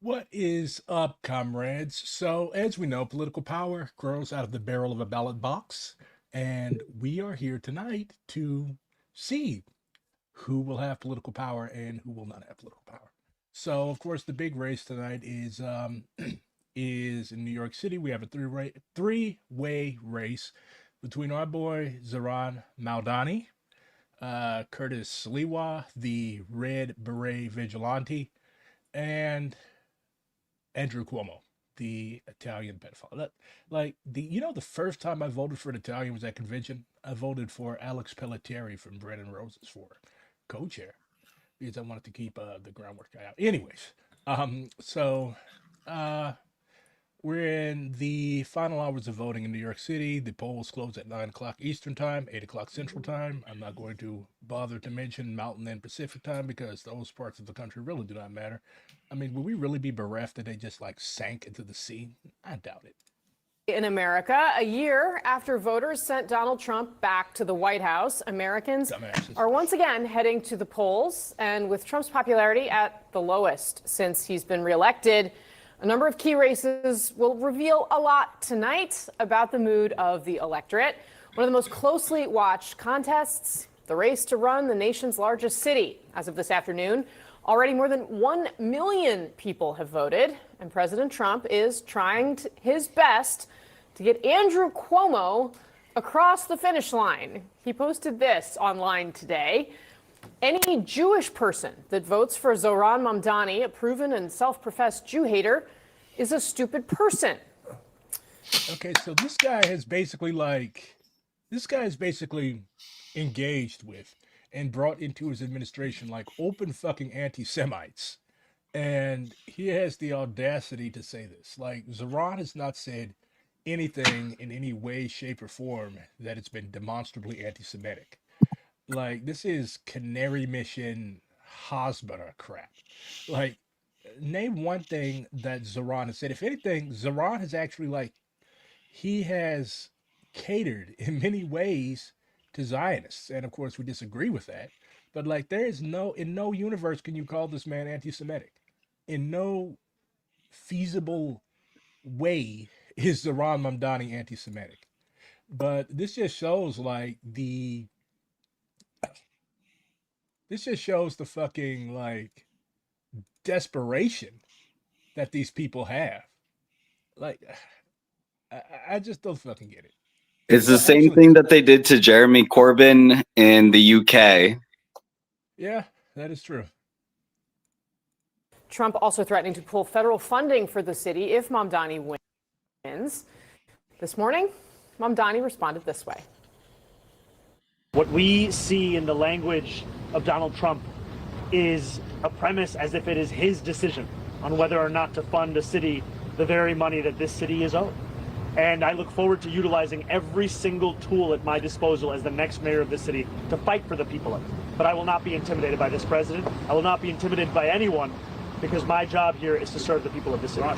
What is up, comrades? So, as we know, political power grows out of the barrel of a ballot box, and we are here tonight to see who will have political power and who will not have political power. So, of course, the big race tonight is is in New York City. We have a three-way race between our boy Zoran Maldani, Curtis Sliwa, the Red Beret vigilante, and Andrew Cuomo, the Italian pedophile. The first time I voted for an Italian was at convention. I voted for Alex Pelletieri from Bread and Roses for co-chair because I wanted to keep the groundwork guy out. Anyways, so uh, we're in the final hours of voting in New York City. The polls close at 9 o'clock Eastern Time, 8 o'clock Central Time. I'm not going to bother to mention Mountain and Pacific Time because those parts of the country really do not matter. I mean, will we really be bereft if they just like sank into the sea? I doubt it. In America, a year after voters sent Donald Trump back to the White House, Americans Dumbasses. are once again heading to the polls. And with Trump's popularity at the lowest since he's been reelected, a number of key races will reveal a lot tonight about the mood of the electorate. One of the most closely watched contests, the race to run the nation's largest city. As of this afternoon, already more than 1 million people have voted, and President Trump is trying his best to get Andrew Cuomo across the finish line. He posted this online today. Any Jewish person that votes for Zoran Mamdani, a proven and self-professed Jew hater, is a stupid person. Okay, so this guy is basically engaged with and brought into his administration like open fucking anti-Semites. And he has the audacity to say this. Like, Zoran has not said anything in any way, shape, or form that it's been demonstrably anti Semitic. Like, this is Canary Mission Hasbara crap. Like, name one thing that Zoran has said. If anything, Zoran has actually, like, he has catered in many ways to Zionists. And of course, we disagree with that. But, like, in no universe can you call this man anti Semitic. In no feasible way is Zoran Mamdani anti-Semitic. But this just shows the fucking like desperation that these people have. Like I just don't fucking get it. It's the Well, same actually, thing that they did to Jeremy Corbyn in the UK. yeah, that is true. Trump also threatening to pull federal funding for the city if Mamdani wins. This morning, Mamdani responded this way. What we see in the language of Donald Trump is a premise as if it is his decision on whether or not to fund a city the very money that this city is owed. And I look forward to utilizing every single tool at my disposal as the next mayor of this city to fight for the people of it. But I will not be intimidated by this president. I will not be intimidated by anyone because my job here is to serve the people of this city.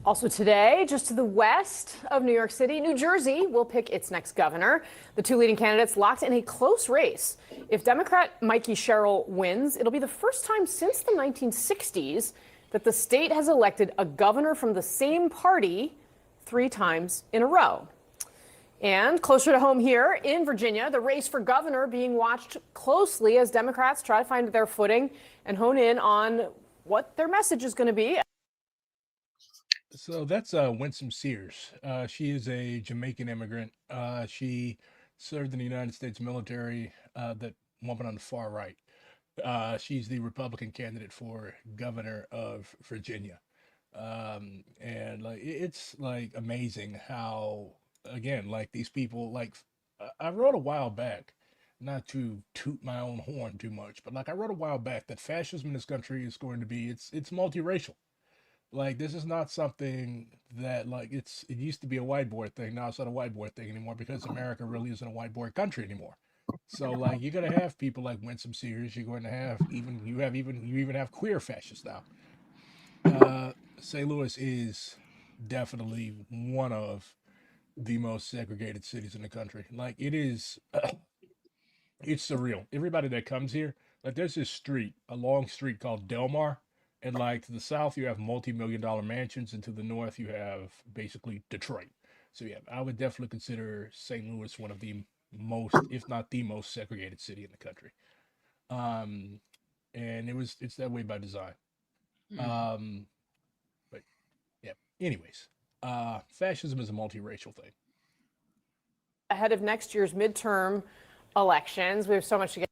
Also today, just to the west of New York City, New Jersey will pick its next governor. The two leading candidates locked in a close race. If Democrat Mikey Sherrill wins, it'll be the first time since the 1960s that the state has elected a governor from the same party 3 times in a row. And closer to home here in Virginia, the race for governor being watched closely as Democrats try to find their footing and hone in on what their message is going to be. So that's Winsome Sears. She is a Jamaican immigrant. She served in the United States military. That woman on the far right. She's the Republican candidate for governor of Virginia. And like it's like amazing how again like these people like I wrote a while back, not to toot my own horn too much, but like I wrote a while back that fascism in this country is going to be it's multiracial. Like this is not something that like it used to be a whiteboard thing. Now it's not a whiteboard thing anymore because America really isn't a whiteboard country anymore. So like you're gonna have people like Winsome Sears. You're going to have you even have queer fascists now. St. Louis is definitely one of the most segregated cities in the country. Like it is, it's surreal. Everybody that comes here, like there's this street, a long street called Delmar, And like to the south, you have multi-million-dollar mansions, and to the north, you have basically Detroit. So yeah, I would definitely consider St. Louis one of the most, if not the most, segregated city in the country. Um, and it's that way by design. Um, but yeah. Anyways, fascism is a multiracial thing. Ahead of next year's midterm elections, we have so much to get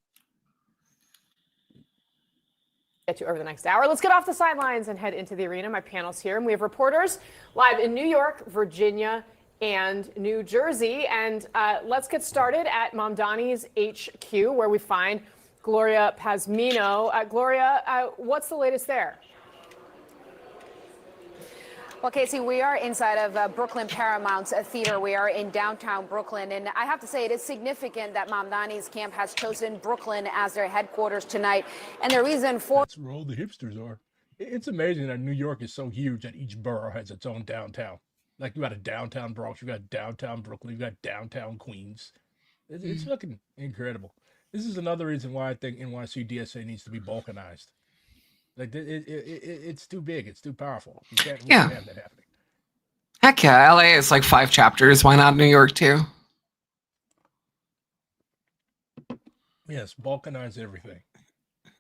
to over the next hour. Let's get off the sidelines and head into the arena. My panel's here, and we have reporters live in New York, Virginia, and New Jersey. And let's get started at Mamdani's HQ, where we find Gloria Pazmino. Gloria, what's the latest there? Well, Casey, we are inside of Brooklyn Paramount Theater. We are in downtown Brooklyn. And I have to say, it is significant that Mamdani's camp has chosen Brooklyn as their headquarters tonight. And the reason for That's where all the hipsters are. It's amazing that New York is so huge that each borough has its own downtown. Like you got a downtown Bronx, you got downtown Brooklyn, you got downtown Queens. It's fucking incredible. This is another reason why I think NYC DSA needs to be balkanized. Like it's too big, it's too powerful. We can't have that happening. Heck yeah, LA is like 5 chapters. Why not New York too? Yes, balkanize everything.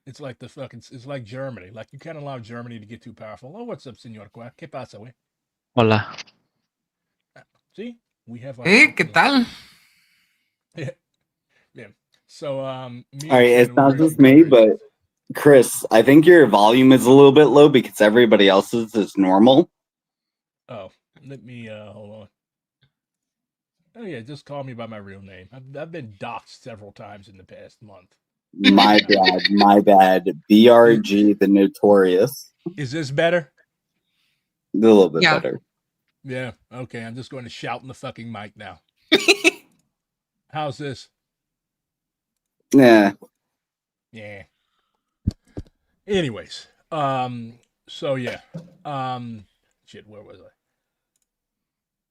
It's like it's like Germany. Like you can't allow Germany to get too powerful. Oh, what's up, Señor Quack? ¿Qué pasa, güey? Hola. See, we have. Hey, ¿qué tal? Yeah. So, All right, it's not just me, but Chris, I think your volume is a little bit low because everybody else's is normal. Oh, let me hold on. Oh yeah, just call me by my real name. I've been doxxed several times in the past month. My bad, my bad. BRG, the notorious. Is this better? A little bit better. Yeah. Okay, I'm just going to shout in the fucking mic now. How's this? Yeah. Yeah. Anyways, so yeah, shit, where was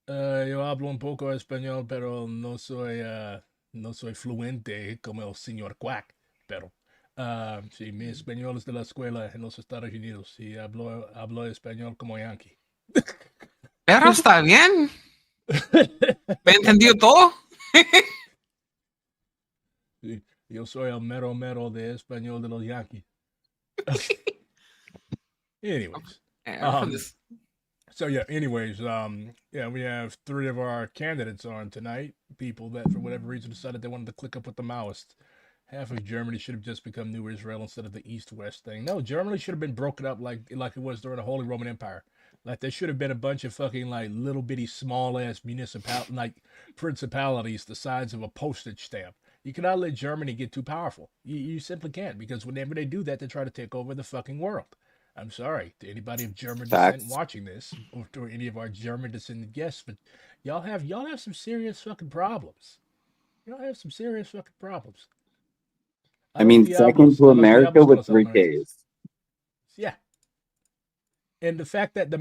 I? Yo hablo un poco español, pero no soy fluente como el señor Quack, pero sí, mi español es de la escuela en los Estados Unidos y hablo español como yankee. Pero está bien. ¿Me entendió todo? Sí, yo soy el mero mero de español de los yankees. Anyways, so yeah, anyways, yeah, we have 3 of our candidates on tonight. People that, for whatever reason, decided they wanted to click up with the Maoists. Half of Germany should have just become New Israel instead of the East-West thing. No, Germany should have been broken up like it was during the Holy Roman Empire. Like there should have been a bunch of fucking like little bitty small ass principalities the size of a postage stamp. You cannot let Germany get too powerful. You simply can't, because whenever they do that, they try to take over the fucking world. I'm sorry to anybody of German descent watching this, or to any of our German descended guests, but y'all have some serious fucking problems. Y'all have some serious fucking problems. I mean, second to America with 3 Ks. Yeah. And the fact that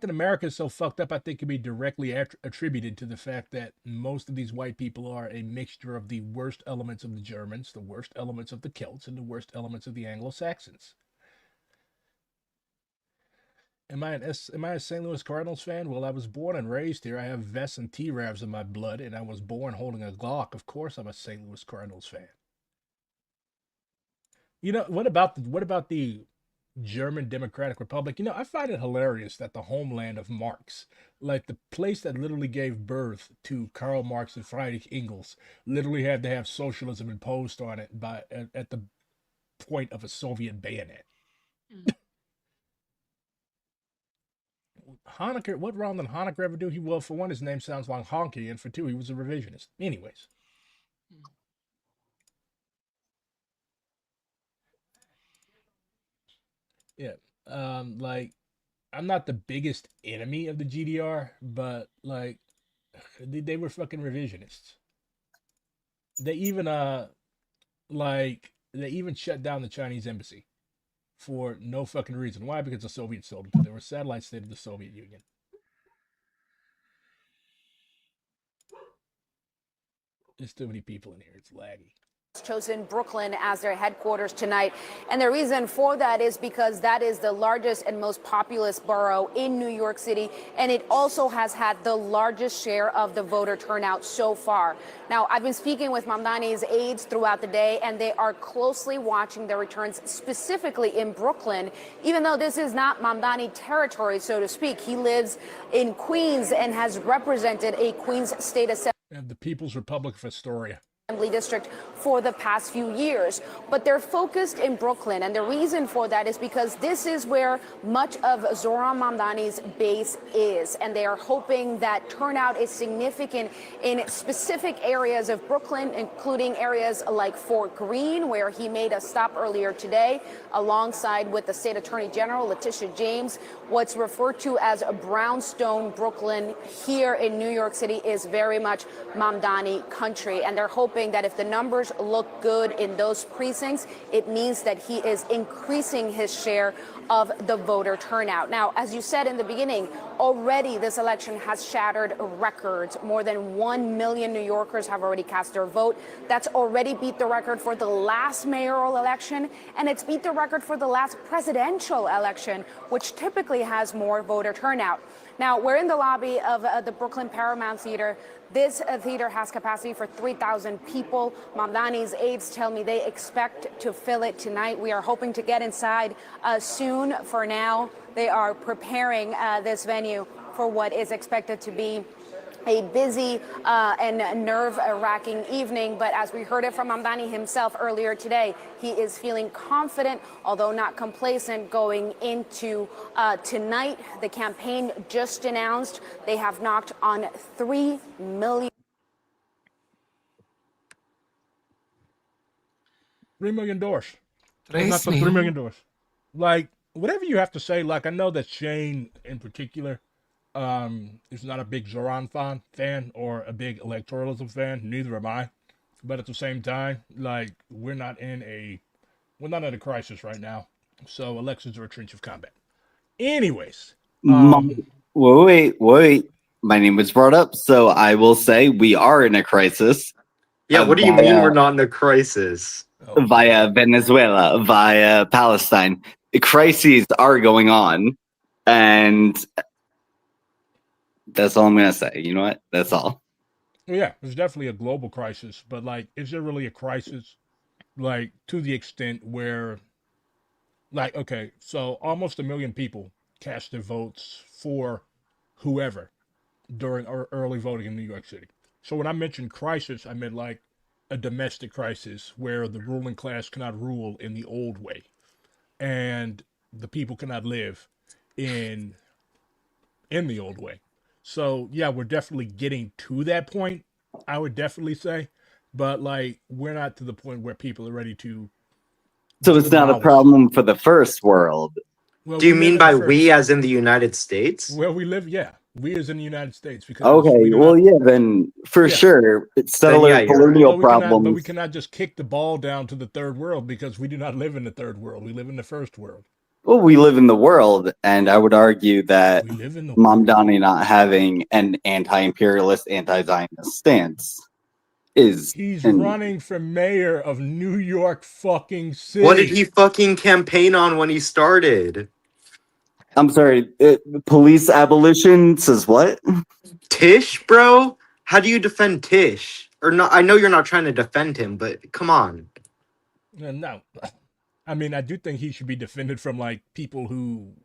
America is so fucked up, I think, can be directly attributed to the fact that most of these white people are a mixture of the worst elements of the Germans, the worst elements of the Celts, and the worst elements of the Anglo-Saxons. Am I a St. Louis Cardinals fan? Well, I was born and raised here. I have vests and T-Ravs in my blood, and I was born holding a Glock. Of course, I'm a St. Louis Cardinals fan. You know, what about the German Democratic Republic? You know, I find it hilarious that the homeland of Marx, like the place that literally gave birth to Karl Marx and Friedrich Engels, literally had to have socialism imposed on it at the point of a Soviet bayonet. Honecker, what wrong did Honecker ever do? Well, for one, his name sounds like honky, and for 2, he was a revisionist. Anyways. Yeah. Like, I'm not the biggest enemy of the GDR, but like, they were fucking revisionists. They even shut down the Chinese embassy for no fucking reason. Why? Because the Soviets sold it. They were a satellite state of the Soviet Union. There's too many people in here. It's laggy. chosen Brooklyn as their headquarters tonight. And the reason for that is because that is the largest and most populous borough in New York City. And it also has had the largest share of the voter turnout so far. Now, I've been speaking with Mamdani's aides throughout the day, and they are closely watching the returns, specifically in Brooklyn, even though this is not Mamdani territory, so to speak. He lives in Queens and has represented a Queens State Assembly. And the People's Republic of Astoria. District for the past few years, but they're focused in Brooklyn, and the reason for that is because this is where much of Zohran Mamdani's base is, and they are hoping that turnout is significant in specific areas of Brooklyn, including areas like Fort Greene, where he made a stop earlier today alongside with the state attorney general Letitia James. What's referred to as a brownstone Brooklyn here in New York City is very much Mamdani country, and they're hoping that if the numbers look good in those precincts, it means that he is increasing his share of the voter turnout. Now, as you said in the beginning, already this election has shattered records. More than 1 million New Yorkers have already cast their vote. That's already beat the record for the last mayoral election, and it's beat the record for the last presidential election, which typically has more voter turnout. Now, we're in the lobby of the Brooklyn Paramount Theater. This theater has capacity for 3,000 people. Mamdani's aides tell me they expect to fill it tonight. We are hoping to get inside soon. For now, they are preparing this venue for what is expected to be a busy and nerve-wracking evening. But as we heard it from Mamdani himself earlier today, he is feeling confident, although not complacent, going into tonight. The campaign just announced they have knocked on 3 million. 3 million doors. Today's Not the 3 million doors. Like, whatever you have to say, like, I know that Shane in particular is not a big Zoran fan or a big electoralism fan. Neither am I. But at the same time, like, we're not in a crisis right now. So elections are a trench of combat. Anyways, Wait. My name was brought up, so I will say we are in a crisis. Yeah, what do you mean we're not in a crisis? Via Venezuela, via Palestine. The crises are going on, and that's all I'm going to say. You know what? That's all. yeah, there's definitely a global crisis, but like, is there really a crisis? Like, to the extent where, like, okay, so almost 1 million people cast their votes for whoever during early voting in New York City. So when I mentioned crisis, I meant like a domestic crisis where the ruling class cannot rule in the old way, and the people cannot live in the old way. So yeah, we're definitely getting to that point, I would definitely say, but like, we're not to the point where people are ready to. So it's not a problem for the first world. Well, Do you we mean live in by the we as in the United States? Where we live, yeah, we as in the United States, because Okay, we do well, not, yeah, then for Yeah. sure, it's settler yeah, you're right. colonial but we cannot, problems. but we cannot just kick the ball down to the third world, because we do not live in the third world. We live in the first world. Well, we live in the world, and I would argue that We live in the world. Mamdani not having an anti-imperialist, anti-Zionist stance is. He's and- running for mayor of New York fucking City. What did he fucking campaign on when he started? I'm sorry, police abolition says what? Tish, bro? How do you defend Tish? Or not? I know you're not trying to defend him, but come on. No, I mean, I do think he should be defended from like people who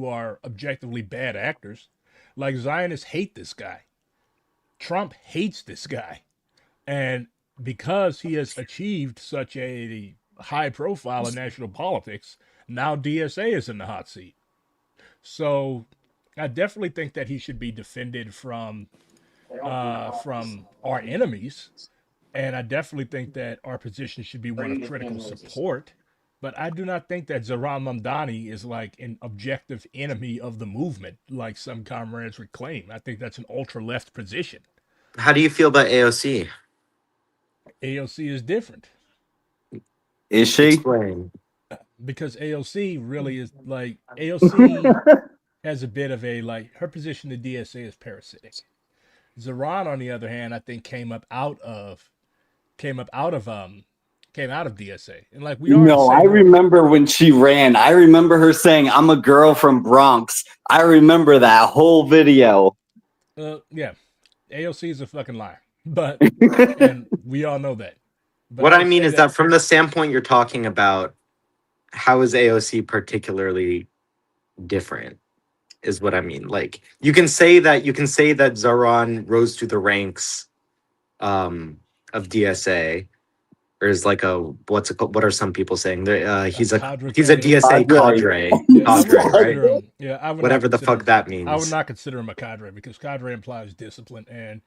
are objectively bad actors. Like, Zionists hate this guy. Trump hates this guy. And because he has achieved such a high profile in national politics, now DSA is in the hot seat. So I definitely think that he should be defended from our enemies. And I definitely think that our position should be one of critical support. But I do not think that Zohran Mamdani is like an objective enemy of the movement, like some comrades would claim. I think that's an ultra-left position. How do you feel about AOC? AOC is different Is she? Explain. because AOC really is like, AOC has a bit of a, like, her position to DSA is parasitic. Zohran, on the other hand, I think came up out of came up came out of DSA, and like we are the No, I same. remember when she ran. I remember her saying, "I'm a girl from Bronx." I remember that whole video. Yeah, AOC is a fucking liar, but and we all know that. But What I I would mean say is that from the standpoint you're talking about, how is AOC particularly different? Is what I mean. Like you can say that Zoran rose to the ranks of DSA, or is like a what's it called? What are some people saying? a He's a cadre he's a candidate. DSA Cadre. Yeah, I cadre, wouldn't right? consider him. Yeah, I would not Whatever the consider fuck him. that I would means. not consider him a cadre because cadre implies discipline, and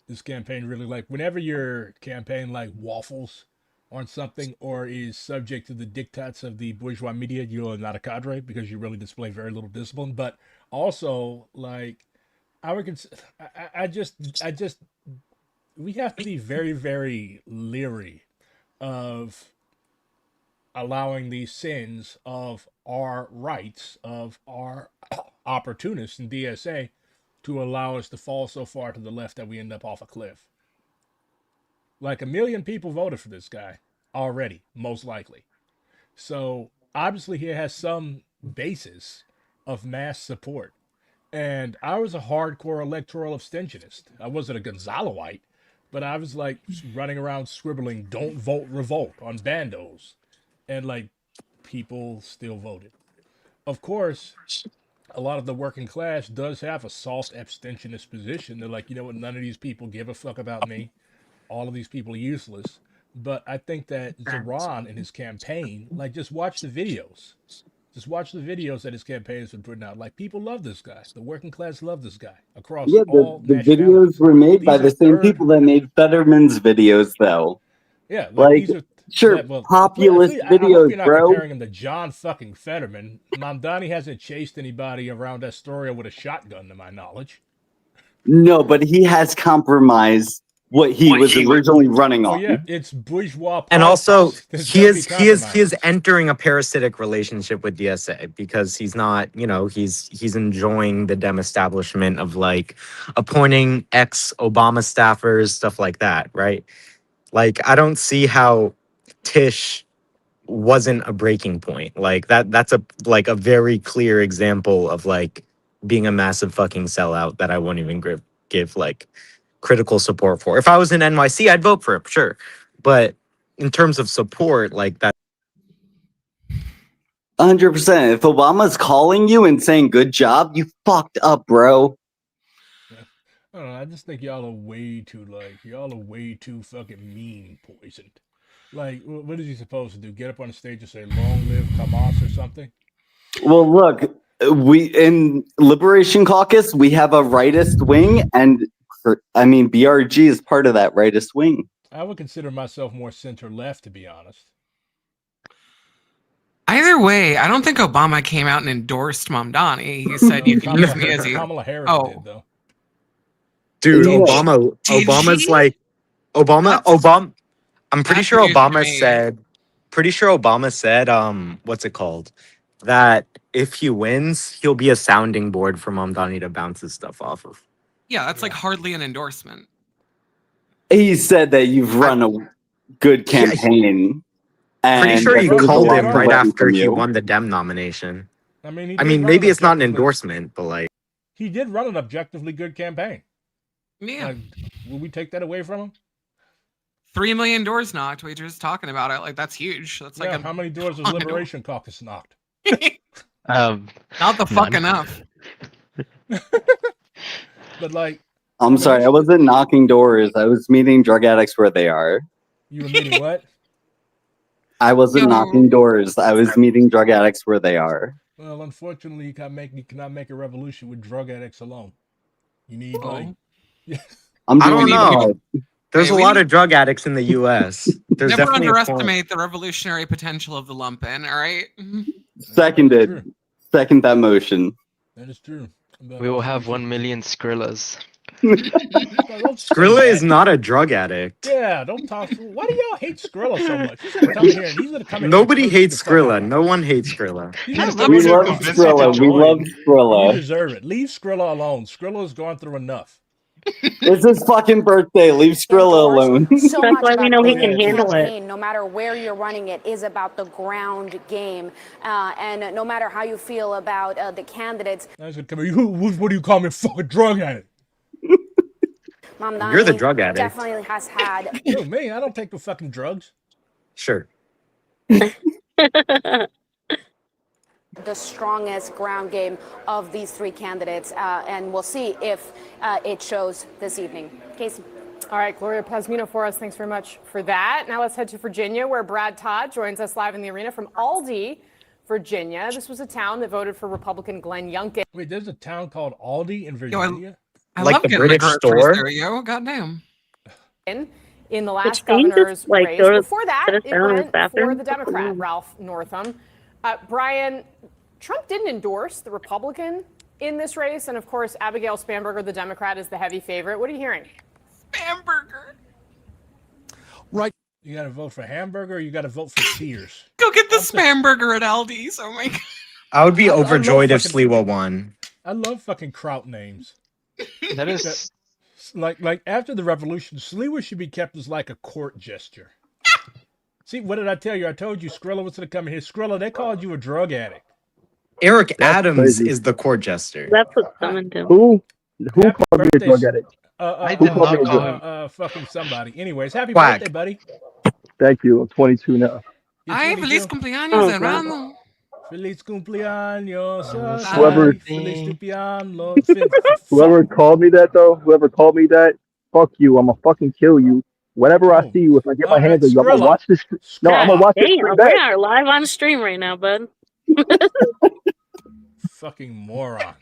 this campaign really like whenever your campaign like waffles on something or is subject to the diktats of the bourgeois media, you're not a cadre because you really display very little discipline. But also, like I would consider, I just, we have to be very, very leery of allowing these sins of our rights, of our opportunists in DSA to allow us to fall so far to the left that we end up off a cliff. Like 1 million people voted for this guy already, most likely. So obviously he has some basis of mass support. And I was a hardcore electoral abstentionist. I wasn't a Gonzaloite, but I was like running around scribbling "Don't vote, revolt" on bandos, and like people still voted. Of course, a lot of the working class does have a soft abstentionist position. They're like, you know what, none of these people give a fuck about me. All of these people are useless. But I think that Zoran in his campaign, like, just watch the videos. Just watch the videos that his campaign has been putting out. Like, people love this guy. The working class love this guy across Yeah, all the videos nationalities. were made by These are the same third, people that made Fetterman's videos, though. yeah, like Like, these are sure, that. Well, populist I hope videos, you're not bro. comparing him to John fucking Fetterman. Mamdani hasn't chased anybody around Astoria with a shotgun, to my knowledge. No, but he has compromised what he was originally running Oh on. yeah, it's bourgeois And also politics. There's he gonna be is he is he compromise. is entering a parasitic relationship with DSA because he's not, he's enjoying the dem establishment of like appointing ex Obama staffers, stuff like that, right? Like I don't see how Tish wasn't a breaking point. Like that's a very clear example of like being a massive fucking sellout that I won't even give like critical support for. If I was in NYC, I'd vote for it, sure. But in terms of support, like that 100%. If Obama's calling you and saying good job, you fucked up, bro. Yeah. I don't know. I just think y'all are way too fucking mean poisoned. Like, what is he supposed to do? Get up on the stage and say "Long live Hamas" or something? Well, look, we in Liberation Caucus, we have a rightist wing, and BRG is part of that rightist wing. I would consider myself more center left, to be honest. Either way, I don't think Obama came out and endorsed Mamdani. He said, "You can use me as you." Kamala Harris Oh. did though. dude, Yeah. Obama's she? like Obama. I'm pretty That's sure news to Obama me. said, what's it called? That if he wins, he'll be a sounding board for Mamdani to bounce his stuff off of. Yeah, that's like hardly an endorsement. He said that you've run a good campaign. Pretty And sure he that there was a called lot him of right sweating after from he you. won the Dem nomination. I mean, Maybe it's not an endorsement, but like he did run an objectively good campaign. Yeah. Will we take that away from him? 3 million doors knocked. We were just talking about it. Like that's huge. That's Yeah, like how many doors has Liberation Caucus knocked? not the fuck enough. But like, I'm sorry, I wasn't knocking doors. I was meeting drug addicts where they are. You were meeting what? I wasn't knocking doors. I was meeting drug addicts where they are. Well, unfortunately, you cannot make a revolution with drug addicts alone. You need like. I don't know. There's a lot of drug addicts in the U.S. There's Never definitely underestimate the revolutionary potential of the lumpen. All right. Seconded. Second that motion. That is true. We will have 1 million Skrillas. Skrilla is not a drug addict. Yeah, don't talk. Why do y'all hate Skrilla so much? He's gonna come in here and he's gonna come in. Nobody hates Skrilla. No one hates Skrilla. We love Skrilla. We love Skrilla. You deserve it. Leave Skrilla alone. Skrilla has gone through enough. It's his fucking birthday. Leave Skrilla alone. So That's much why we about know he any can handle it. campaign, no matter where you're running it, is about the ground game. And no matter how you feel about the candidates, What do you call me, fucking drug addict? Mamdani You're the drug addict. definitely has had No, me. I don't take the fucking drugs. Sure. the strongest ground game of these three candidates, and we'll see if it shows this evening. Casey. All right, Gloria Pazmino for us. Thanks very much for that. Now let's head to Virginia, where Brad Todd joins us live in the arena from Aldi, Virginia. This was a town that voted for Republican Glenn Youngkin. Wait, there's a town called Aldi in Virginia? I Like love the getting British my groceries store? there, yo. Goddamn. In the last Which means governor's it's like race. go to Before that, sit it down in his went for bathroom. the Democrat, Ralph Northam. Brian, Trump didn't endorse the Republican in this race. And of course, Abigail Spanberger, the Democrat, is the heavy favorite. What are you hearing? Hamburger. Right. You got to vote for hamburger or you got to vote for tears? Go get the spam burger at Aldi's. Oh my god. I would be I love overjoyed if fucking- Sliwa won. I love fucking kraut names. That is Like after the revolution, Sliwa should be kept as like a court gesture. See, what did I tell you? I told you Skrilla was going to come in here. Skrilla, they called you a drug addict. Eric Adams crazy. is the court jester. That's what someone did. Who Happy called me a birthday, drug addict? I did not call him. Fucking somebody. Anyways, happy Quack. birthday, buddy. Thank you. I'm 22 now. You're Ay, 22? feliz cumpleaños, Oh, hermano. Feliz cumpleaños. Whoever- Feliz cumpleaños. Whoever called me that though, whoever called me that, fuck you. I'm gonna fucking kill you. Whenever I Oh. see you, if I get my All hands right, on you, I'm gonna Skrilla. watch this. No, I'm gonna watch this Damn, stream we back. are live on stream right now, bud. Fucking moron.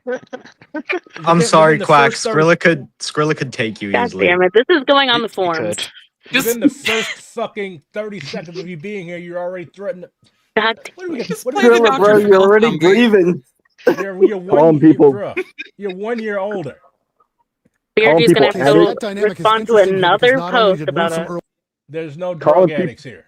I'm Within sorry, the Quack. first 30 Skrilla could take you God easily. damn it. This is going on the You forums. could. Within the first fucking 30 seconds of you being here, you're already threatening. God What do we get? Just What do play we the get? Dr. Bro, you're Phil already zombie. grieving. You're Calm people. You're 1 year older. BRG's gonna have people to addicts. go respond to another post about it. There's no Calling drug addicts here.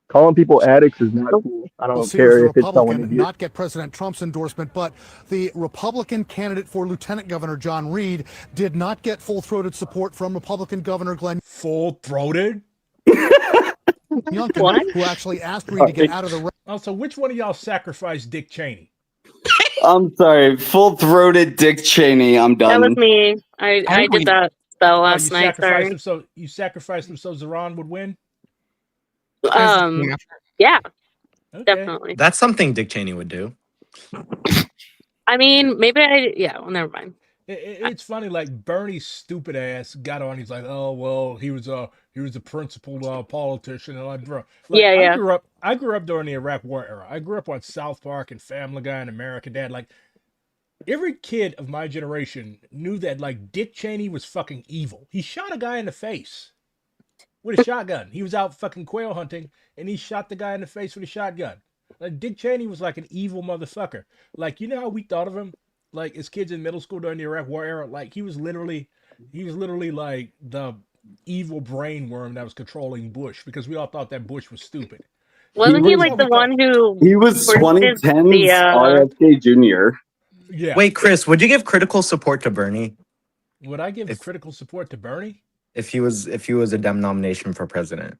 Calling people addicts is not cool. I don't don't see as care a if it's someone Republican idiot. not get President Trump's endorsement, but the Republican candidate for Lieutenant Governor John Reed did not get full-throated support from Republican Governor Glenn Full-throated? Youngkin, What? who actually asked Reed to get out of the race. Also, which one of y'all sacrificed Dick Cheney? I'm sorry. Full-throated Dick Cheney. I'm That was done. me. I did that spell Oh, last you night. sacrificed Sorry. him so you sacrificed him so Zeron would win? Yeah, Okay. definitely. That's something Dick Cheney would do. I mean, maybe well, never mind. It's funny, like Bernie's stupid ass got on. He's like, "Oh well, he was a principled politician," and like, bro, like, Yeah. I grew up during the Iraq War era. I grew up on South Park and Family Guy and American Dad. Like every kid of my generation knew that like Dick Cheney was fucking evil. He shot a guy in the face with a shotgun. He was out fucking quail hunting and he shot the guy in the face with a shotgun. Like Dick Cheney was like an evil motherfucker. Like, you know how we thought of him? Like as kids in middle school during the Iraq War era, like he was literally like the evil brain worm that was controlling Bush because we all thought that Bush was stupid. Wasn't he was- like the one who He was Versus 2010's the, RFK Jr. Yeah. Wait, Chris, would you give critical support to Bernie Would I give If- critical support to Bernie? if he was a Dem nomination for president?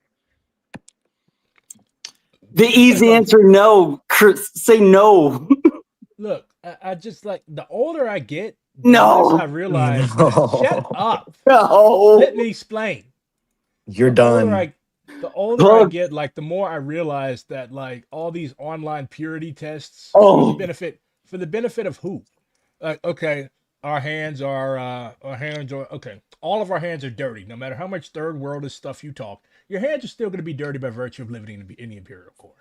The easy answer, no. Chris, say no. Look, I just like the older I get, the No. less I realize. No. Shut up. No. Let me explain. You're The older done. the older I Look. get, like the more I realize that like all these online purity tests Oh. for the benefit of who? Like, okay, our hands are okay. All of our hands are dirty. No matter how much third worldist stuff you talk, your hands are still going to be dirty by virtue of living in the imperial core.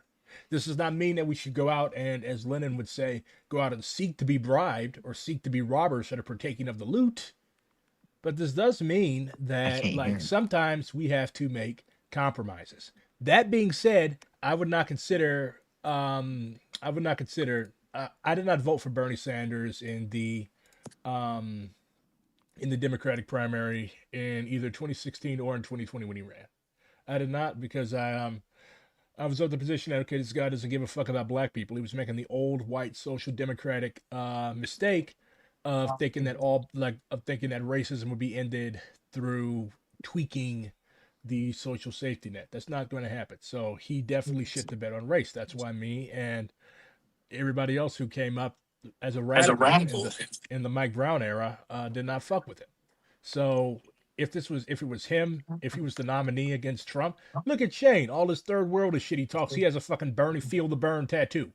This does not mean that we should go out and, as Lenin would say, go out and seek to be bribed or seek to be robbers that are partaking of the loot. But this does mean that can't hear like him. sometimes we have to make compromises. That being said, I did not vote for Bernie Sanders in the Democratic primary in either 2016 or in 2020 when he ran. I did not because I was of the position that, okay, this guy doesn't give a fuck about black people. He was making the old white social democratic mistake of thinking that racism would be ended through tweaking the social safety net. That's not going to happen. So he definitely shit the bed on race. That's why me and everybody else who came up as a radical in the Mike Brown era did not fuck with him. So if it was him, if he was the nominee against Trump, look at Shane, all this third world shit he talks. He has a fucking Bernie feel the burn tattoo.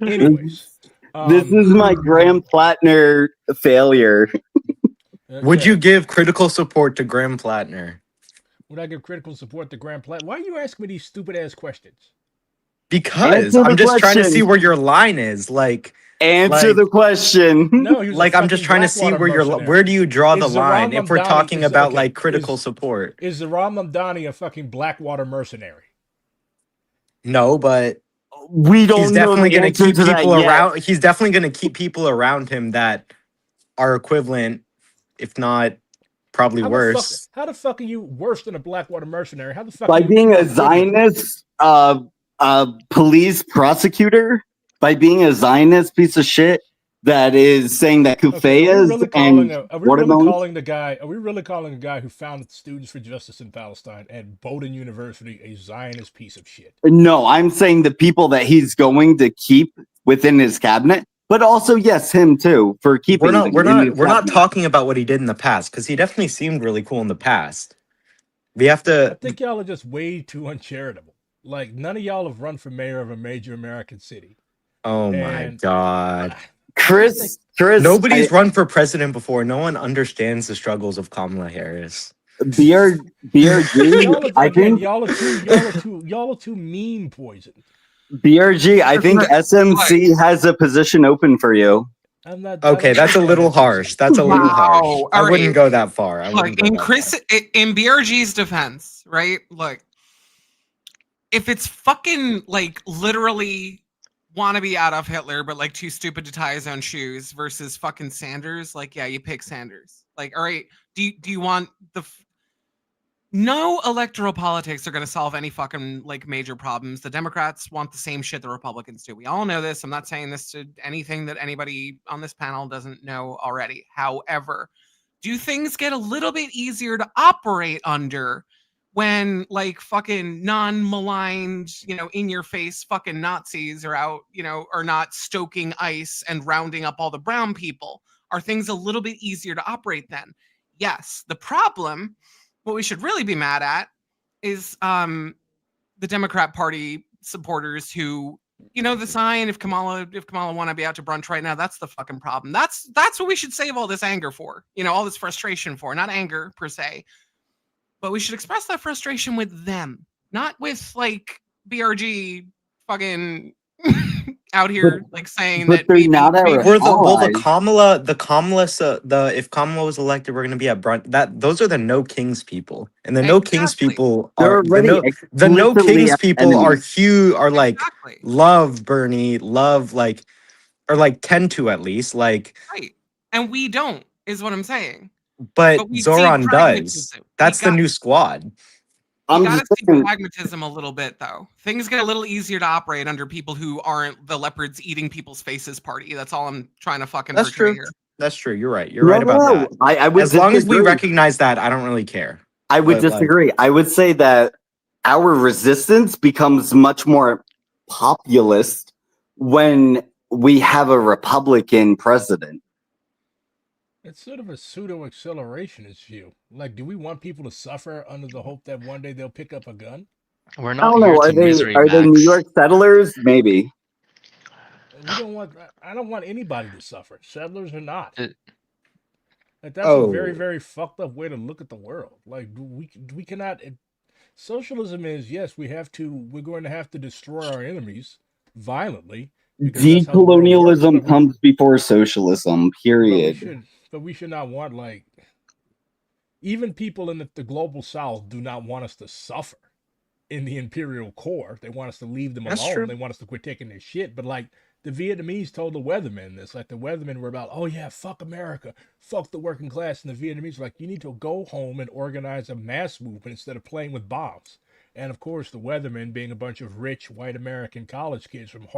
Anyways, This is my Graham Plattner failure. Would you give critical support to Graham Plattner? Would I give critical support to Graham Plattner? Why are you asking me these stupid ass questions? Because I'm just trying to see where your line is. Like, answer the question. No, he was like I'm just trying to see where do you draw the line if we're talking about like critical support? Is Zaram Mamdani a fucking Blackwater mercenary? No, but we don't. He's definitely going to keep people around. He's definitely going to keep people around him that are equivalent, if not probably worse. How the fuck are you worse than a Blackwater mercenary? How the fuck by being a Zionist police prosecutor? By being a Zionist piece of shit that is saying that kufayas Are we really calling the guy who founded Students for Justice in Palestine at Bowdoin University a Zionist piece of shit? No, I'm saying the people that he's going to keep within his cabinet, but also yes, him too for keeping. We're not talking about what he did in the past because he definitely seemed really cool in the past. We have to. I think y'all are just way too uncharitable. Like none of y'all have run for mayor of a major American city. Oh my god. Chris, nobody's run for president before. No one understands the struggles of Kamala Harris. BRG, I think y'all are too meme poisoned. BRG, I think SMC has a position open for you. Okay, that's a little harsh. That's a little harsh. I wouldn't go that far. In BRG's defense, right? Look, if it's fucking like literally wannabe Adolf Hitler, but like too stupid to tie his own shoes versus fucking Sanders, like yeah, you pick Sanders. Like, all right, do you want no electoral politics are going to solve any fucking like major problems. The Democrats want the same shit the Republicans do. We all know this. I'm not saying this to anything that anybody on this panel doesn't know already. However, do things get a little bit easier to operate under when like fucking non-maligned, in your face fucking Nazis are out, are not stoking ICE and rounding up all the brown people? Are things a little bit easier to operate then? Yes. The problem, what we should really be mad at is the Democrat Party supporters who, the sign if Kamala want to be out to brunch right now, that's the fucking problem. That's what we should save all this anger for, all this frustration for, not anger per se. But we should express that frustration with them, not with like BRG fucking out here like saying that they're not if Kamala was elected, we're gonna be at brunch. Those are the No Kings people, and the No Kings people are the No Kings people are huge. Are like love Bernie, love like or like tend to at least like right, and we don't is what I'm saying. But Zoran does. That's the new squad. You gotta see pragmatism a little bit, though. Things get a little easier to operate under people who aren't the leopards eating people's faces party. That's all I'm trying to fucking portray here. That's true. You're right. You're right about that. I would as long as we recognize that, I don't really care. I would disagree. I would say that our resistance becomes much more populist when we have a Republican president. It's sort of a pseudo-accelerationist view. Like, do we want people to suffer under the hope that one day they'll pick up a gun? We're not here to misery Are they New York settlers? Maybe. I don't want anybody to suffer. Settlers or not. Like, that's a very, very fucked up way to look at the world. Like, we cannot. Socialism is, yes, we're going to have to destroy our enemies violently. Decolonialism comes before socialism, period. But we should not want, like, even people in the global south do not want us to suffer in the imperial core. They want us to leave them alone. True. They want us to quit taking their shit. But, like, the Vietnamese told the weathermen this. Like, the weathermen were about, oh, yeah, fuck America. Fuck the working class. And the Vietnamese were like, you need to go home and organize a mass movement instead of playing with bombs. And, of course, the weathermen, being a bunch of rich white American college kids from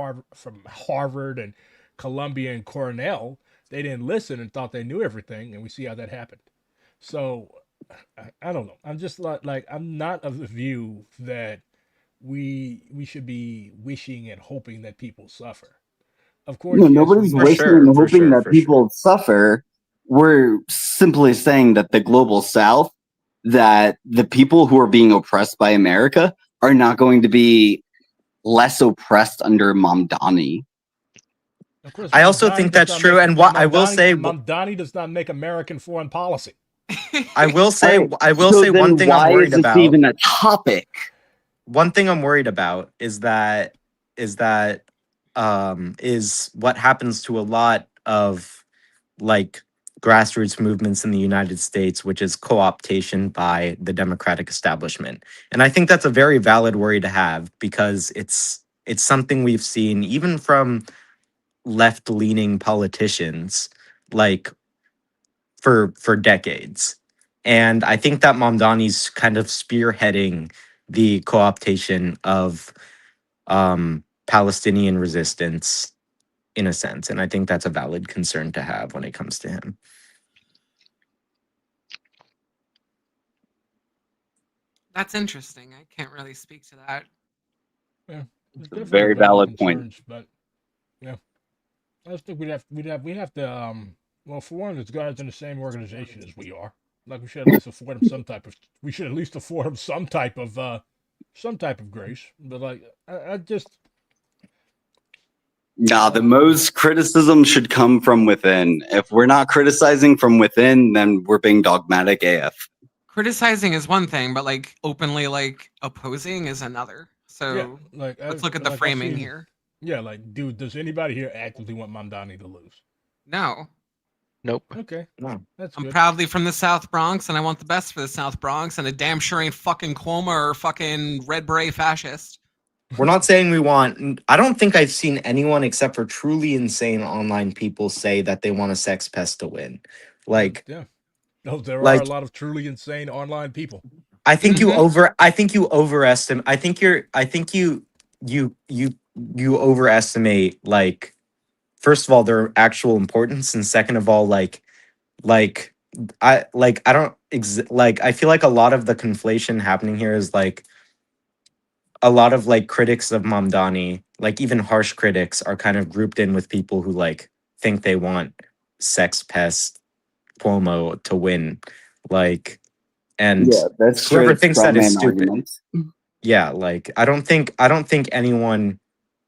Harvard and Columbia and Cornell, they didn't listen and thought they knew everything, and we see how that happened. So I don't know. I'm just like I'm not of the view that we should be wishing and hoping that people suffer. Of No, course, yes, we nobody's For need. wishing sure, and for hoping sure, that for sure. people suffer. We're simply saying that the global south, that the people who are being oppressed by America are not going to be less oppressed under Mamdani. Of course, I also Mamdani think does that's not true. make And what I will Mamdani say, Mamdani does not make American foreign policy. I will All say, right. I will So say one then thing I'm why worried is this about. even a topic? One thing I'm worried about is that is what happens to a lot of like grassroots movements in the United States, which is co-optation by the Democratic establishment. And I think that's a very valid worry to have because it's something we've seen even from left-leaning politicians like for decades. And I think that Mamdani's kind of spearheading the co-optation of Palestinian resistance in a sense. And I think that's a valid concern to have when it comes to him. That's interesting. I can't really speak to that. Yeah, there's A definitely very valid valid point. concerns, but yeah, I just think we'd have to well, for one, this guy's in the same organization as we are. Like we should at least afford him some type of we should at least afford him some type of grace. But like I just Nah, the most criticism should come from within. If we're not criticizing from within, then we're being dogmatic AF. Criticizing is one thing, but like openly like opposing is another. yeah, So like let's look at the I've framing seen here. yeah, like dude, does anybody here actively want Mamdani to lose? No. Nope. Okay, No. that's I'm good. proudly from the South Bronx and I want the best for the South Bronx and a damn sure ain't fucking Cuomo or fucking red beret fascist. We're not saying we want. I don't think I've seen anyone except for truly insane online people say that they want a sex pest to win. Like, Yeah, no, there are a like lot of truly insane online people. I think you Mm-hmm. over. I think you overestimate. I think you're. I think you overestimate. Like, first of all, their actual importance, and second of all, like I don't like. I feel like a lot of the conflation happening here is like a lot of like critics of Mamdani, like even harsh critics, are kind of grouped in with people who like think they want sex pest Cuomo to win. Like, and Yeah, that's whoever straight thinks straw that is man stupid. arguments. Yeah, like I don't think anyone,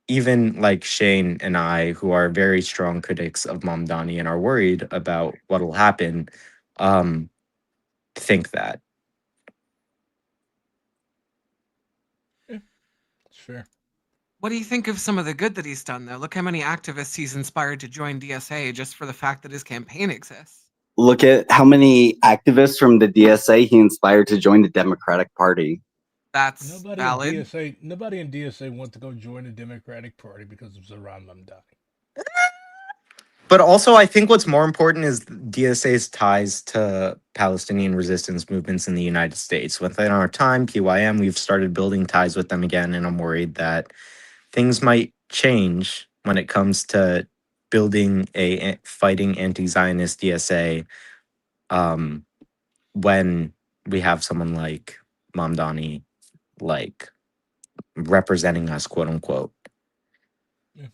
even like Shane and I, who are very strong critics of Mamdani and are worried about what'll happen, um, think that. Yeah, it's fair. What do you think of some of the good that he's done though? Look how many activists he's inspired to join DSA just for the fact that his campaign exists. Look at how many activists from the DSA he inspired to join the Democratic Party. That's valid. Nobody in DSA want to go join the Democratic Party because of Zoran Mamdani. But also, I think what's more important is DSA's ties to Palestinian resistance movements in the United States. Within our time, PYM, we've started building ties with them again, and I'm worried that things might change when it comes to building a fighting anti-Zionist DSA um, when we have someone like Mamdani, like representing us, quote unquote. Yeah.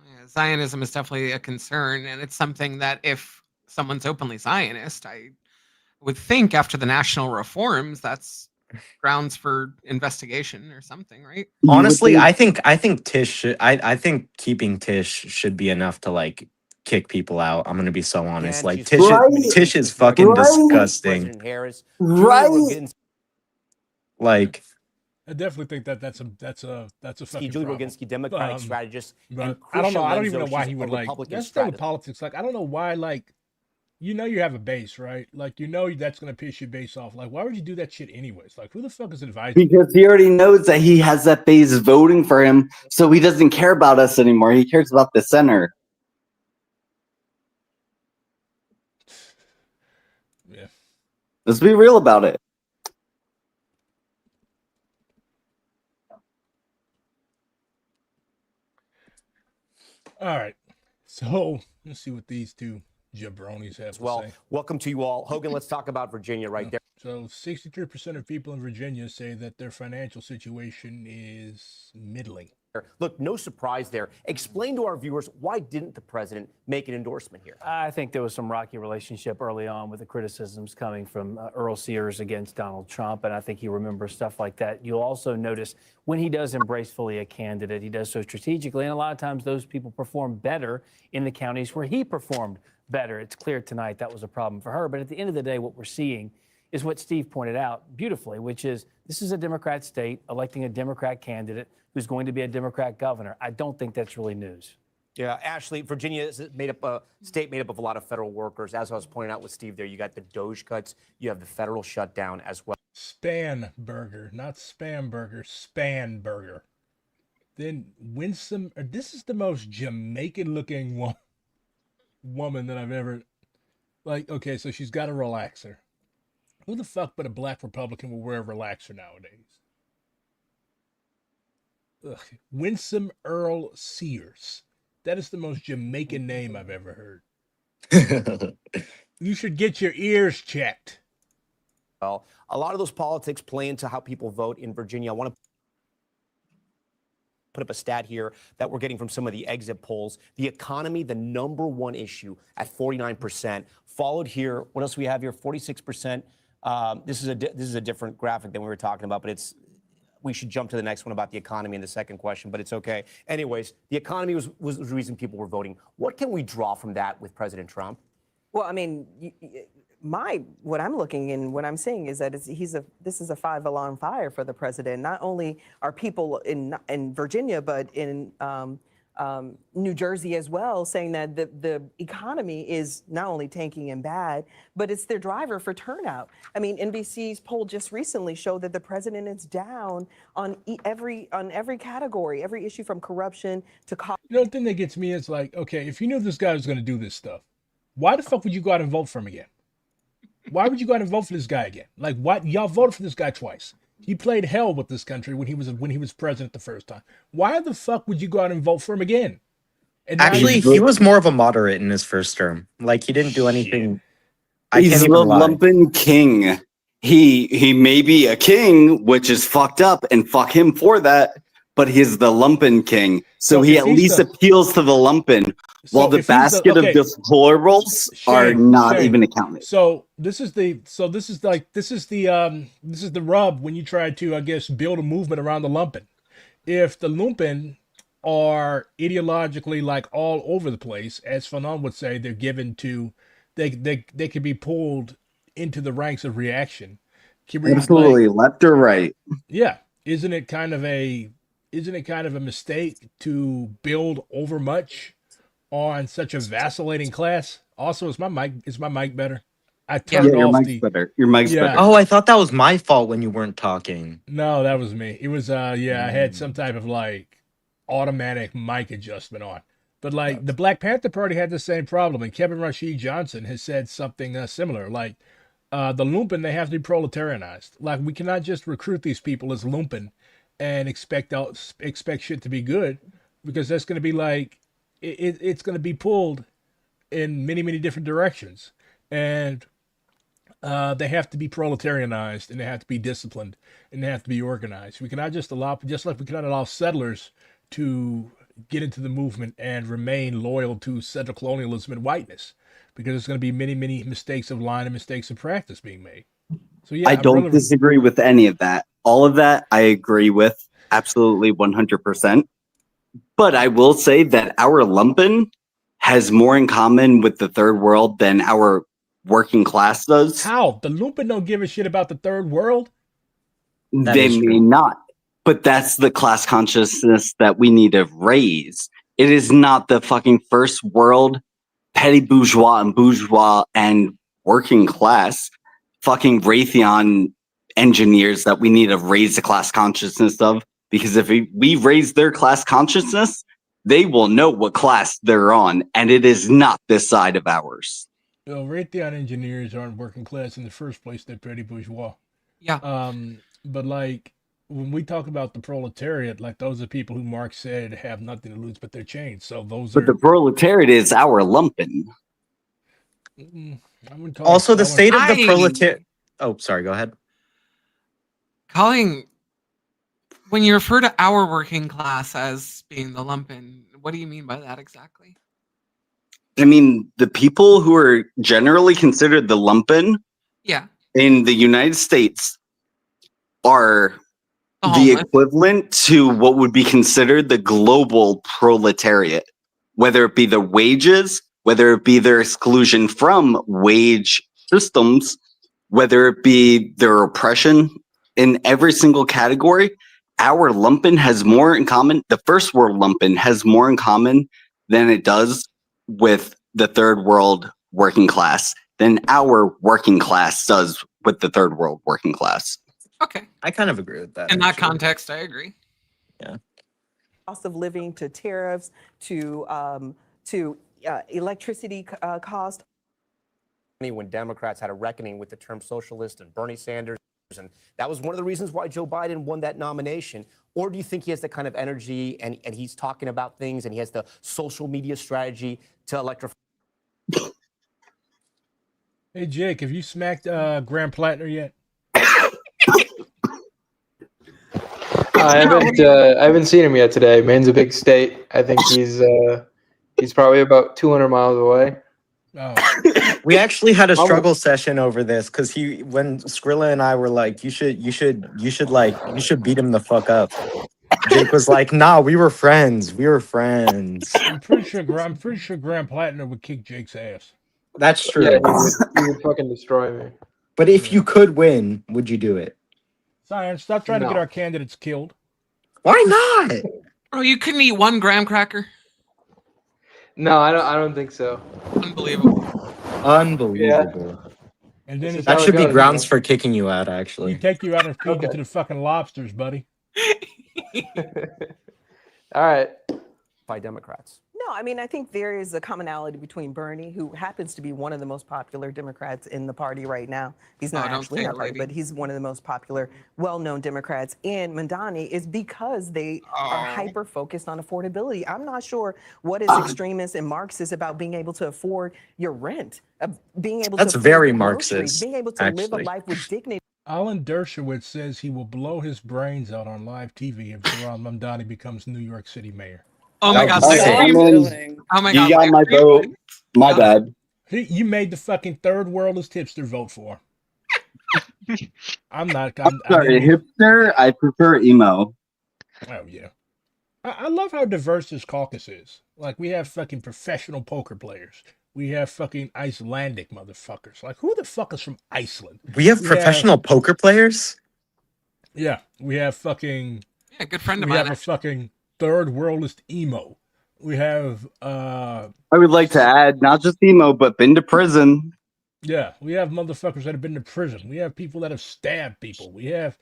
Yeah, Zionism is definitely a concern, and it's something that if someone's openly Zionist, I would think after the national reforms, that's grounds for investigation or something, right? You would Honestly, think, I think Tish should, I think keeping Tish should be enough to like kick people out. I'm gonna be so honest. Like right, Tish is fucking right, disgusting. right. Like I definitely think that that's a fucking problem. But I don't know. I don't even know why he would like. That's the thing with politics. Like I don't know why. Like you know you have a base, right? Like you know that's gonna piss your base off. Like why would you do that shit anyways? Like who the fuck is advising you? Because he already knows that he has that base voting for him, so he doesn't care about us anymore. He cares about the center. Yeah. Let's be real about it. All right. So let's see what these two jabronis have to say. Welcome to you all. Hogan, let's talk about Virginia right there. So 63% of people in Virginia say that their financial situation is middling. Look, no surprise there. Explain to our viewers, why didn't the president make an endorsement here? I think there was some rocky relationship early on with the criticisms coming from Earl Sears against Donald Trump, and I think he remembers stuff like that. You'll also notice when he does embrace fully a candidate, he does so strategically, and a lot of times those people perform better in the counties where he performed better. It's clear tonight that was a problem for her, but at the end of the day, what we're seeing is what Steve pointed out beautifully, which is this is a Democrat state electing a Democrat candidate who's going to be a Democrat governor. I don't think that's really news. Yeah, Ashley, Virginia is made up a state made up of a lot of federal workers. As I was pointing out with Steve there, you got the Doge cuts, you have the federal shutdown as well. Span burger, not spam burger, span burger. Then Winsome, this is the most Jamaican looking woman that I've ever, like, okay, so she's got a relaxer. Who the fuck but a black Republican will wear a relaxer nowadays? Ugh. Winsome Earl Sears. That is the most Jamaican name I've ever heard. You should get your ears checked. Well, a lot of those politics play into how people vote in Virginia. I want to put up a stat here that we're getting from some of the exit polls. The economy, the number one issue at 49%. Followed here, what else do we have here? 46%. This is a different graphic than we were talking about, but we should jump to the next one about the economy in the second question, but it's okay. Anyways, the economy was the reason people were voting. What can we draw from that with President Trump? Well, I mean, what I'm looking and what I'm seeing is that this is a five-alarm fire for the president. Not only are people in Virginia, but in New Jersey as well, saying that the economy is not only tanking and bad, but it's their driver for turnout. I mean, NBC's poll just recently showed that the president is down on every category, every issue from corruption to cost. You know, the thing that gets me is like, okay, if you knew this guy was going to do this stuff, why the fuck would you go out and vote for him again? Why would you go out and vote for this guy again? Like, why y'all voted for this guy twice? He played hell with this country when he was president the first time. Why the fuck would you go out and vote for him again? And actually, he was more of a moderate in his first term. Like, he didn't do anything. He's the lumpen king. He may be a king, which is fucked up, and fuck him for that. But he's the lumpen king, so he at least appeals to the lumpen, while the basket of deplorables are not even accounted. So this is the rub when you try to, I guess, build a movement around the lumpen. If the lumpen are ideologically like all over the place, as Fanon would say, they're given to, they can be pulled into the ranks of reaction. Absolutely, left or right. Yeah, isn't it kind of a mistake to build over much on such a vacillating class? Also, is my mic better? I turned your off mic's better. Your mic's better. Oh, I thought that was my fault when you weren't talking. No, that was me. It was I had some type of like automatic mic adjustment on. But like the Black Panther Party had the same problem, and Kevin Rashid Johnson has said something similar. Like the lumpen, they have to be proletarianized. Like we cannot just recruit these people as lumpen and expect shit to be good, because that's going to be like it's going to be pulled in many different directions, and they have to be proletarianized, and they have to be disciplined, and they have to be organized. We cannot just like we cannot allow settlers to get into the movement and remain loyal to settler colonialism and whiteness, because there's going to be many mistakes of line and mistakes of practice being made. So yeah, I don't disagree with any of that. All of that I agree with absolutely 100%. But I will say that our lumpen has more in common with the third world than our working class does. How? The lumpen don't give a shit about the third world? They may not. But that's the class consciousness that we need to raise. It is not the fucking first world petty bourgeois and working class fucking Raytheon engineers that we need to raise the class consciousness of, because if we raise their class consciousness, they will know what class they're on, and it is not this side of ours. Well, Raytheon engineers aren't working class in the first place. They're petty bourgeois. Yeah. But like when we talk about the proletariat, like those are people who Marx said have nothing to lose but their chains. So those But are. the proletariat is our lumpen. I wouldn't call Also, it, the state of the I- proletariat. Oh, sorry. Go ahead. Calling when you refer to our working class as being the lumpen, what do you mean by that exactly? I mean, the people who are generally considered the lumpen Yeah. in the United States are The the homeless. equivalent to what would be considered the global proletariat, whether it be the wages, whether it be their exclusion from wage systems, whether it be their oppression in every single category. Our lumpen has more in common. The first world lumpen has more in common than it does with the third world working class than our working class does with the third world working class. Okay. I kind of agree with that. In that actually. context, I agree. Yeah. Cost of living, to tariffs, to electricity cost. When Democrats had a reckoning with the term socialist and Bernie Sanders, and that was one of the reasons why Joe Biden won that nomination? Or do you think he has the kind of energy and he's talking about things and he has the social media strategy to electrify? Hey Jake, have you smacked Graham Plattner yet? I haven't seen him yet today. Man's a big state. I think he's probably about 200 miles away. Oh. We actually had a struggle session over this because when Skrilla and I were like, you should beat him the fuck up. Jake was like, nah, we were friends. I'm pretty sure Graham Plattner would kick Jake's ass. That's true. Yeah, he would fucking destroy me. But if you could win, would you do it? Science, stop trying to get our candidates killed. Why not? Bro, you couldn't eat one graham cracker? No, I don't think so. Unbelievable. Unbelievable. And then That should be grounds for kicking you out, he actually. take you out and feed you to the fucking lobsters, buddy. All right. By Democrats. No, I mean, I think there is a commonality between Bernie, who happens to be one of the most popular Democrats in the party right now. He's not actually in the party, but he's one of the most popular, well-known Democrats. And Mamdani is because they are hyper-focused on affordability. I'm not sure what is extremist and Marxist about being able to afford your rent, being able That's to afford very your groceries, Marxist, being able to live a actually. life with dignity. Alan Dershowitz says he will blow his brains out on live TV if Zohran Mamdani becomes New York City mayor. Oh my God! Oh my God! You got my vote. My bad. You made the fucking third worldist hipster vote for. I'm not. Sorry, hipster. I prefer emo. Oh yeah. I love how diverse this caucus is. Like we have fucking professional poker players. We have fucking Icelandic motherfuckers. Like who the fuck is from Iceland? We have professional poker players? Yeah, we have fucking. Yeah, good friend of we mine. have a fucking third worldist emo. We have. I would like to add not just emo, but been to prison. Yeah, we have motherfuckers that have been to prison. We have people that have stabbed people. We have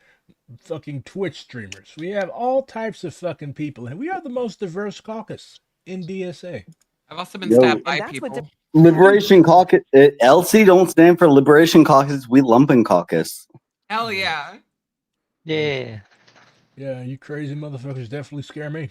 fucking Twitch streamers. We have all types of fucking people, and we are the most diverse caucus in DSA. I've also been stabbed by people. Liberation Caucus. LC don't stand for Liberation Caucus. We lumpen caucus. Hell yeah. Yeah. Yeah, you crazy motherfuckers definitely scare me.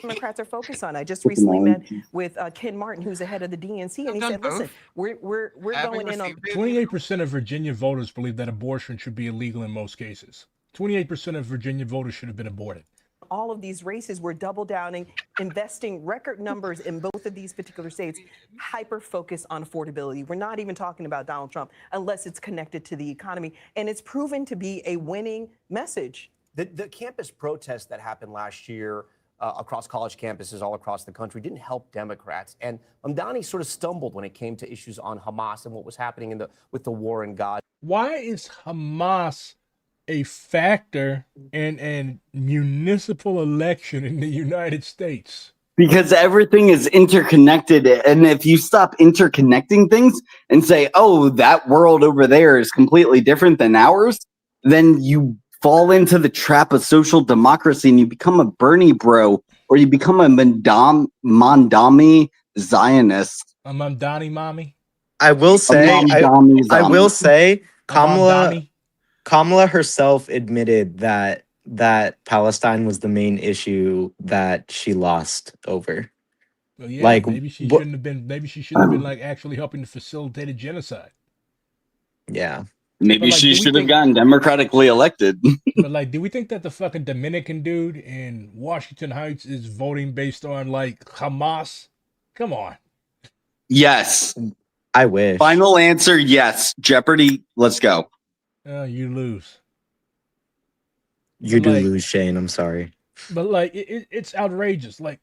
Democrats are focused on. I just recently met with Ken Martin, who's the head of the DNC, and he said, "Listen, we're going in on." 28% of Virginia voters believe that abortion should be illegal in most cases. 28% of Virginia voters should have been aborted. All of these races, we're double downing, investing record numbers in both of these particular states, hyper focused on affordability. We're not even talking about Donald Trump unless it's connected to the economy. And it's proven to be a winning message. The campus protests that happened last year across college campuses all across the country didn't help Democrats. And Mamdani sort of stumbled when it came to issues on Hamas and what was happening with the war in Gaza. Why is Hamas a factor in a municipal election in the United States? Because everything is interconnected. And if you stop interconnecting things and say, oh, that world over there is completely different than ours, then you fall into the trap of social democracy and you become a Bernie bro, or you become a Mamdani Zionist. A Mamdani mommy? I will say, Kamala, Kamala herself admitted that Palestine was the main issue that she lost over. Well, yeah, Like, maybe she shouldn't have been. Maybe she shouldn't have been like actually helping to facilitate a genocide. yeah. Maybe But like, she do we should have think? gotten democratically elected. But like, do we think that the fucking Dominican dude in Washington Heights is voting based on like Hamas? Come on. Yes. I wish. Final answer, yes. Jeopardy, let's go. You lose. You But do like, lose, Shane. I'm sorry. but like, it's outrageous. Like,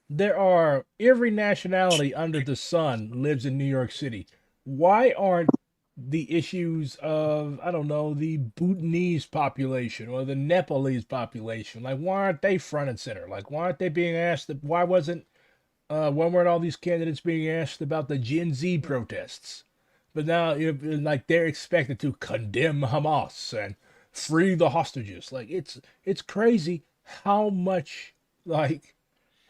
there are every nationality under the sun lives in New York City. Why aren't the issues of, I don't know, the Bhutanese population or the Nepalese population, like why aren't they front and center? Like why aren't they being asked? Why weren't all these candidates being asked about the Gen Z protests? But now, like they're expected to condemn Hamas and free the hostages. Like it's crazy how much like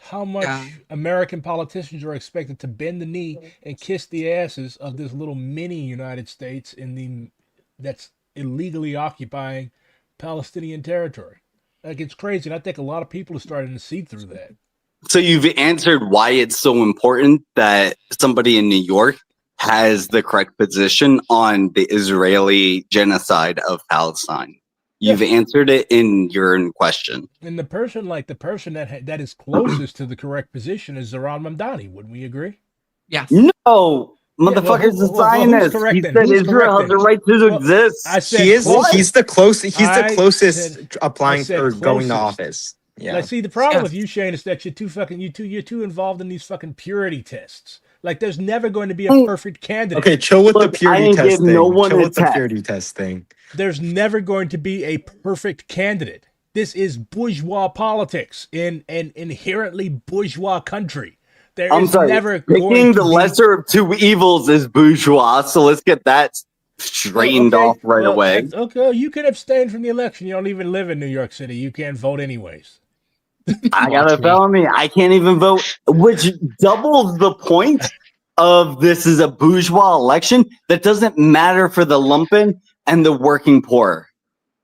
how much Yeah. American politicians are expected to bend the knee and kiss the asses of this little mini United States that's illegally occupying Palestinian territory. Like it's crazy, and I think a lot of people are starting to see through that. So you've answered why it's so important that somebody in New York has the correct position on the Israeli genocide of Palestine. You've answered it in your question. And the person that is closest to the correct position is Zoran Mamdani. Wouldn't we agree? Yes. No, motherfucker's a who's Zionist. correct He then? said Who's Israel correct has the then? right to Well, exist. I said He is. closest. He's the closest. He's the I closest said- applying I said or going to closest. office. Yeah. Like, see, the problem with you, Shane, is that you're too involved in these fucking purity tests. Like, there's never going to be a perfect candidate. Okay, chill with Look, the I purity didn't test give thing. no one Chill a with the test. purity test thing. There's never going to be a perfect candidate. This is bourgeois politics in an inherently bourgeois country. There I'm is sorry. never Picking going the to be lesser of two evils is bourgeois. So let's get that straightened off right away. Okay, you can abstain from the election. You don't even live in New York City. You can't vote anyways. I got a felony. I can't even vote, which doubles the point of this is a bourgeois election that doesn't matter for the lumpen and the working poor.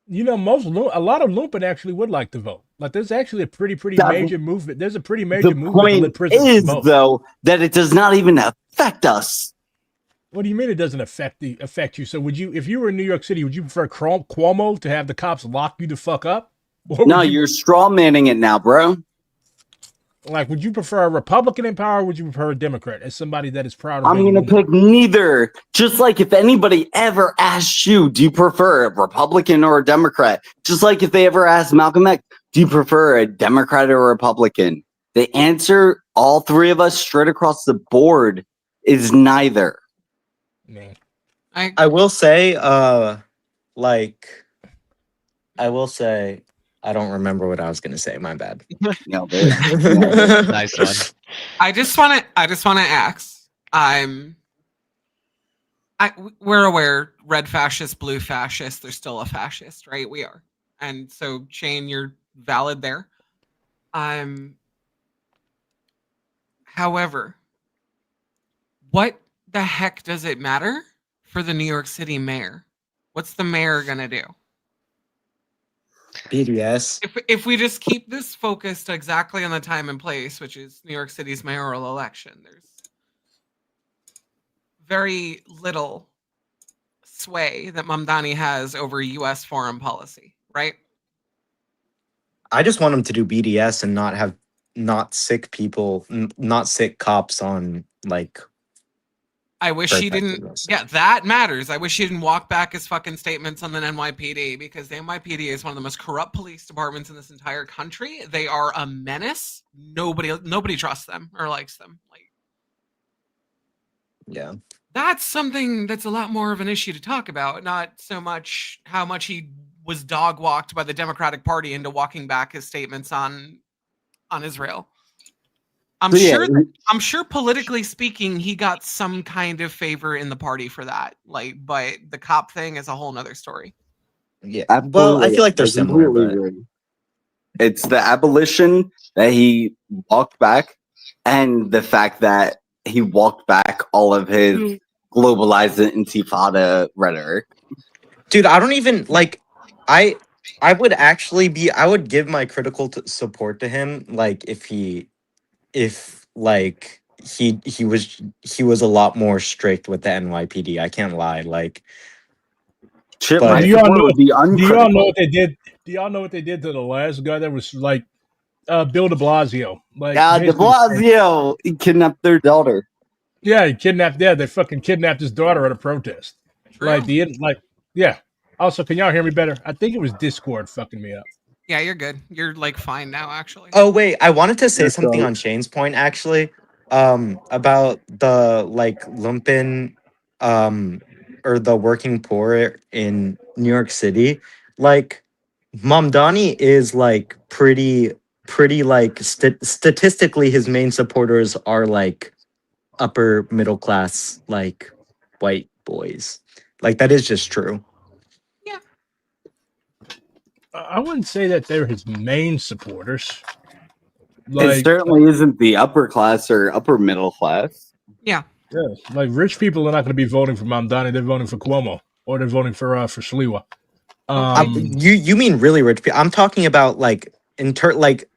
You know, a lot of lumpen actually would like to vote. Like, there's actually a pretty major movement. There's a pretty major The movement to let point prisoners is, vote. though, that it does not even affect us. What do you mean it doesn't affect you? So would you, if you were in New York City, would you prefer Cuomo to have the cops lock you the fuck up? Or No, you're straw manning it now, bro. Like, would you prefer a Republican in power, or would you prefer a Democrat as somebody that is proud of I'm being going to pick neither. Just like if anybody ever asked you, do you prefer a Republican or a Democrat? Just like if they ever asked Malcolm X, do you prefer a Democrat or a Republican? The answer, all three of us straight across the board, is neither. Man. I will say, I don't remember what I was gonna say. My bad. Nice one. I just want to ask. We're aware, red fascist, blue fascist. There's still a fascist, right? We are, and so Shane, you're valid there. However, what the heck does it matter for the New York City mayor? What's the mayor gonna do? BDS. If we just keep this focused exactly on the time and place, which is New York City's mayoral election, there's very little sway that Mamdani has over U.S. foreign policy, right? I just want him to do BDS and not sick people, not sick cops on like. I wish he didn't. Yeah, that matters. I wish he didn't walk back his fucking statements on the NYPD, because the NYPD is one of the most corrupt police departments in this entire country. They are a menace. Nobody trusts them or likes them. Like, yeah, that's something that's a lot more of an issue to talk about. Not so much how much he was dog walked by the Democratic Party into walking back his statements on Israel. I'm sure politically speaking, he got some kind of favor in the party for that. Like, but the cop thing is a whole nother story. Yeah. Well, I feel like they're similar, but it's the abolition that he walked back, and the fact that he walked back all of his globalized intifada rhetoric. Dude, I don't even like. I would actually be. I would give my critical support to him. Like if like he was a lot more strict with the NYPD. I can't lie. Like, Shit, but my Do y'all support know? would be Do y'all know uncritical. what they did? Do y'all know what they did to the last guy that was like Bill De Blasio? Like, Yeah, De basically, Blasio kidnapped their daughter. yeah, he kidnapped. Yeah, they fucking kidnapped his daughter at a protest. True. Yeah. Also, can y'all hear me better? I think it was Discord fucking me up. Yeah, you're good. You're like fine now, actually. oh wait, I wanted to say Yeah, something so on Shane's point actually. About the like lumpen, or the working poor in New York City. Like, Mamdani is like pretty like statistically his main supporters are like upper middle class like white boys. Like, that is just true. Yeah. I wouldn't say that they're his main supporters. it Like, certainly isn't the upper class or upper middle class. Yeah. yeah, like rich people are not going to be voting for Mamdani. They're voting for Cuomo or they're voting for Sliwa. You mean really rich people? I'm talking about like like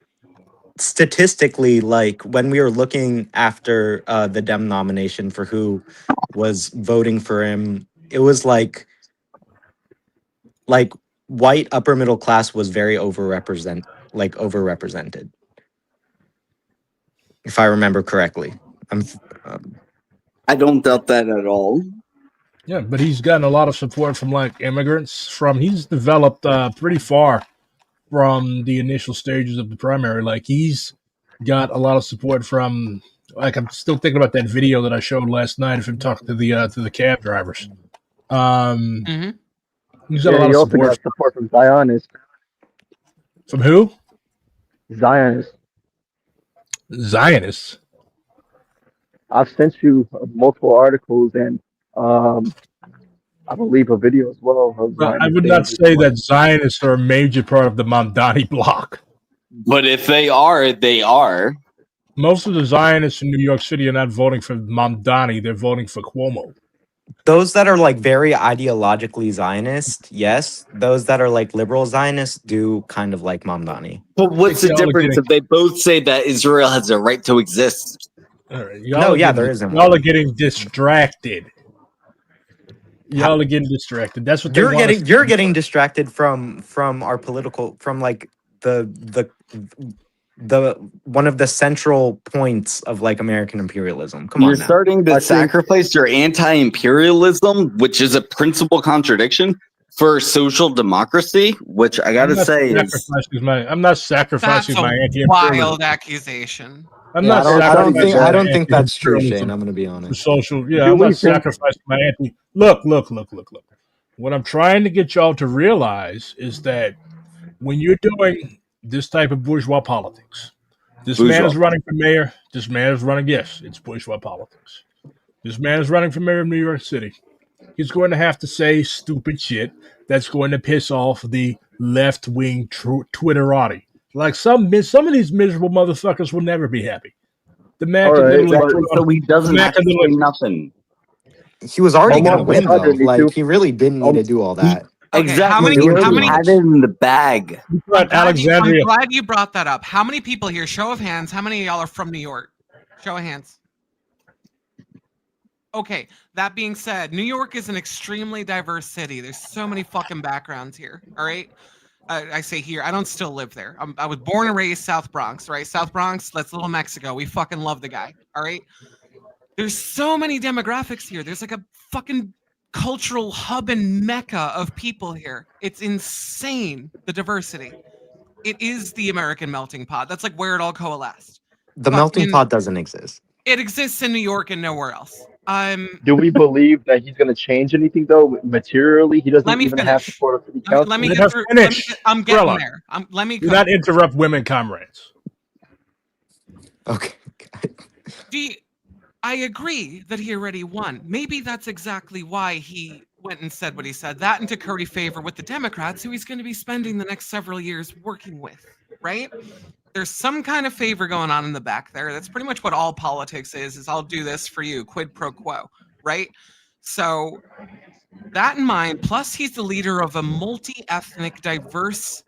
statistically, like when we were looking after the Dem nomination for who was voting for him, it was like white upper middle class was very overrepresented, if I remember correctly. I don't doubt that at all. Yeah, but he's gotten a lot of support from like immigrants. He's developed pretty far from the initial stages of the primary. Like he's got a lot of support from. Like I'm still thinking about that video that I showed last night of him talking to the cab drivers. Mm-hmm. He's got a Yeah, lot he of also got support from Zionists. From who? Zionists. Zionists. I've sent you multiple articles and I believe a video as well of Well, I Zionists would saying not say that Zionists are a major part of the Mamdani bloc. But if they are, they are. Most of the Zionists in New York City are not voting for Mamdani; they're voting for Cuomo. Those that are like very ideologically Zionist, yes. Those that are like liberal Zionists do kind of like Mamdani. But what's the difference if they both say that Israel has a right to exist? All right, there are getting distracted. Y'all are getting distracted. That's what you're getting distracted from our political, from like the one of the central points of like American imperialism. Come on, You're starting to sacrifice your anti-imperialism, which is a principal contradiction, for social democracy, which I gotta say is I'm not sacrificing That's my a anti-imperialism. wild accusation. I'm Yeah, not. I don't think that's true, Shane. I'm going to be honest. Social. Yeah, I'm not sacrificing my anti. Look. What I'm trying to get y'all to realize is that when you're doing this type of bourgeois politics, this man is running for mayor. This man is running. Yes, it's bourgeois politics. This man is running for mayor of New York City. He's going to have to say stupid shit that's going to piss off the left-wing Twitterati. Like some of these miserable motherfuckers will never be happy. The man could literally so he doesn't have to say nothing. He was already going to win, though. Like, he really didn't need to do all that. Okay, Exactly. How He many had it in the bag. I'm glad you brought that up. How many people here? Show of hands. How many of y'all are from New York? Show of hands. Okay, that being said, New York is an extremely diverse city. There's so many fucking backgrounds here. All right. I say here, I don't still live there. I was born and raised South Bronx, right? South Bronx, that's Little Mexico. We fucking love the guy. All right. There's so many demographics here. There's like a fucking cultural hub and mecca of people here. It's insane, the diversity. It is the American melting pot. That's like where it all coalesced. The melting pot doesn't exist. It exists in New York and nowhere else. Do we believe that he's going to change anything though materially? He doesn't even have to go to city council. Let me get through. I'm getting there. Do not interrupt women, comrades. Okay. I agree that he already won. Maybe that's exactly why he went and said what he said. That and to curry favor with the Democrats, who he's going to be spending the next several years working with, right? There's some kind of favor going on in the back there. That's pretty much what all politics is I'll do this for you, quid pro quo, right? So that in mind, plus he's the leader of a multi-ethnic, diverse,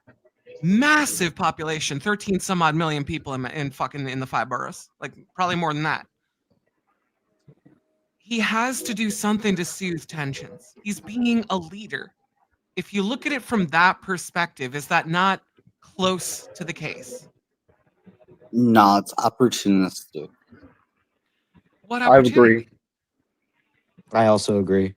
massive population, 13 some odd million people in the 5 boroughs, like probably more than that. He has to do something to soothe tensions. He's being a leader. If you look at it from that perspective, is that not close to the case? No, it's opportunistic. What I opportunity? agree. I also agree.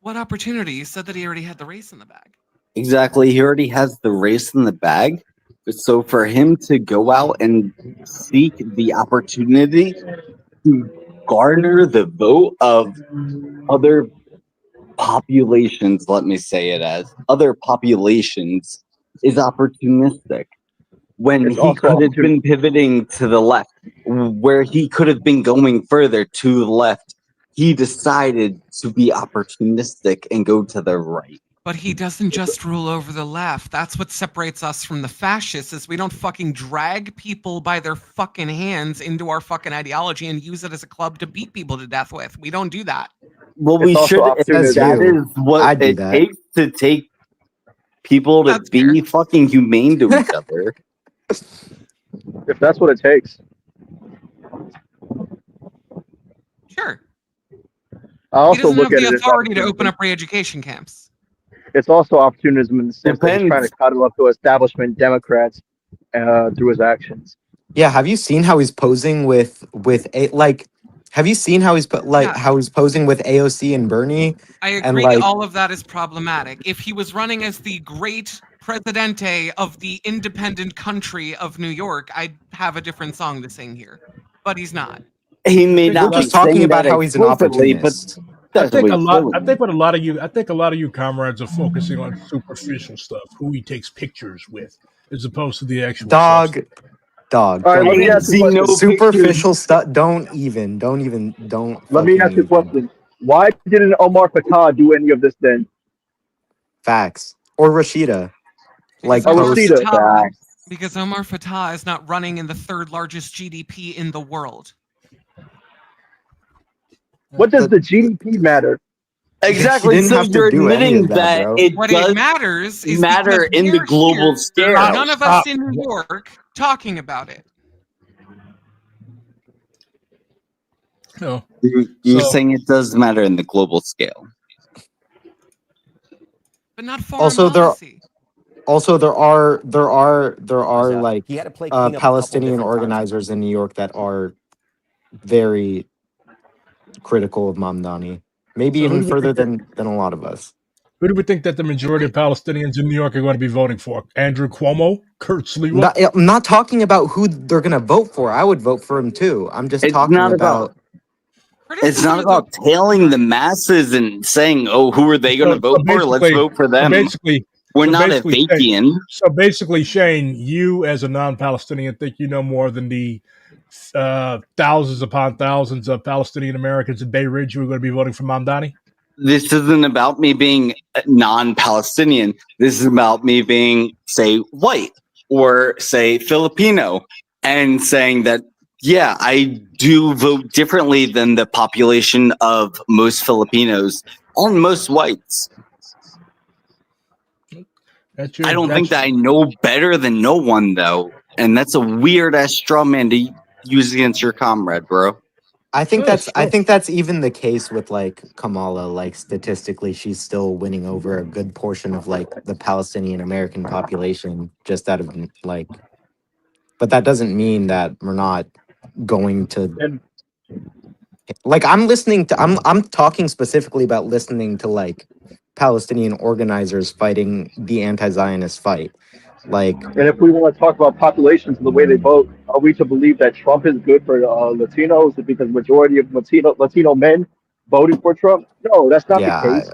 What opportunity? You said that he already had the race in the bag. Exactly. He already has the race in the bag. So for him to go out and seek the opportunity to garner the vote of other populations, let me say it as other populations, is opportunistic. When It's he also could have opportunity. been pivoting to the left, where he could have been going further to the left, he decided to be opportunistic and go to the right. But he doesn't just rule over the left. That's what separates us from the fascists, is we don't fucking drag people by their fucking hands into our fucking ideology and use it as a club to beat people to death with. We don't do that. Well, It's we also should, if Says that opportunism. you. is what I'd do it that. takes to take people to That's be fair. fucking humane to each other. If that's what it takes. Sure. I He also doesn't look have at the it as authority to open opportunism. up re-education camps. It's also opportunism in the sense that he's trying to Depends. cuddle up to establishment Democrats through his actions. Yeah, have you seen how he's posing with a like? Have you seen how he's Yeah. how he's posing with AOC and Bernie? I And agree, like, all of that is problematic. If he was running as the great presidente of the independent country of New York, I'd have a different song to sing here. But he's not. He may think we're not be just like talking saying about that how he's an explicitly, but opportunist. I that's think what a he's lot. I think doing. what a lot of you. I think a lot of you comrades are focusing on superficial stuff, who he takes pictures with, as opposed to the actual substance. Dog. All right, I let me ain't ask you a seen no question. pictures. Superficial stuff. Don't Let me ask fucking you a even. question. Why didn't Omar Fatah do any of this then? Facts. Or Rashida. Because Like Or Omar post. Rashida? Fatah, because Omar Fatah is not running in the 3rd largest GDP in the world. What does the GDP matter? He Exactly. didn't So have to you're do any admitting of that, that bro. it What it does matters is matter because in the we're global here, scale. none of us in New York, talking about it. No. You're So saying it does matter in the global scale. But not foreign Also, policy. there are like He had to play cleanup a couple Palestinian different times. organizers in New York that are very critical of Mamdani. Maybe So who even do we further think than a lot of us. who do we think that the majority of Palestinians in New York are going to be voting for? Andrew Cuomo, Kurt Sliwa. I'm not talking about who they're gonna vote for. I would vote for him too. I'm just It's talking not about about it's not about tailing the masses and saying, "Oh, who are they going to So vote for? Let's vote for them." We're not a Fakian. So basically, Shane, you as a non-Palestinian think you know more than the thousands upon thousands of Palestinian Americans in Bay Ridge who are going to be voting for Mamdani? This isn't about me being non-Palestinian. This is about me being, say, white or say Filipino, and saying that, yeah, I do vote differently than the population of most Filipinos and most whites. I don't think that I know better than no one, though, and that's a weird ass straw man to use against your comrade, bro. I think that's even the case with like Kamala. Like statistically, she's still winning over a good portion of like the Palestinian American population, just out of like. But that doesn't mean that we're not going to. Like I'm talking specifically about listening to like Palestinian organizers fighting the anti-Zionist fight. Like, And if we want to talk about populations and the way they vote, are we to believe that Trump is good for Latinos because majority of Latino men voted for Trump? No, that's not the yeah, case.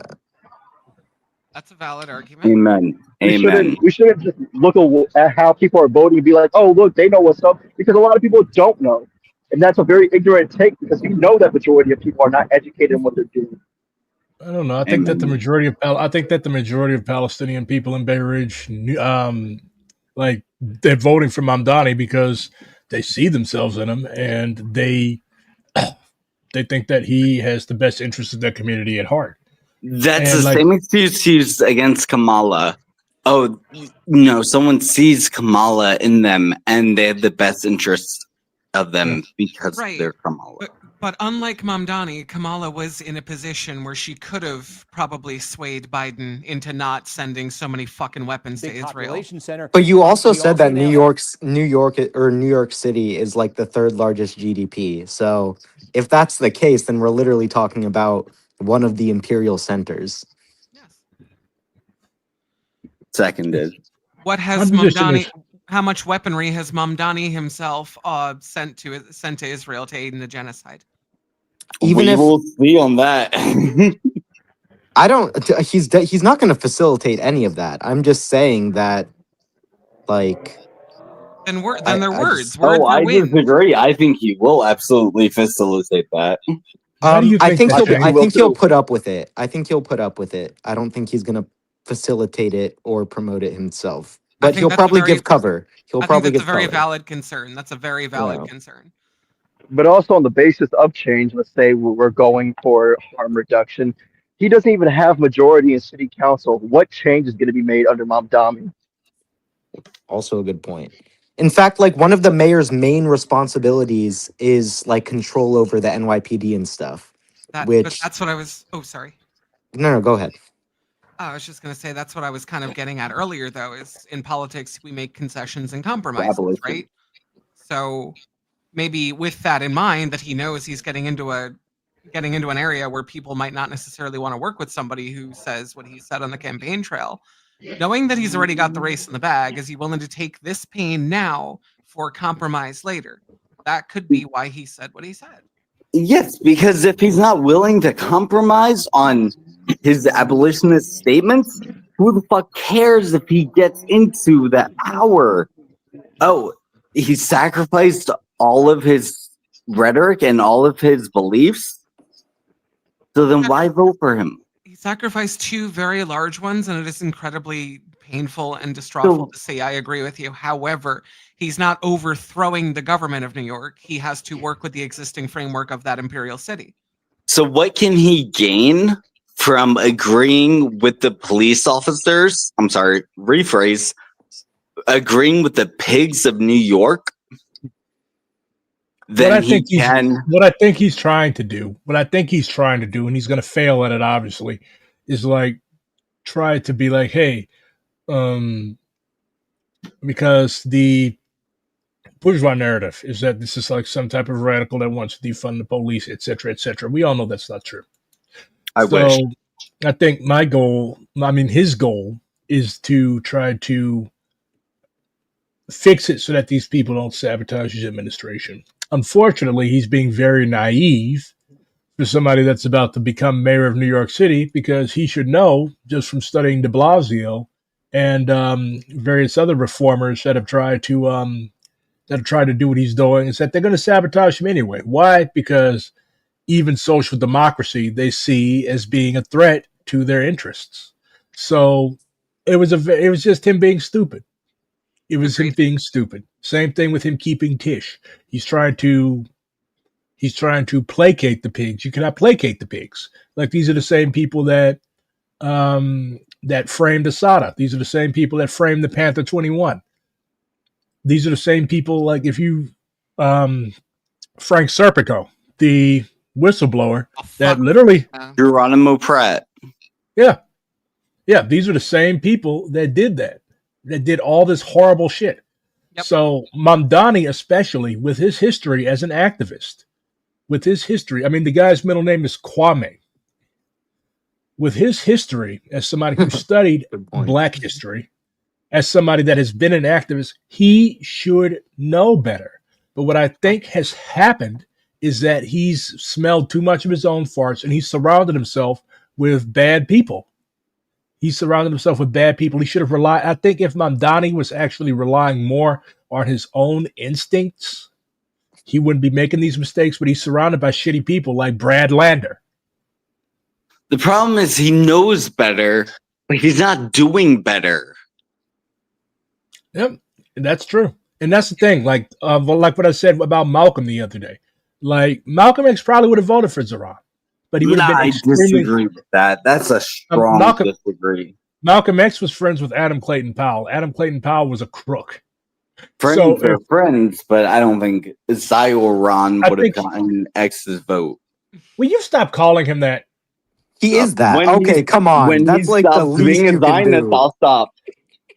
That's a valid argument. Amen. Amen. We shouldn't just look at how people are voting and be like, oh, look, they know what's up, because a lot of people don't know. And that's a very ignorant take, because you know that majority of people are not educated in what they're doing. I don't know. I think that the majority of Palestinian people in Bay Ridge, like they're voting for Mamdani because they see themselves in him, and they They think that he has the best interests of their community at heart. That's And the like, same excuse used against Kamala. Oh, no, someone sees Kamala in them and they have the best interests of them because Right. they're Kamala. But unlike Mamdani, Kamala was in a position where she could have probably swayed Biden into not sending so many fucking weapons to Israel. Center. But you also said that now- New York City is like the third largest GDP. So if that's the case, then we're literally talking about one of the imperial centers. Seconded. What has Mamdani? How much weaponry has Mamdani himself sent to Israel to aid in the genocide? Even we if will see on that. I don't, he's not going to facilitate any of that. I'm just saying that, like. Then I they're words. just- Words are I wins. disagree. I think he will absolutely facilitate that. Why do you I think think that, I Shane? think he'll put up with it. I think he'll put up with it. I don't think he's going to facilitate it or promote it himself. But he'll probably give cover. He'll probably give that's a very cover. valid concern. That's a very valid concern. But also on the basis of change, let's say we're going for harm reduction. He doesn't even have majority in city council. What change is going to be made under Mamdani? Also a good point. In fact, like one of the mayor's main responsibilities is like control over the NYPD and stuff. But Which that's what I was. Oh, sorry. no, go ahead. I was just going to say that's what I was kind of getting at earlier, though, is in politics, we make concessions and compromises, right? So maybe with that in mind, that he knows he's getting into an area where people might not necessarily want to work with somebody who says what he said on the campaign trail. Knowing that he's already got the race in the bag, is he willing to take this pain now for compromise later? That could be why he said what he said. Yes, because if he's not willing to compromise on his abolitionist statements, who the fuck cares if he gets into that power? Oh, he sacrificed all of his rhetoric and all of his beliefs? So then why vote for him? He sacrificed two very large ones, and it is incredibly painful and distraught to see. I agree with you. However, he's not overthrowing the government of New York. He has to work with the existing framework of that imperial city. So what can he gain from agreeing with the police officers? I'm sorry, rephrase. Agreeing with the pigs of New York? What I think he's trying to do, and he's going to fail at it, obviously, is like try to be like, hey, because the bourgeois narrative is that this is like some type of radical that wants to defund the police, etc., etc. We all know that's not true. I wish. I think his goal is to try to fix it so that these people don't sabotage his administration. Unfortunately, he's being very naive for somebody that's about to become mayor of New York City, because he should know, just from studying de Blasio and various other reformers that have tried to do what he's doing, is that they're going to sabotage him anyway. Why? Because even social democracy they see as being a threat to their interests. So it was just him being stupid. It was him being stupid. Same thing with him keeping Tish. He's trying to placate the pigs. You cannot placate the pigs. Like, these are the same people that framed Asada. These are the same people that framed the Panther 21. These are the same people, like, if you Frank Serpico, the whistleblower, that literally Geronimo Pratt. Yeah. These are the same people that did that did all this horrible shit. Yep. So Mamdani, especially with his history as an activist, the guy's middle name is Kwame. With his history as somebody who studied Black history, as somebody that has been an activist, he should know better. But what I think has happened is that he's smelled too much of his own farts, and he's surrounded himself with bad people. He should have relied. I think if Mamdani was actually relying more on his own instincts, he wouldn't be making these mistakes. But he's surrounded by shitty people like Brad Lander. The problem is he knows better, but he's not doing better. Yep, that's true. And that's the thing. Like what I said about Malcolm the other day. Like Malcolm X probably would have voted for Zoran, but he would have been I extremely. disagree with that. That's a strong disagree. Malcolm X was friends with Adam Clayton Powell. Adam Clayton Powell was a crook. Friends are friends, but I don't think Zoran would have gotten X's vote. Will you stop calling him that? He is that. Okay, come on. When That's he like the stops least being a you can Zionist, do. I'll stop.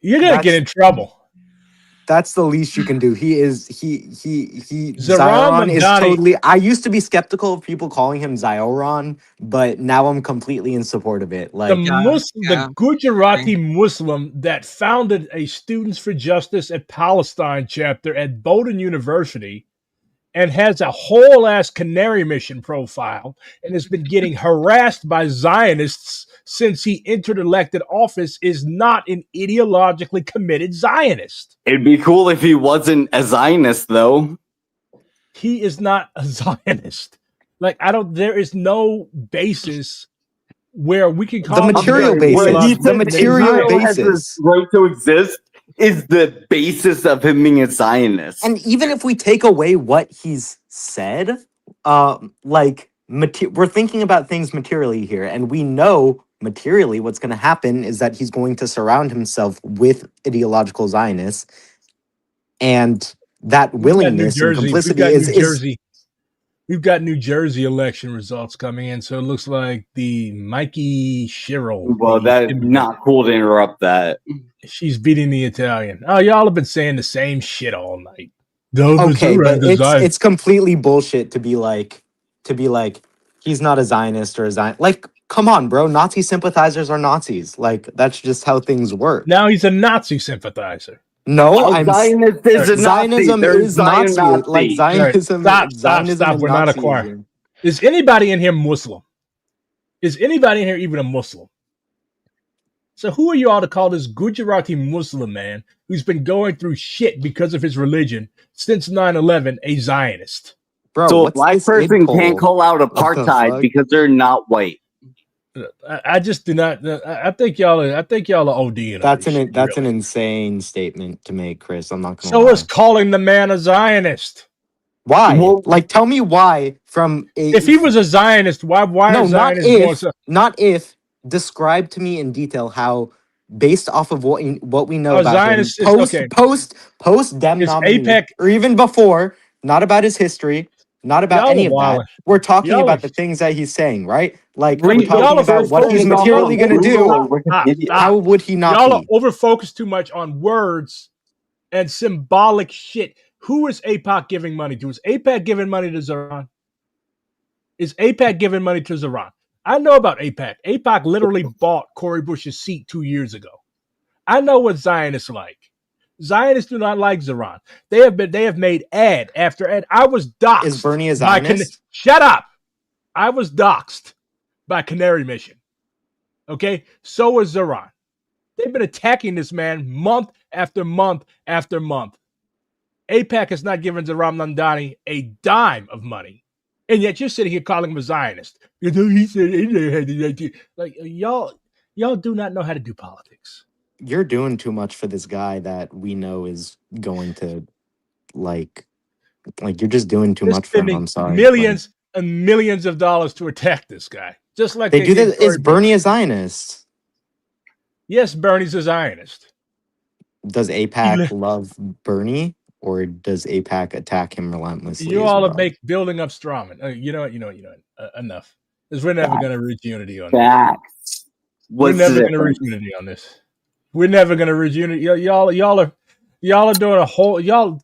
You're gonna get in trouble. That's the least you can do. He Zoran Zion is Mamdani- totally. I used to be skeptical of people calling him Zioran, but now I'm completely in support of it. Like the Gujarati Muslim that founded a Students for Justice at Palestine chapter at Bowdoin University and has a whole ass canary mission profile and has been getting harassed by Zionists since he entered elected office is not an ideologically committed Zionist. It'd be cool if he wasn't a Zionist, though. He is not a Zionist. Like, there is no basis where we can call the material basis. The material basis. Right to exist is the basis of him being a Zionist. And even if we take away what he's said, we're thinking about things materially here, and we know materially what's going to happen is that he's going to surround himself with ideological Zionists, and that willingness and complicity is. We've got New Jersey election results coming in, so it looks like the Mikey Sherrill. Well, that's not cool to interrupt that. She's beating the Italian. Oh, y'all have been saying the same shit all night. Okay, but it's completely bullshit to be like he's not a Zionist or a Zion. Like, come on, bro. Nazi sympathizers are Nazis. Like, that's just how things work. Now he's a Nazi sympathizer. No, Zionist is a Zionism Nazi. is Nazi. Like Zionism. Stop. We're not a choir. Is anybody in here Muslim? Is anybody in here even a Muslim? So who are you all to call this Gujarati Muslim man who's been going through shit because of his religion since 9/11 a Zionist? Bro, so a black person can't call out apartheid because they're not white. I just do not. I think y'all are ODing. That's an insane statement to make, Chris. I'm not going to. So is calling the man a Zionist. Why? Well, like, tell me why. If he was a Zionist, why? No, not if. Describe to me in detail how, based off of what we know about Zionist him, post Dem nominee, APEC, or even before, not about his history, not about any of that. We're talking about the things that he's saying, right? Like, we're talking about what he's materially going to do. How would he not? Y'all are over-focused too much on words and symbolic shit. Who is APAC giving money to? Is APAC giving money to Zoran? Is APAC giving money to Zoran? I know about APAC. APAC literally bought Cori Bush's seat 2 years ago. I know what Zionists like. Zionists do not like Zoran. They have made ad after ad. I was doxxed. Is Bernie a Zionist? Shut up. I was doxxed by Canary Mission. Okay? So was Zoran. They've been attacking this man month after month after month. APAC has not given Zoran Mamdani a dime of money. And yet you're sitting here calling him a Zionist. He said, like, y'all do not know how to do politics. You're doing too much for this guy that we know is going to, like you're just doing too much for him. I'm sorry. Millions and millions of dollars to attack this guy. Just like they do this. Is Bernie a Zionist? Yes, Bernie's a Zionist. Does APAC love Bernie? Or does APAC attack him relentlessly? You all are building up strawman. You know what? Enough. Because we're never going to reach unity on this. We're never going to reach unity on this. We're never going to reach unity. Y'all are doing a whole. Y'all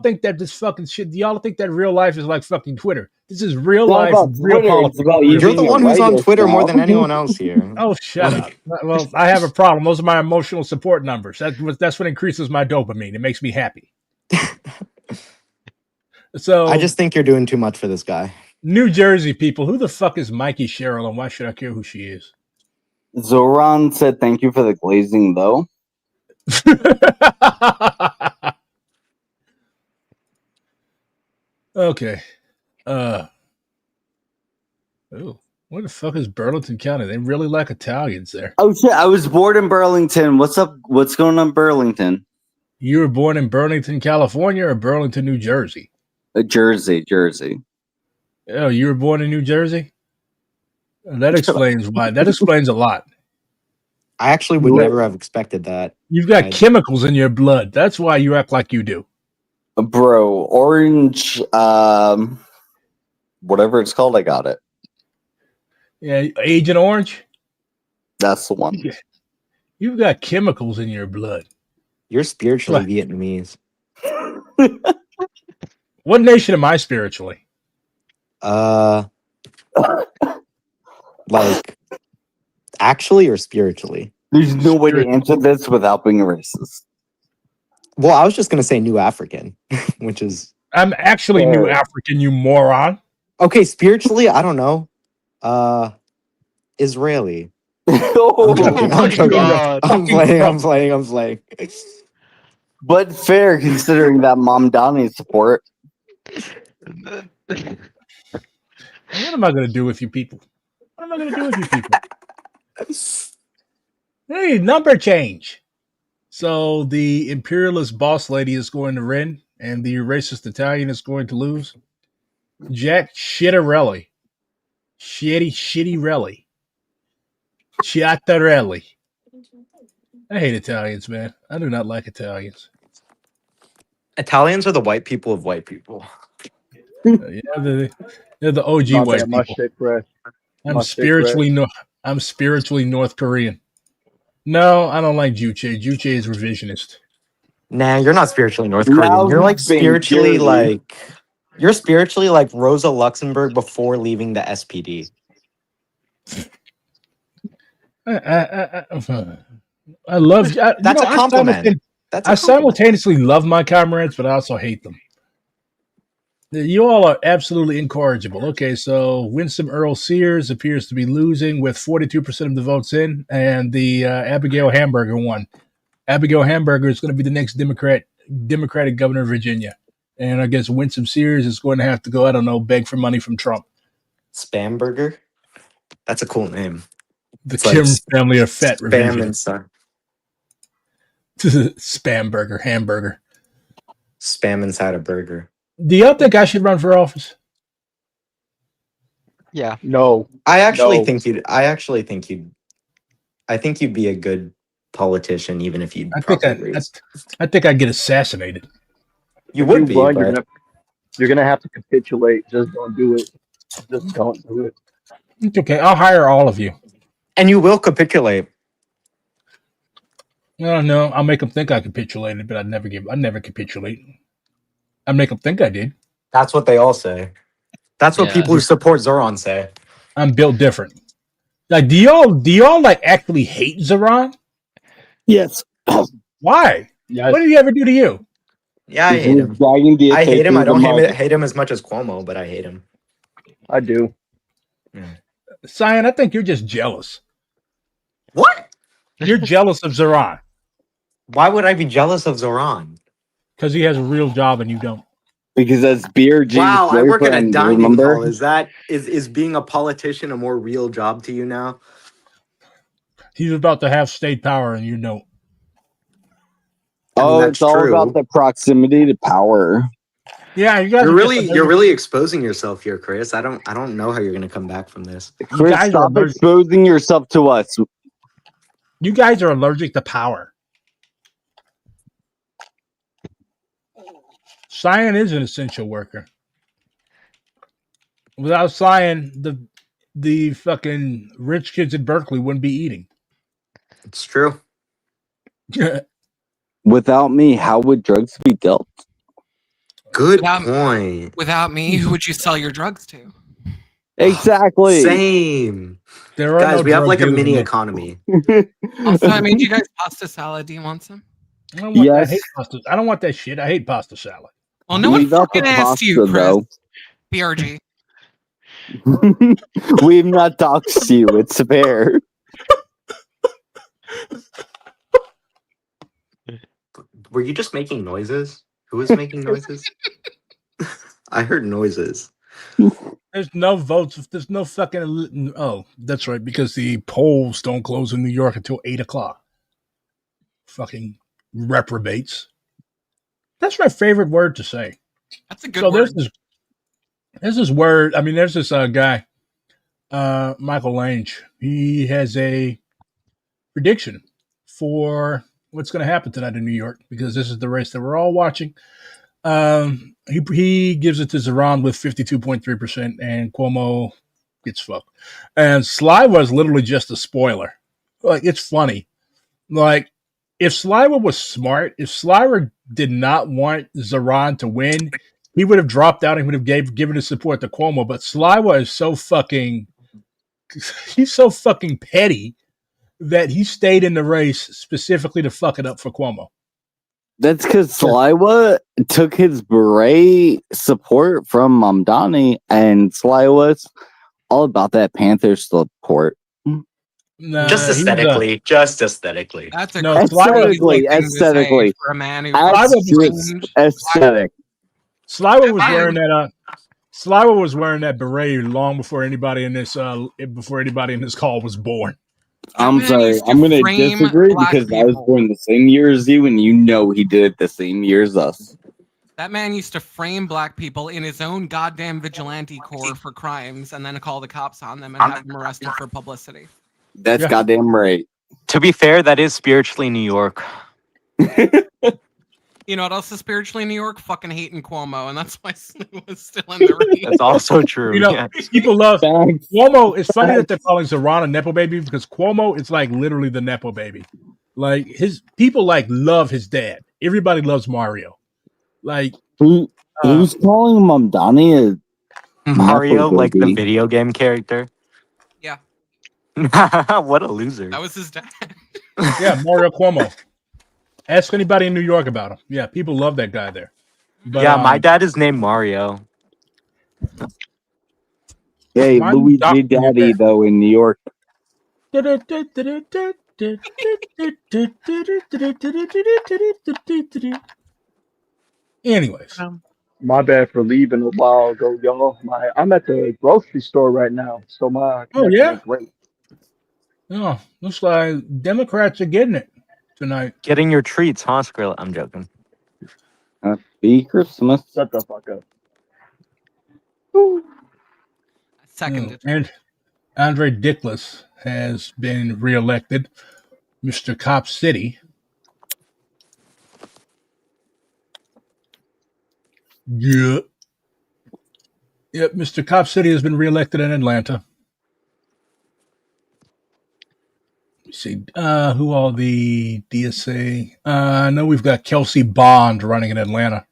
think that this fucking shit. Y'all think that real life is like fucking Twitter. This is real life, real politics. You're the one who's on Twitter more than anyone else here. Oh, shut up. Well, I have a problem. Those are my emotional support numbers. That's what increases my dopamine. It makes me happy. So I just think you're doing too much for this guy. New Jersey people, who the fuck is Mikey Sherrill and why should I care who she is? Zoran said thank you for the glazing though. Okay. Oh, where the fuck is Burlington County? They really like Italians there. Oh shit, I was born in Burlington. What's up? What's going on in Burlington? You were born in Burlington, California, or Burlington, New Jersey? Jersey. Oh, you were born in New Jersey? That explains why. That explains a lot. I actually would never have expected that. You've got I- chemicals in your blood. That's why you act like you do. Bro, orange, whatever it's called, I got it. Yeah, Agent Orange. That's the one. You've got chemicals in your blood. You're spiritually Vietnamese. What nation am I spiritually? Like actually or spiritually? There's no way to answer this without being racist. Well, I was just gonna say New African, which is I'm actually New African, you moron. okay. Spiritually, I don't know. Israeli. Oh, I'm joking. I'm joking. I'm playing. But fair considering that Mom Donnie support. What am I going to do with you people? What am I going to do with you people? Hey, number change. So the imperialist boss lady is going to win, and the racist Italian is going to lose. Jack Shittarelli. Shitty-relly. Chiattarelli. I hate Italians, man. I do not like Italians. Italians are the white people of white people. Yeah, they're the OG Not white that my people. shit, Chris. I'm spiritually North Korean. No, I don't like Juche. Juche is revisionist. Nah, you're not spiritually North Korean. Now You're like he's being spiritually dirty. like you're spiritually like Rosa Luxemburg before leaving the SPD. I love. That's a compliment. I simultaneously love my comrades, but I also hate them. You all are absolutely incorrigible. Okay, so Winsome Earl Sears appears to be losing with 42% of the votes in, and the Abigail Hamburger won. Abigail Hamburger is going to be the next Democratic governor of Virginia. And I guess Winsome Sears is going to have to go, I don't know, beg for money from Trump. Spamburger? That's a cool name. The Kim family are fat Spam inside. Spam burger, hamburger. Spam inside a burger. Do y'all think I should run for office? Yeah. No. I actually think you'd be a good politician, even if you I think I'd get assassinated. You If would you be, run, but you're gonna have to capitulate. Just don't do it. Just don't do it. It's okay. I'll hire all of you. And you will capitulate. No, I'll make them think I capitulated, but I'd never capitulate. I'd make them think I did. That's what they all say. That's what people who support Zoran say. I'm built different. Like, do y'all like actually hate Zoran? Yes. Why? Yes. What did he ever do to you? Yeah, I hate him. I hate him. I don't hate him as much as Cuomo, but I hate him. I do. Cyan, I think you're just jealous. What? You're jealous of Zoran. Why would I be jealous of Zoran? Because he has a real job and you don't. Because that's BRG's Wow, I work at a boyfriend, dining remember? hall. Is being a politician a more real job to you now? He's about to have state power and you don't. Oh, it's all about the proximity to power. Yeah, you guys you're really exposing yourself here, Chris. I don't know how you're gonna come back from this. Chris, stop exposing yourself to us. You guys are allergic to power. Cyan is an essential worker. Without Cyan, the fucking rich kids in Berkeley wouldn't be eating. It's true. Without me, how would drugs be dealt? Good point. Without me, who would you sell your drugs to? Exactly. Same. There are Guys, no we have drug like a dealers mini in economy. Also, I made you guys pasta salad. Do you want some? I don't want that. I hate pasta. I don't want that shit. I hate pasta salad. Well, no one fucking asked you, Chris. BRG. We've not talked to you. It's fair. Were you just making noises? Who was making noises? I heard noises. There's no votes. There's no fucking. Oh, that's right. Because the polls don't close in New York until 8:00. Fucking reprobates. That's my favorite word to say. That's a good word. There's this word. I mean, there's this guy, Michael Lange. He has a prediction for what's going to happen tonight in New York because this is the race that we're all watching. He gives it to Zeron with 52.3%, and Cuomo gets fucked. And Sly was literally just a spoiler. Like, it's funny. Like, if Sliwa was smart, if Sliwa did not want Zeron to win, he would have dropped out and would have given his support to Cuomo. But Sliwa is so fucking he's so fucking petty that he stayed in the race specifically to fuck it up for Cuomo. That's because Sliwa took his beret support from Mamdani, and Sliwa's all about that Panther support. Just aesthetically. Just aesthetically. That's a No, aesthetically. thing to say for a man who aesthetic. Sliwa was wearing that. Sliwa was wearing that beret long before anybody in this call was born. I'm sorry. I'm going to disagree because I was born the same year as you, and you know he did it the same year as us. That man used to frame black people in his own goddamn vigilante corps for crimes and then call the cops on them and have them arrested for publicity. That's goddamn right. To be fair, that is spiritually New York. You know what else is spiritually New York? Fucking hating Cuomo, and that's why Sliwa was still in the race. That's also true. You know, people love Cuomo. It's funny that they're calling Zeron a nepo baby because Cuomo is like literally the nepo baby. Like his people love his dad. Everybody loves Mario. Like who's calling Mamdani a Mario, nepo like the baby? video game character? Yeah. What a loser. That was his dad. Yeah, Mario Cuomo. Ask anybody in New York about him. Yeah, people love that guy there. But, yeah, my dad is named Mario. Hey, Louis J. Daddy, though, in New York. Anyways. My bad for leaving a while ago, y'all. I'm at the grocery store right now, so my connection ain't great. Oh, looks like Democrats are getting it tonight. Getting your treats, huh, Skrilla? I'm joking. Happy Christmas. Shut the fuck up. Second. And Andre Dickless has been reelected. Mr. Cop City. Yeah. Yep, Mr. Cop City has been reelected in Atlanta. Let's see, who all the DSA? I know we've got Kelsey Bond running in Atlanta.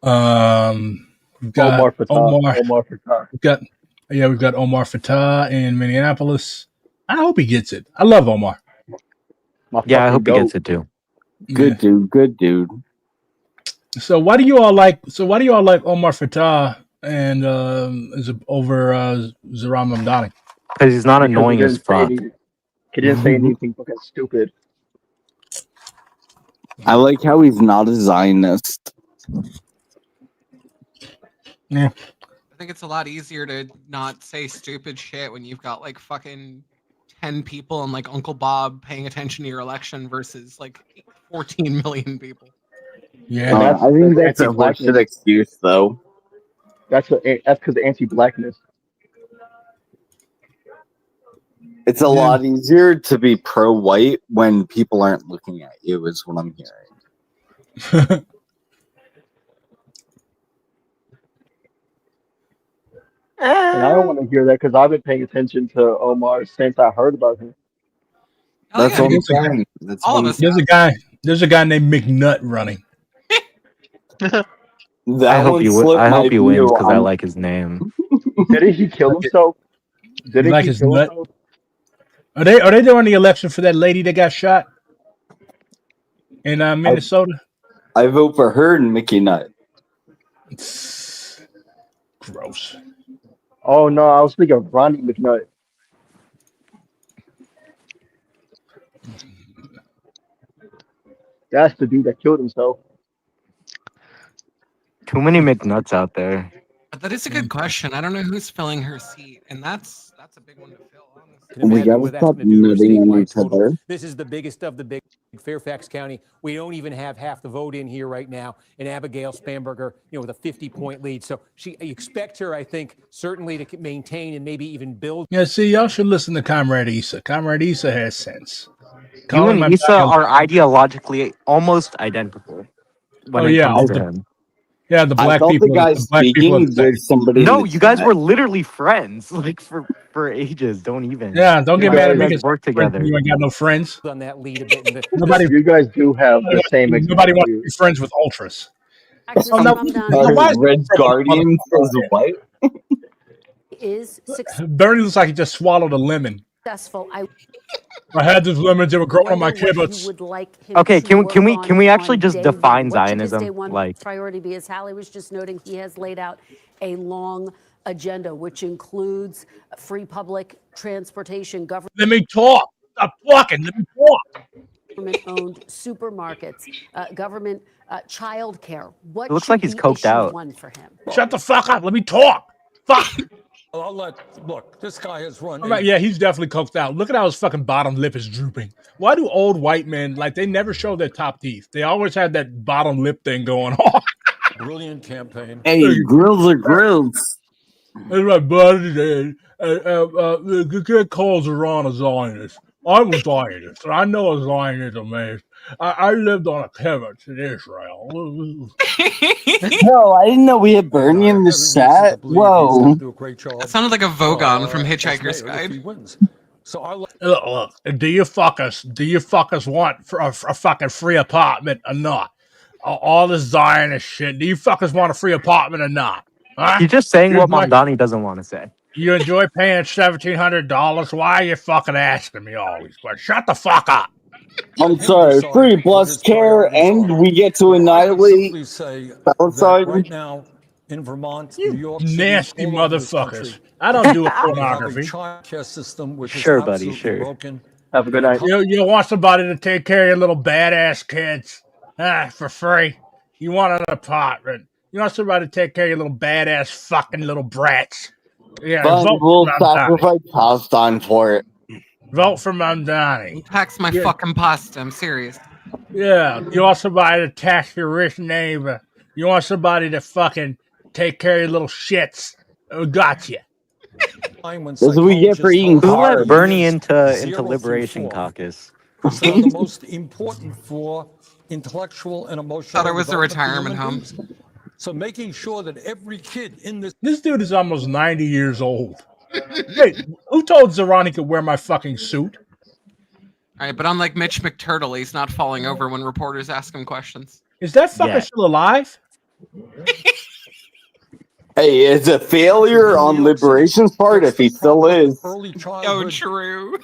We've got Omar Fatah. We've got Omar Fatah in Minneapolis. I hope he gets it. I love Omar. Yeah, I hope he gets it too. Good dude. So why do you all like Omar Fatah and is over Zaram Mamdani? Because he's not annoying as fuck. He didn't say anything fucking stupid. I like how he's not a Zionist. Yeah. I think it's a lot easier to not say stupid shit when you've got like fucking 10 people and like Uncle Bob paying attention to your election versus like 14 million people. Yeah, I think that's a bullshit excuse, though. That's because of anti-blackness. It's a lot easier to be pro-white when people aren't looking at you, is what I'm hearing. And I don't want to hear that because I've been paying attention to Omar since I heard about him. That's what I'm saying. There's a guy named McNutt running. I hope he wins because I like his name. Didn't he kill himself? Didn't he kill himself? Are they doing the election for that lady that got shot in Minnesota? I vote for her and Mickey Nutt. Gross. Oh no, I was thinking of Ronnie McNutt. That's the dude that killed himself. Too many McNuts out there. That is a good question. I don't know who's filling her seat, and that's a big one to fill. Can We imagine gotta what that's stop going to do to our nutting on statewide each total. other. This is the biggest of the big. Fairfax County, we don't even have half the vote in here right now. And Abigail Spanberger, with a 50-point lead. So you expect her, I think, certainly to maintain and maybe even build. Yeah, see, y'all should listen to Comrade Issa. Comrade Issa has sense. You Calling and my Issa are ideologically almost identical when Oh it yeah, comes to the him. yeah the I black thought the people guy the black people are the speaking same. was somebody in No, the you guys chat. were literally friends, like for ages. Don't even. Yeah, don't You get mad at You me guys, guys because work together. you ain't got no friends. on that lead a bit. And Nobody you guys do have the same nobody exact wants to view. be friends with ultras. Oh, Mr. now, now Mamdani why is Red Guardian says what? is Bernie looks like he just swallowed a lemon. successful. I I had this lemon that were growing on wonder my what you kibbutz. would like him Okay, to can work we actually on just day define one. What should his day Zionism? one Like, priority be? As Hallie was just noting, he has laid out a long agenda, which includes free public transportation, Let me talk. Stop talking. Let me talk. government-owned supermarkets, government child care. it What looks like should he's be coked issue out. one for him? Shut the fuck up. Let me talk. Fuck. Look, this guy has run. I'm like, yeah, he's definitely coked out. Look at how his fucking bottom lip is drooping. Why do old white men, like, they never show their top teeth? They always have that bottom lip thing going on. Brilliant campaign. Hey, grills are grills. That's my buddy did. The kid calls Iran a Zionist. I'm a Zionist, and I know a Zionism is. I lived on a kibbutz in Israel. No, I didn't know we had Bernie in the chat. Whoa. That sounded like a Vogon from Hitchhiker's Guide. Look, do you fuckers want a fucking free apartment or not? All this Zionist shit. Do you fuckers want a free apartment or not? Huh? He's just saying You what enjoy, Mamdani doesn't want to say. you enjoy paying $1,700? Why are you fucking asking me all these questions? Shut the fuck up. I'm sorry. Free plus care, and we get to annihilate Palestine. Right now, in Vermont, New York City, Nasty all over this motherfuckers. country, I don't do we have a pornography. child care system which Sure, is buddy, absolutely sure. broken. Have a good night. You want somebody to take care of your little badass kids for free. You want an apartment. You want somebody to take care of your little badass fucking little brats. Yeah, Fine, vote we'll for Mamdani. sacrifice Palestine for it. Vote for Mamdani. Tax my Yeah. fucking pasta. I'm serious. Yeah, you want somebody to tax your rich neighbor. You want somebody to fucking take care of your little shits. Gotcha. That's what we get for eating Who let carbs. Bernie into 0 through Liberation 4. Caucus? Some of the most important for intellectual and emotional. Thought it was a development for retirement human home. beings. So making sure that every kid in this This dude is almost 90 years old. Wait, who told Zoran he could wear my fucking suit? All right, but unlike Mitch McTurtle, he's not falling over when reporters ask him questions. Is that fucker Yeah. still alive? Hey, it's a failure on Liberation's part if he still is. early Oh, childhood true.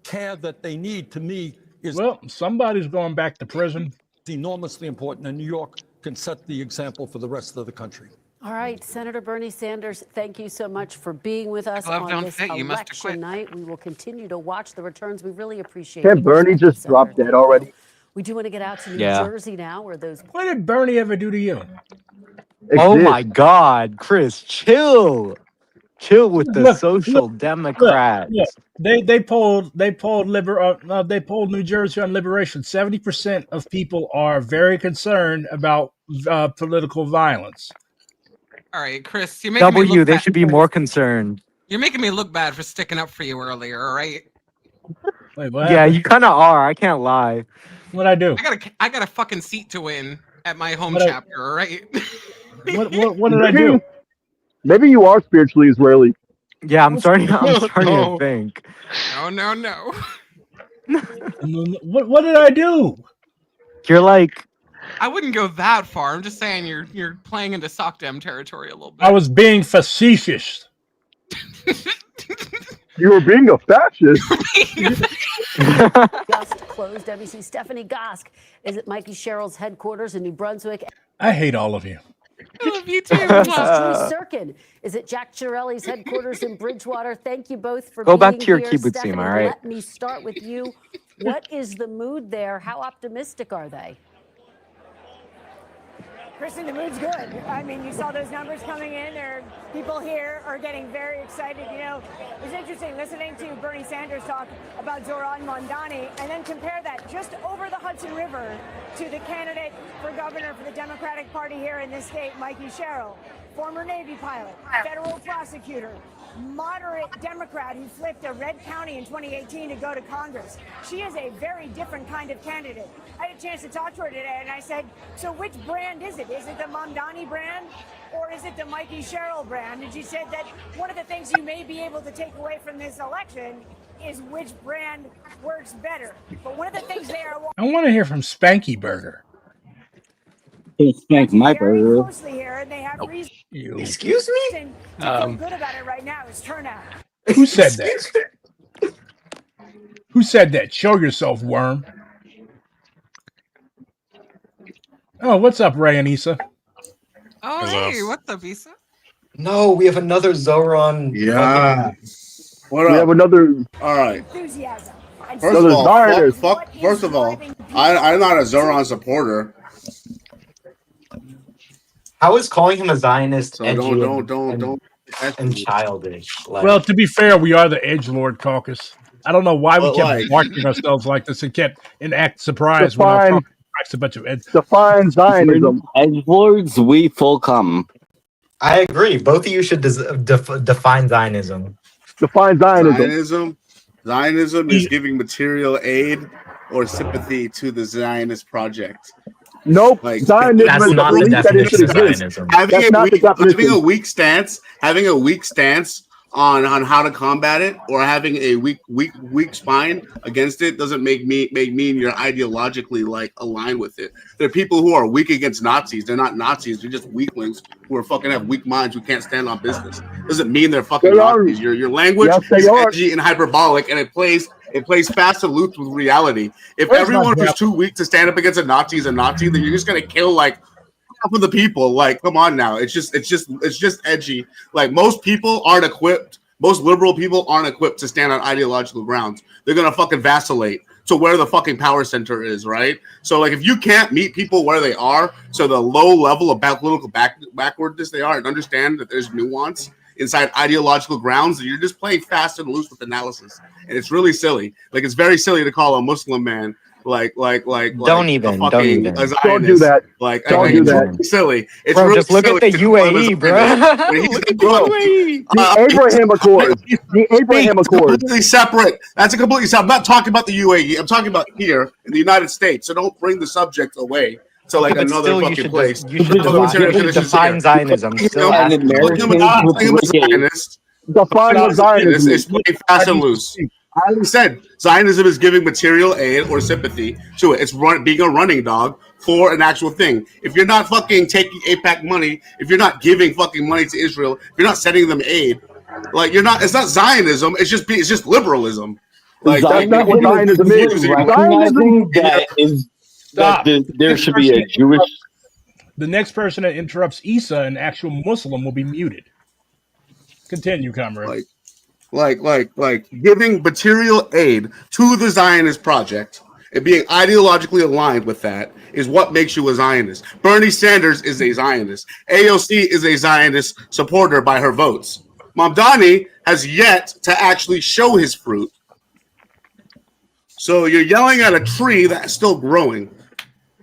care that they need, to me, is Well, somebody's going back to prison. enormously important, and New York can set the example for the rest of the country. All right, Senator Bernie Sanders, thank you so much for being with us Glove on don't this fit, you must have election quit. night. We will continue to watch the returns. We really appreciate Can't your Bernie perspective, just drop Senator. dead already? We do want to get out to New Yeah. Jersey now, where those What did Bernie ever do to you? Oh Exist. my God, Chris, chill. Chill with the Look, social Democrats. Look, they polled New Jersey on liberation. 70% of people are very concerned about political violence. All right, Chris, you're making me W, look they bad. should be more concerned. You're making me look bad for sticking up for you earlier. All right. Wait, what Yeah, happened? you kind of are. I can't lie. What'd I do? I got a fucking seat to win at my home What I- chapter. All right. What did I do? Maybe you are spiritually Israeli. Yeah, I'm starting. I'm No, starting no. to think. No. What did I do? You're like, I wouldn't go that far. I'm just saying you're playing into sockdem territory a little bit. I was being facetious. You were being a fascist. just closed. WC Stephanie Gosk is at Mikey Sherrill's headquarters in New Brunswick. I hate all of you. I love you too. Julie Sirkin is at Jack Chiarelli's headquarters in Bridgewater. Thank you both for Go being back to your here. kibbutzim, Stephanie, all right? let me start with you. What is the mood there? How optimistic are they? Kristen, the mood's good. I mean, you saw those numbers coming in. People here are getting very excited. You know, it's interesting listening to Bernie Sanders talk about Zoran Mondani and then compare that just over the Hudson River to the candidate for governor for the Democratic Party here in this state, Mikey Sherrill, former Navy pilot, federal prosecutor, moderate Democrat who flipped a red county in 2018 to go to Congress. She is a very different kind of candidate. I had a chance to talk to her today, and I said, so which brand is it? Is it the Mamdani brand, or is it the Mikey Sherrill brand? And she said that one of the things you may be able to take away from this election is which brand works better. But one of the things they are I want to hear from Spanky Burger. Hey, Spank my burger. closely here, and they have reason Excuse me? to feel good about it right now is turnout. Who said that? Who said that? Show yourself, worm. Oh, what's up, Ray and Issa? Oh, hey, what's up, Issa? No, we have another Zoran. Yeah. What up? We have another. All right. Enthusiasm. First of all, I'm not a Zoran supporter. How is calling him a Zionist So edgy don't and childish? Like, Well, to be fair, we are the Edgelord Caucus. I don't know why we But, kept like- marking ourselves like this and kept and act surprised when our Define- talking a bunch of ed. Define Zionism. Edgelords, we full come. I agree. Both of you should define Zionism. Define Zionism. Zionism is giving material aid or sympathy to the Zionist project. Nope. Like, Zionism That's is the not the belief that it definition should of exist. Zionism. That's not the definition. Having a weak stance on how to combat it, or having a weak spine against it doesn't make mean you're ideologically like aligned with it. There are people who are weak against Nazis. They're not Nazis. They're just weaklings who are fucking have weak minds who can't stand on business. Doesn't mean they're fucking They are. Nazis. Your language Yes, they is are. edgy and hyperbolic, and it plays fast and loose with reality. If Where's everyone my was too weak to stand up against a Nazi is a Nazi, then you're just gonna kill like half of the people. Like, come on now. It's just edgy. Like, most people aren't equipped. Most liberal people aren't equipped to stand on ideological grounds. They're gonna fucking vacillate to where the fucking power center is, right? So, like, if you can't meet people where they are, so the low level of political backwardness they are, and understand that there's nuance inside ideological grounds, that you're just playing fast and loose with analysis, and it's really silly. Like, it's very silly to call a Muslim man Don't even. a Zionist. Don't do that. Like, Don't do that. It's silly. It's Bro, really just look at silly the to call him a UAE, bro. Zionist. But he's The Abraham Accords. The Abraham It's Accords. completely separate. That's a completely separate. I'm not talking about the UAE. I'm talking about here in the United States. So don't bring the subject away to like But another still, you fucking should place. you should define Zionism. Still An asking you. American Zionist. Define what Zionism It's is. playing fast and loose. I said Zionism is giving material aid or sympathy to it. It's being a running dog for an actual thing. If you're not fucking taking AIPAC money, if you're not giving fucking money to Israel, if you're not sending them aid, like you're not. It's not Zionism. It's just liberalism. Like That's not what Zionism is. Recognizing that is Stop. that there should be a Jewish. The next person that interrupts Issa, an actual Muslim, will be muted. Continue, comrade. Like giving material aid to the Zionist project and being ideologically aligned with that is what makes you a Zionist. Bernie Sanders is a Zionist. AOC is a Zionist supporter by her votes. Mamdani has yet to actually show his fruit. So you're yelling at a tree that's still growing.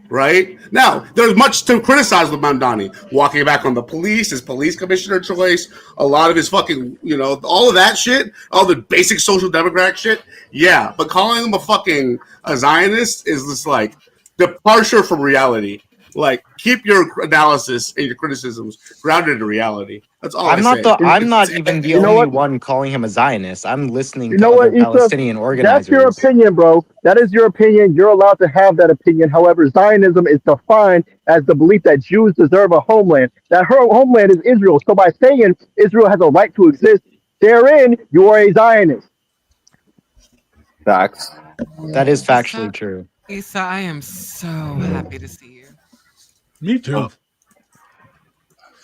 Right? Now, there's much to criticize with Mamdani. Walking back on the police, his police commissioner choice, a lot of his fucking, all of that shit, all the basic social democratic shit. Yeah, but calling him a Zionist is just like departure from reality. Like, keep your analysis and your criticisms grounded in reality. That's all I'm I not say. I'm not even the know only what? one calling him a Zionist. I'm listening You to know other what, Issa? Palestinian organizers. That's your opinion, bro. That is your opinion. You're allowed to have that opinion. However, Zionism is defined as the belief that Jews deserve a homeland. That her homeland is Israel. So by saying Israel has a right to exist, therein you are a Zionist. Facts. That is factually true. Issa, I am so happy to see you. Me too.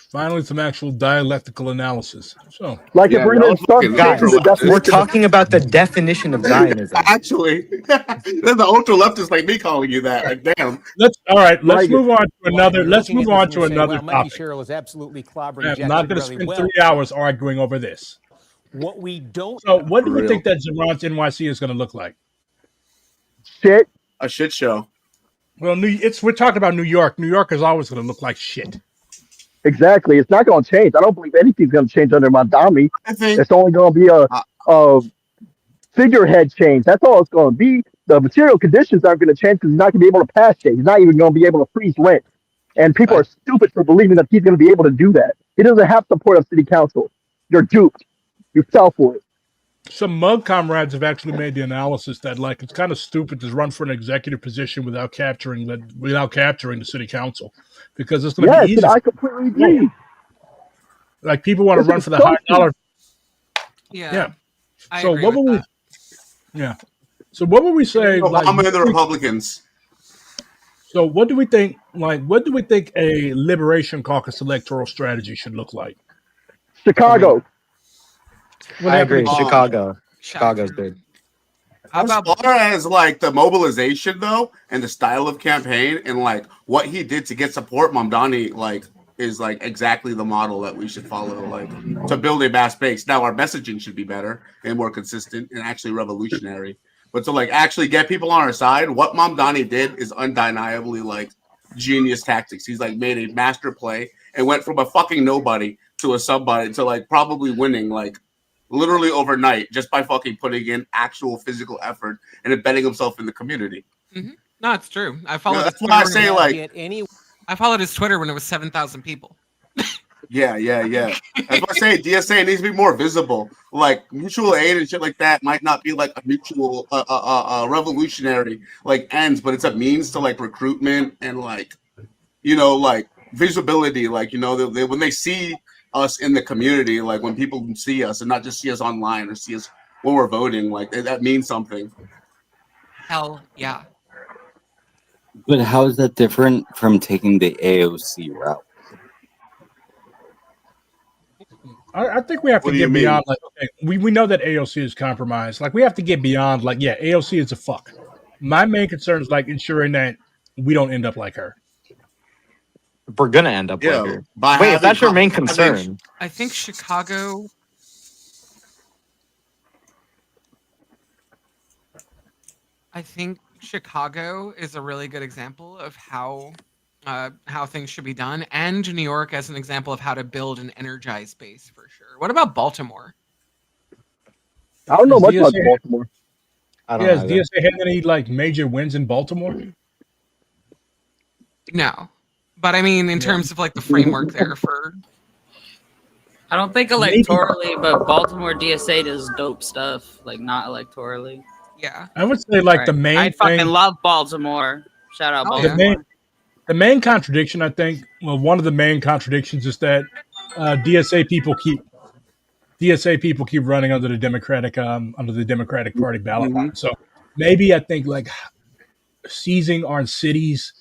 Finally, some actual dialectical analysis. So, Like if we're y'all gonna start fucking changing Guys, the ultra we're definition of talking about the definition of Zionism. Actually, then the ultra leftists like me calling you that. Like, damn. let's like move on to another. You're Let's looking move at this on and to you're saying, another well, Mikey topic. Sherrill is absolutely clobbering I'm Jack not going to really spend well. 3 hours arguing over this. What we don't So, what do For we real. think that Zerron's NYC is going to look like? shit. A shit show. Well, we're talking about New York. New York is always going to look like shit. Exactly. It's not going to change. I don't believe anything's going to change under Mondami. I think It's only going to be a figurehead change. That's all it's going to be. The material conditions aren't going to change because he's not going to be able to pass shit. He's not even going to be able to freeze rent. And people are stupid for believing that he's going to be able to do that. He doesn't have support of city council. You're duped. You fell for it. Some mug comrades have actually made the analysis that like it's kind of stupid to run for an executive position without capturing the city council, because it's going to be Yes, easy. and I completely agree. Like people want to This run is for the so high dollar. Yeah. I So agree what with would we? that. Yeah. So what would we say? Obama and the Republicans. So what do we think? Like, what do we think a liberation caucus electoral strategy should look like? Chicago. I agree. happened- Chicago. Chicago's good. How As about far as like the mobilization though, and the style of campaign, and like what he did to get support, Mamdani like is like exactly the model that we should follow, like to build a mass base. Now our messaging should be better and more consistent and actually revolutionary. But to like actually get people on our side, what Mamdani did is undeniably like genius tactics. He's like made a master play and went from a fucking nobody to a somebody to like probably winning like literally overnight just by fucking putting in actual physical effort and embedding himself in the community. No, it's true. I followed. That's his why I Twitter say when like I followed his Twitter when it was 7,000 people. yeah. That's why I say DSA needs to be more visible. Like mutual aid and shit like that might not be like a mutual revolutionary like ends, but it's a means to like recruitment and like like visibility. Like they when they see us in the community, like when people see us and not just see us online or see us when we're voting, like that means something. Hell yeah. But how is that different from taking the AOC route? I think we have to get beyond like okay, we know that AOC is compromised. Like we have to get beyond like AOC is a fuck. My main concern is like ensuring that we don't end up like her. We're gonna end up like her. by Wait, if that's your main having- concern, I think Chicago. I think Chicago is a really good example of how things should be done, and New York as an example of how to build an energized base for sure. What about Baltimore? I don't know much about DSA Baltimore. I don't Has know. DSA had any like major wins in Baltimore? No, but I mean in terms of like the framework there for. I don't think electorally, but Baltimore DSA does dope stuff. Like not electorally. Yeah. I would say like the Right. main I fucking thing, love Baltimore. Shout out Oh, Baltimore. yeah. the main contradiction, I think, well, one of the main contradictions is that DSA people keep running under the Democratic Party ballot line. So maybe I think like seizing on cities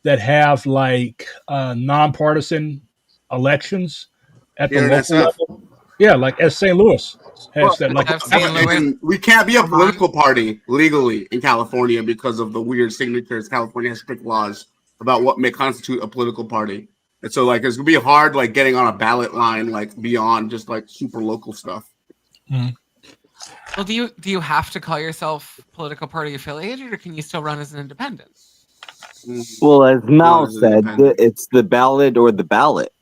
that have like nonpartisan elections at the Here in local SF. level. Yeah, like as St. Louis has that like And we can't be a political party legally in California because of the weird signatures. California has strict laws about what may constitute a political party. And so like it's gonna be hard like getting on a ballot line like beyond just like super local stuff. Well, do you have to call yourself political party affiliated, or can you still run as an independent? Well, as Mao said, it's the ballot or the ballot.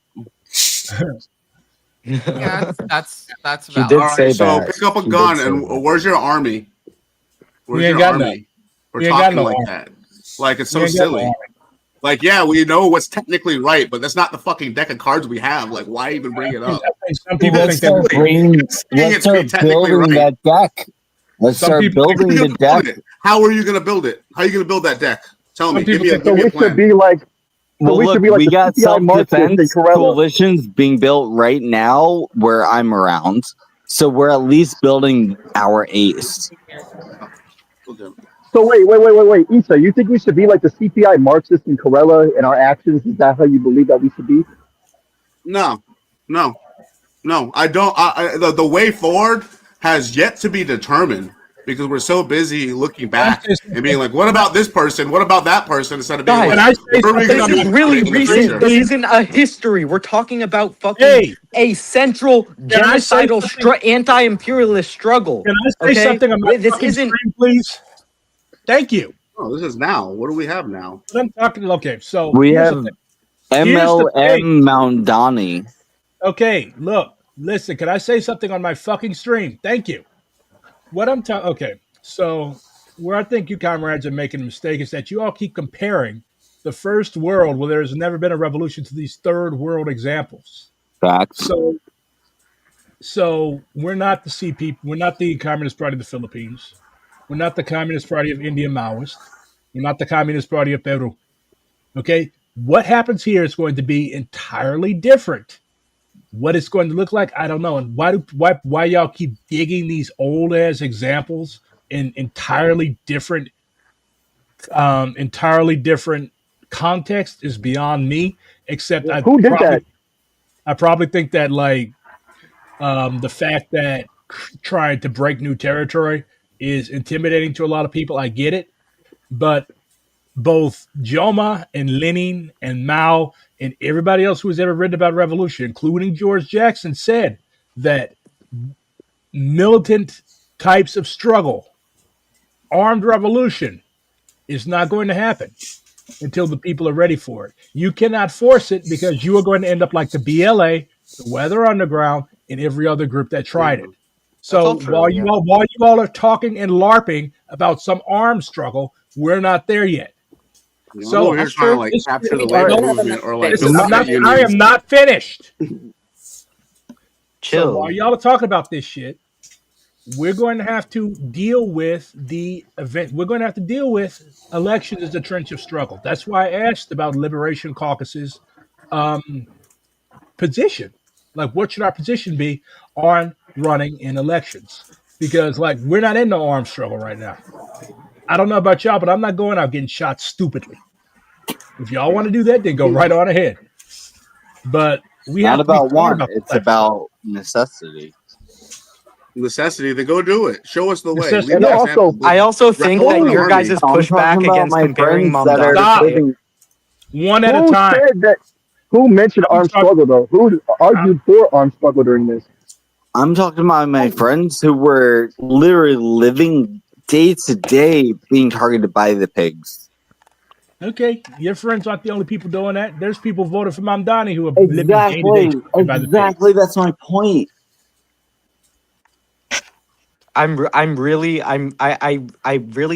Yeah, that's He valid. did All right, say so that. pick up a He gun did say and that. where's your army? Where's We ain't your got army? none. We're We ain't got talking no like army. that. Like it's We so ain't got no silly. army. Like, yeah, we know what's technically right, but that's not the fucking deck of cards we have. Like, why even bring it up? Some people Let's think that start bringing. It's Let's start technically building right. that deck. Let's Some start people think building You're the gonna build deck. it. How are you going to build it? How are you going to build that deck? Tell me. Some Give people me a, think So give me a we should plan. be like. So Well, we look, should be like we the got CPI Marxists in self-defense Corella. coalitions being built right now where I'm around. So we're at least building our ace. Okay. So wait, Issa, you think we should be like the CPI Marxists in Corella in our actions? Is that how you believe that we should be? No. I don't. The way forward has yet to be determined because we're so busy looking back and being like, "What about this person? What about that person?" Instead of being Guys, like, "What are we this going to is be really in the recent. future?" This isn't a history. We're talking about fucking a central genocidal anti-imperialist struggle. Can I say okay? something on my This fucking isn't. stream, please? Thank you. Oh, this is now. What do we have now? What I'm talking. Okay, so We here's have the thing. Here's the thing. MLM Moundani. Okay, look, listen. Can I say something on my fucking stream? Thank you. What I'm talking. Okay, so where I think you comrades are making a mistake is that you all keep comparing the first world, where there's never been a revolution, to these third world examples. Facts. So we're not the CP. We're not the Communist Party of the Philippines. We're not the Communist Party of India Maoist. We're not the Communist Party of Peru. Okay, what happens here is going to be entirely different. What it's going to look like, I don't know. And why y'all keep digging these old ass examples in entirely different context is beyond me. Except Who did that? I probably think that like the fact that trying to break new territory is intimidating to a lot of people. I get it, but both Joma and Lenin and Mao and everybody else who has ever written about revolution, including George Jackson, said that militant types of struggle, armed revolution, is not going to happen until the people are ready for it. You cannot force it because you are going to end up like the BLA, the Weather Underground, and every other group that tried it. So while you all are talking and LARPing about some armed struggle, we're not there yet. So we're trying to like capture the labor movement or like I am not finished. Chill. So while y'all are talking about this shit, we're going to have to deal with the event. We're going to have to deal with elections as a trench of struggle. That's why I asked about Liberation Caucus's position. Like, what should our position be on running in elections? Because, like, we're not in the armed struggle right now. I don't know about y'all, but I'm not going out getting shot stupidly. If y'all want to do that, then go right on ahead. But we Not have to be about smart one. about It's about necessity. Necessity, then go do it. Show us the way. Necessity. Lead And the also- example. I also think that Represent your the guys' army. pushback against comparing Stop. One at a time. Said that, who mentioned armed struggle though? Who argued for armed struggle during this? I'm talking about my friends who were literally living day to day being targeted by the pigs. Okay, your friends aren't the only people doing that. There's people voting for Mamdani who are living Exactly. day-to-day by the Exactly. That's my point. I really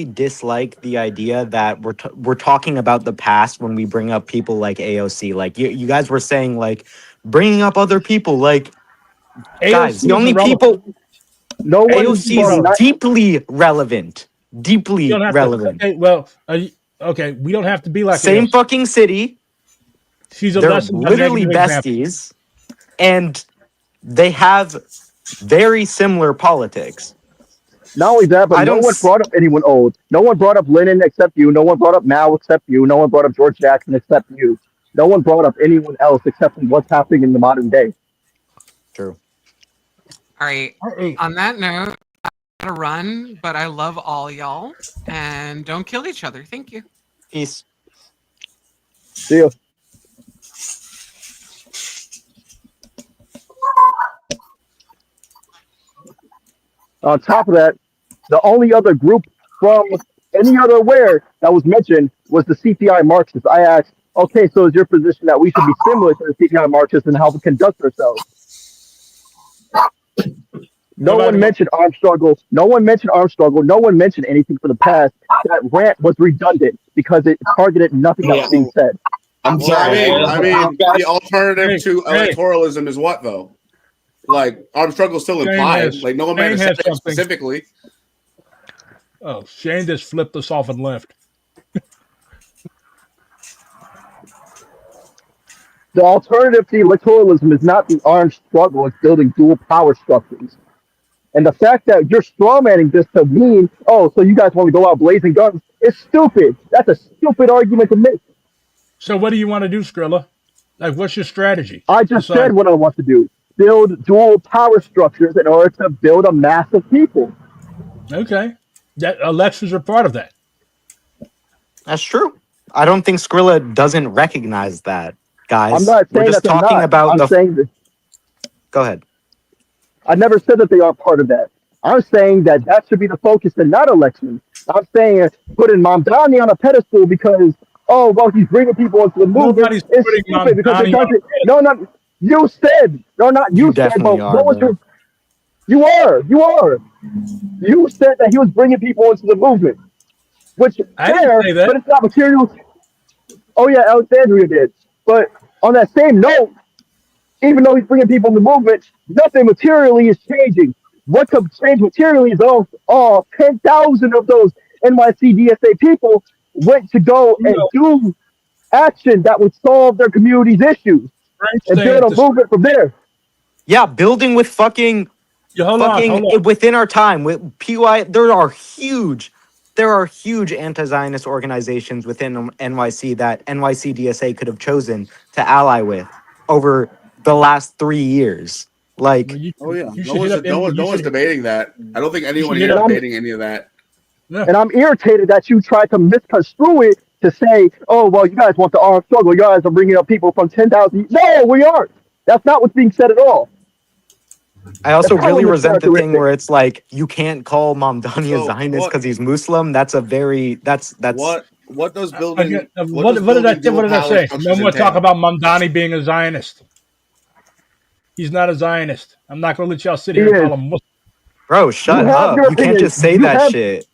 dislike the idea that we're talking about the past when we bring up people like AOC. Like you guys were saying, like bringing up other people. Like guys, the only people. No one AOC is deeply relevant. Deeply You don't have relevant. To, okay, well, okay, we don't have to be like Same AOC. fucking city. She's a They're lesson. literally besties, and they have very similar politics. Not only that, but no one brought up anyone old. No one brought up Lenin except you. No one brought up Mao except you. No one brought up George Jackson except you. No one brought up anyone else except what's happening in the modern day. True. All right. On that note, I gotta run, but I love all y'all, and don't kill each other. Thank you. Peace. See you. On top of that, the only other group from any other where that was mentioned was the CPI Marxists. I asked, okay, so is your position that we should be similar to the CPI Marxists and how we conduct ourselves? No one mentioned armed struggle. No one mentioned armed struggle. No one mentioned anything from the past. That rant was redundant because it targeted nothing that was being said. I mean, the alternative to electoralism is what though? Like armed struggle is still implied. Like no one made it specifically. Oh, Shane just flipped us off and left. The alternative to electoralism is not the armed struggle, it's building dual power structures. And the fact that you're strawmanning this to mean, oh, so you guys want to go out blazing guns, is stupid. That's a stupid argument to make. So what do you want to do, Skrilla? Like, what's your strategy? I just said what I want to do. Build dual power structures in order to build a mass of people. Okay. That elections are part of that. That's true. I don't think Skrilla doesn't recognize that, guys. I'm not We're saying just that they're talking not. about I'm saying that. Go ahead. I never said that they are part of that. I'm saying that that should be the focus and not elections. I'm saying putting Mamdani on a pedestal because, oh, well, he's bringing people into the movement. Nobody's It's putting stupid because it Mamdani on. doesn't. No, no. You said, no, not you, You said, definitely but are, what was bro. your. You are. You are. You said that he was bringing people into the movement, which is I didn't fair, say that. but it's not material. Oh, yeah, Alexandria did. But on that same note, even though he's bringing people in the movement, nothing materially is changing. What could change materially is all 10,000 of those NYC DSA people went to go and do action that would solve their community's issues and build a movement from there. Yeah, building with fucking hold on. within our time with PY. There are huge anti-Zionist organizations within NYC that NYC DSA could have chosen to ally with over the last 3 years. Like, Oh yeah, no one's debating that. I don't think anyone here is debating any of that. And I'm irritated that you tried to misconstrue it to say, oh, well, you guys want the armed struggle. You guys are bringing up people from 10,000. No, we aren't. That's not what's being said at all. I also That's really how resent the thing mischaracteristic. where it's like you can't call Mamdani a Zionist because he's Muslim. That's a very that's what does building What did I say? dual What did I power say? No structures more talk entail? about Mamdani being a Zionist. He's not a Zionist. I'm not going to let y'all sit here He and call is. him Muslim. Bro, shut You have up. your You can't opinion. just say You that have- shit.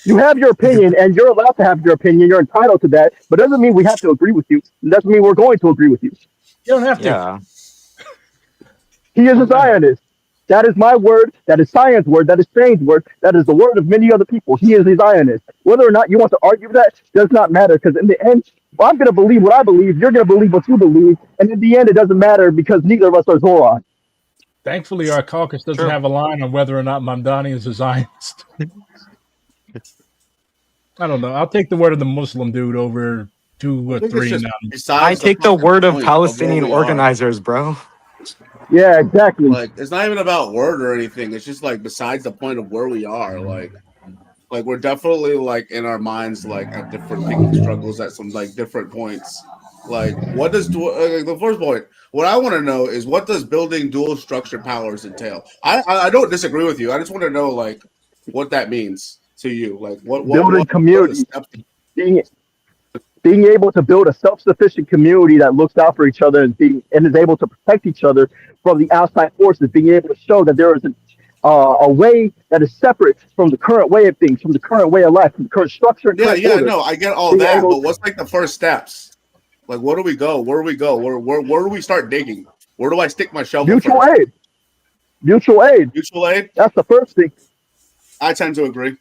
You have your opinion, and you're allowed to have your opinion. You're entitled to that, but doesn't mean we have to agree with you. It doesn't mean we're going to agree with you. You don't have to. Yeah. He is a Zionist. That is my word. That is science word. That is Shane's word. That is the word of many other people. He is a Zionist. Whether or not you want to argue that does not matter, because in the end, well, I'm going to believe what I believe. You're going to believe what you believe, and in the end, it doesn't matter because neither of us are Zoran. Thankfully, our caucus doesn't have a line on whether or not Mamdani is a Zionist. I don't know. I'll take the word of the Muslim dude over 2 or 3 now. I take the word of point of Palestinian where we are. organizers, bro. Yeah, exactly. Like, it's not even about word or anything. It's just like besides the point of where we are. Like we're definitely like in our minds like at different picking struggles at some like different points. Like, what does the first point? What I want to know is what does building dual structured powers entail? I don't disagree with you. I just want to know like what that means to you. Like Building community. what are the steps? Being able to build a self-sufficient community that looks out for each other and is able to protect each other from the outside forces, being able to show that there is a way that is separate from the current way of things, from the current way of life, from the current structure. And current order. No, I get all that, but what's like the first steps? Like, where do we go? Where do we go? Where do we start digging? Where do I stick my shovel? Mutual first? aid. Mutual aid. Mutual aid. That's the first thing. I tend to agree.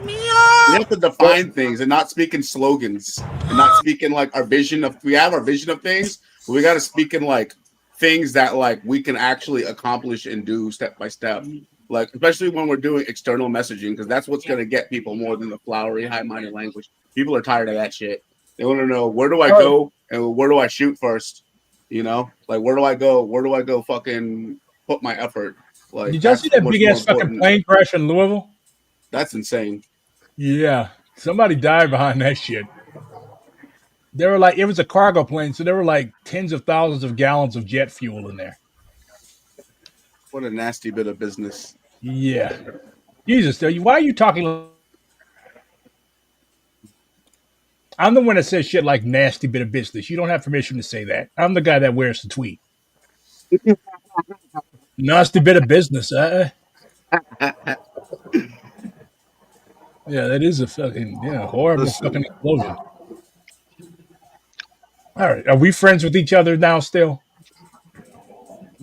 We have to define things and not speak in slogans and not speak in like our vision of. We have our vision of things, but we got to speak in like things that like we can actually accomplish and do step by step. Like especially when we're doing external messaging, because that's what's gonna get people more than the flowery, high-minded language. People are tired of that shit. They want to know where do I go and where do I shoot first. You know, like where do I go? Where do I go? Fucking put my effort. Like, did y'all see that big ass fucking plane crash in Louisville? That's insane. Yeah, somebody died behind that shit. There were like, it was a cargo plane, so there were like tens of thousands of gallons of jet fuel in there. What a nasty bit of business. Yeah. Jesus, why are you talking? I'm the one that says shit like nasty bit of business. You don't have permission to say that. I'm the guy that wears the tweet. Nasty bit of business, Yeah, that is a fucking horrible fucking explosion. All right, are we friends with each other now? Still,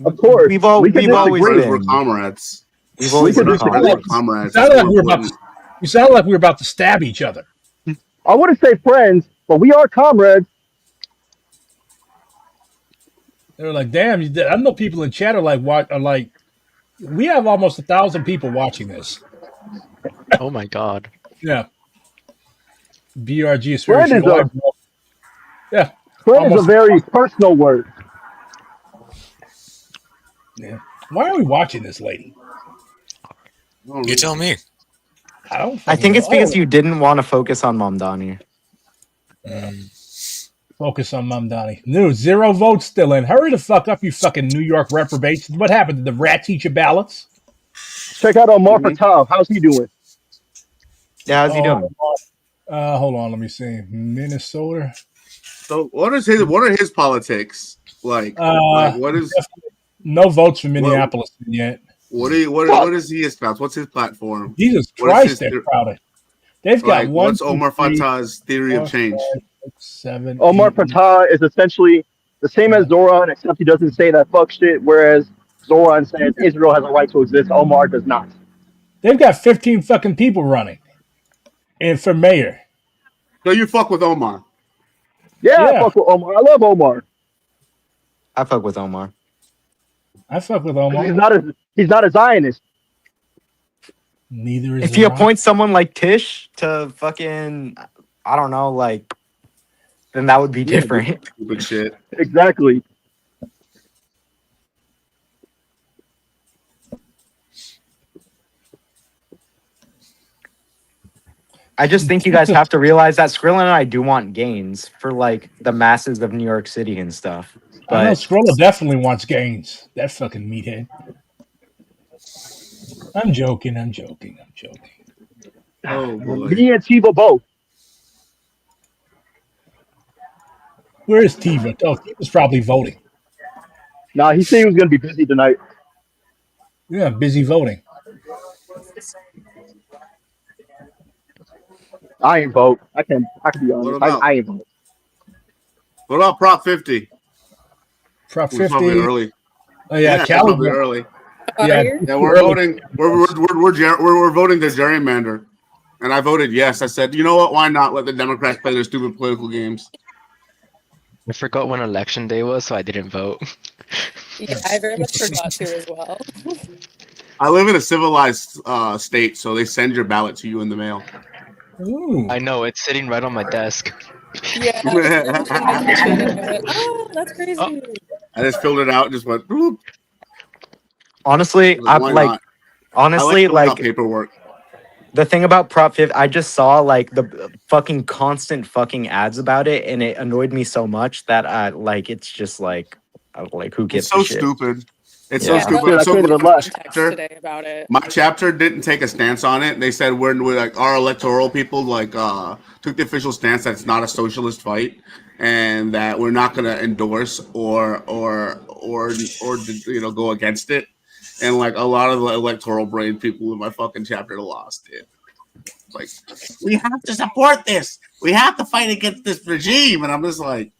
of course. We've always been. We're comrades. We've always been comrades. We sounded like we were about to stab each other. I wouldn't say friends, but we are comrades. They were like, "Damn!" I know people in chat are like, we have almost 1,000 people watching this. Oh my god. Yeah. BRG is Friend is Yeah. Friend is a Almost. very personal word. Yeah. Why are we watching this lady? You tell me. I don't I fucking think know. it's because Oh, you didn't want to focus on Mamdani. focus on Mamdani. No, 0 votes still in. Hurry the fuck up, you fucking New York reprobates. What happened? Did the rat teach you ballots? Check out Omar Patel. How's he doing? Yeah, how's he Oh, doing? hold on. Let me see. Minnesota. So what are his politics like? What is no votes for Minneapolis yet. what is he espouse? What's his platform? Jesus What is Christ, his they're crowded. They've got like? one, What's 2, Omar 3, Fatah's theory 4, of change? 5, 6, 7, Omar 8, 9. Patel is essentially the same as Zoran, except he doesn't say that fuck shit, whereas Zoran says Israel has a right to exist. Omar does not. They've got 15 fucking people running. And for mayor. So you fuck with Omar? Yeah, I Yeah. fuck with Omar. I love Omar. I fuck with Omar. I fuck with Omar. He's not a Zionist. Neither is If he Zoran. appoints someone like Tish to fucking, I don't know, like, then that would be different. Stupid shit. Exactly. I just think you guys have to realize that Skrilla and I do want gains for like the masses of New York City and stuff. I know But Scrolla definitely wants gains. That fucking meathead. I'm joking. Oh boy. Me and Tiva both. Where is Tiva? Oh, Tiva's probably voting. Nah, he said he was gonna be busy tonight. Yeah, busy voting. I ain't vote. I can be honest. I ain't vote. What about Prop 50? Prop We're probably 50. early. Oh yeah, it's Cali probably vote. early. Yeah, Yeah, we're voting. We're voting to gerrymander, and I voted yes. I said, you know what? Why not let the Democrats play their stupid political games? I forgot when election day was, so I didn't vote. Yeah, I very much forgot to as well. I live in a civilized state, so they send your ballot to you in the mail. Ooh. I know, it's sitting right on my desk. Yeah, it's in my kitchen, and I went, oh, that's crazy. I just filled it out and just went. Bloop. honestly, I've Why like, not? honestly, I like filling out like paperwork. the thing about Prop 50, I just saw like the fucking constant fucking ads about it, and it annoyed me so much that I like it's just like who gives It's so a shit? stupid. It's Yeah. so stupid. I'm so can't even glad lie. Today about it. my chapter didn't take a stance on it. They said we're like our electoral people like took the official stance that it's not a socialist fight and that we're not going to endorse or go against it. And like a lot of the electoral brain people in my fucking chapter lost it. Like we have to support this. We have to fight against this regime. And I'm just like,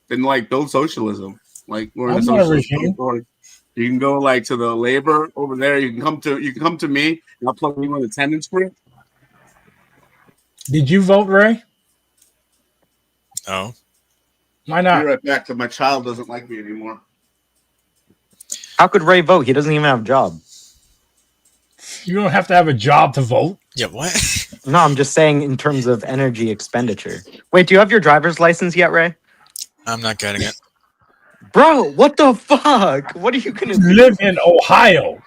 then like build socialism. Like we're in a I'm not a socialist regime. org. You can go like to the labor over there. You can come to me and I'll plug you in the attendance group. Did you vote, Ray? Oh. Why not? Be right back because my child doesn't like me anymore. How could Ray vote? He doesn't even have a job. You don't have to have a job to vote. Yeah, what? No, I'm just saying in terms of energy expenditure. Wait, do you have your driver's license yet, Ray? I'm not getting it. Bro, what the fuck? What are you gonna You do? live in Ohio.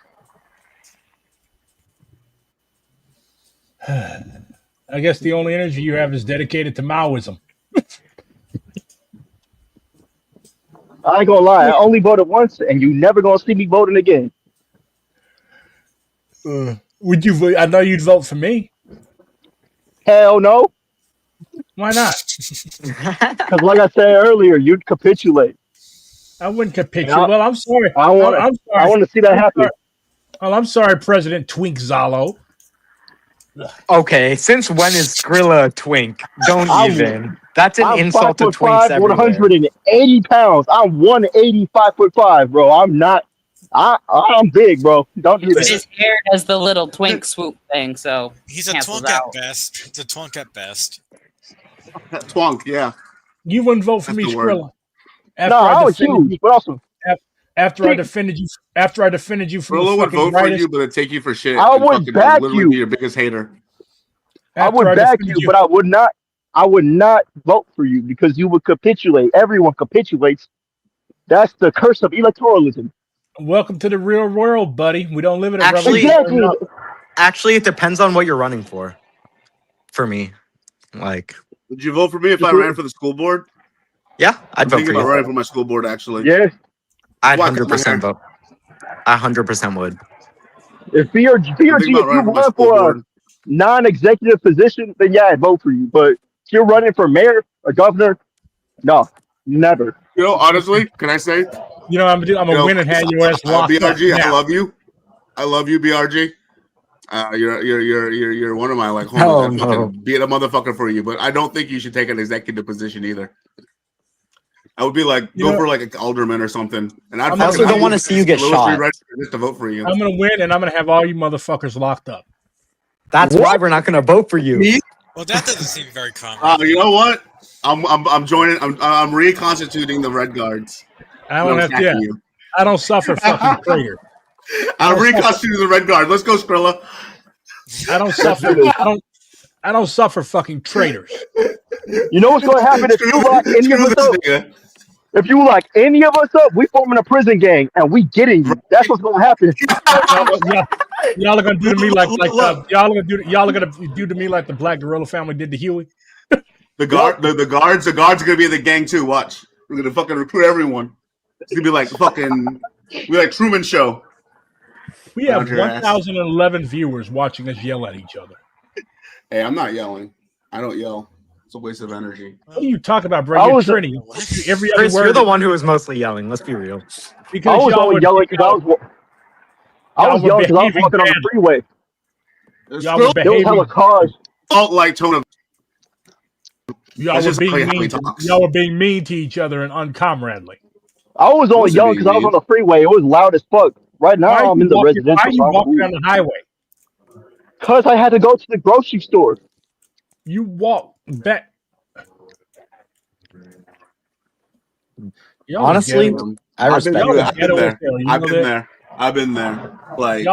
I guess the only energy you have is dedicated to Maoism. I ain't gonna lie. I only voted once, and you never gonna see me voting again. Would you vote? I know you'd vote for me. Hell no. Why not? Because like I said earlier, you'd capitulate. I wouldn't capitulate. Well, I'm sorry. I want I'm sorry. I want to see that happen. Well, I'm sorry, President Twink Zalo. Okay, since when is Skrilla a twink? Don't even. That's an I'm insult to 5'5", twinks everywhere. 180 pounds. I'm 185.5, bro. I'm not. I'm big, bro. Don't do His that. hair does the little twink swoop thing, so He's a cancels twunk out. at best. It's a twunk at best. Twunk, yeah. You wouldn't vote for That's me, the word. Skrilla. After No, I I was defended huge, you, but also after I defended you, from Brillo the would fucking vote for brightest. you, but it'd take you for shit. I and would fucking, back literally you. be your biggest hater. I After would I back defended you, but I would not. I would not vote for you because you would capitulate. Everyone capitulates. That's the curse of electoralism. Welcome to the real world, buddy. We don't live in a Actually, Exactly. actually, it depends on what you're running for. For me, like, Would you vote for me if I ran for the school board? yeah, I'd I'm vote thinking for about you. running for my school board, actually. Yeah. I'd Why, 'cause of my 100% hair? vote. I 100% would. If I'm thinking if about you running for my run school for a board. non-executive position, then yeah, I'd vote for you. But if you're running for mayor or governor, no, never. You know, honestly, can I say? You know, I'm gonna win and have your ass locked up BRG, I now. love you. I love you, BRG. You're one of my like homies. Oh, I fucking no. beat a motherfucker for you, but I don't think you should take an executive position either. I would be like go for like an alderman or something, and I'd I also don't want to see you get shot. just to vote for you. I'm gonna win and I'm gonna have all you motherfuckers locked up. That's why we're not going to vote for you. Well, that doesn't seem very common. You know what? I'm joining. I'm reconstituting the Red Guards. I don't have to. attacking Yeah, you. I don't suffer fucking traitor. I'm reconstituting the Red Guard. Let's go, Skrilla. I don't suffer. I don't suffer fucking traitors. You know what's going to happen if you lock any of us up? If you lock any of us up, we forming a prison gang and we getting you. That's what's going to happen. Y'all are gonna do to me like y'all are gonna do to me like the Black Gorilla family did to Huey. The guards are gonna be in the gang too. Watch, we're gonna fucking recruit everyone. It's gonna be like fucking, we like Truman Show. We have 1,011 viewers watching us yell at each other. Hey, I'm not yelling. I don't yell. It's a waste of energy. What are you talking about, bro? You're Trini. Every other Chris, word. you're the one who was mostly yelling. Let's be real. Because I was only yelling because I was yelling because I was walking on the freeway. Y'all were There was hella cars. Like tone of. Y'all were being mean to each other and uncomradely. I was only yelling because I was on the freeway. It was loud as fuck. Right now, I'm in the residential. Why are you walking on the highway? Because I had to go to the grocery store. You walk back. Honestly, I respect that. I've been there. Like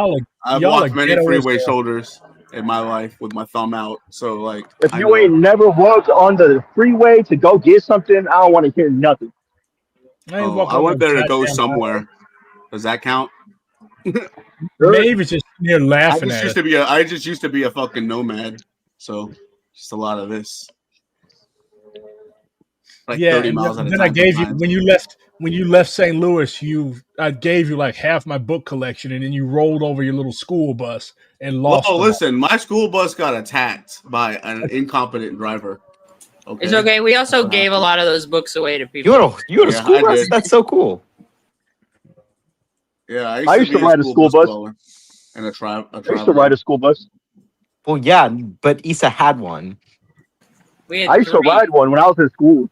I've y'all walked are many ghetto as freeway hell. shoulders in my life with my thumb out. So like, If I you know. ain't never walked on the freeway to go get something, I don't want to hear nothing. I went there to go somewhere. Does that count? Mave's just near laughing at it. I just used to be a fucking nomad. So just a lot of this. Like 30 miles at a then time I gave you sometimes. when you left St. Louis, I gave you like half my book collection, and then you rolled over your little school bus and lost. Oh, them all. listen, my school bus got attacked by an incompetent driver. Okay. It's okay. We also gave a lot of those books away to people. You had a school bus? That's so cool. Yeah, I used to ride a school bus. And a I used to ride a school bus. Well, yeah, but Issa had one. I used to ride one when I was in school.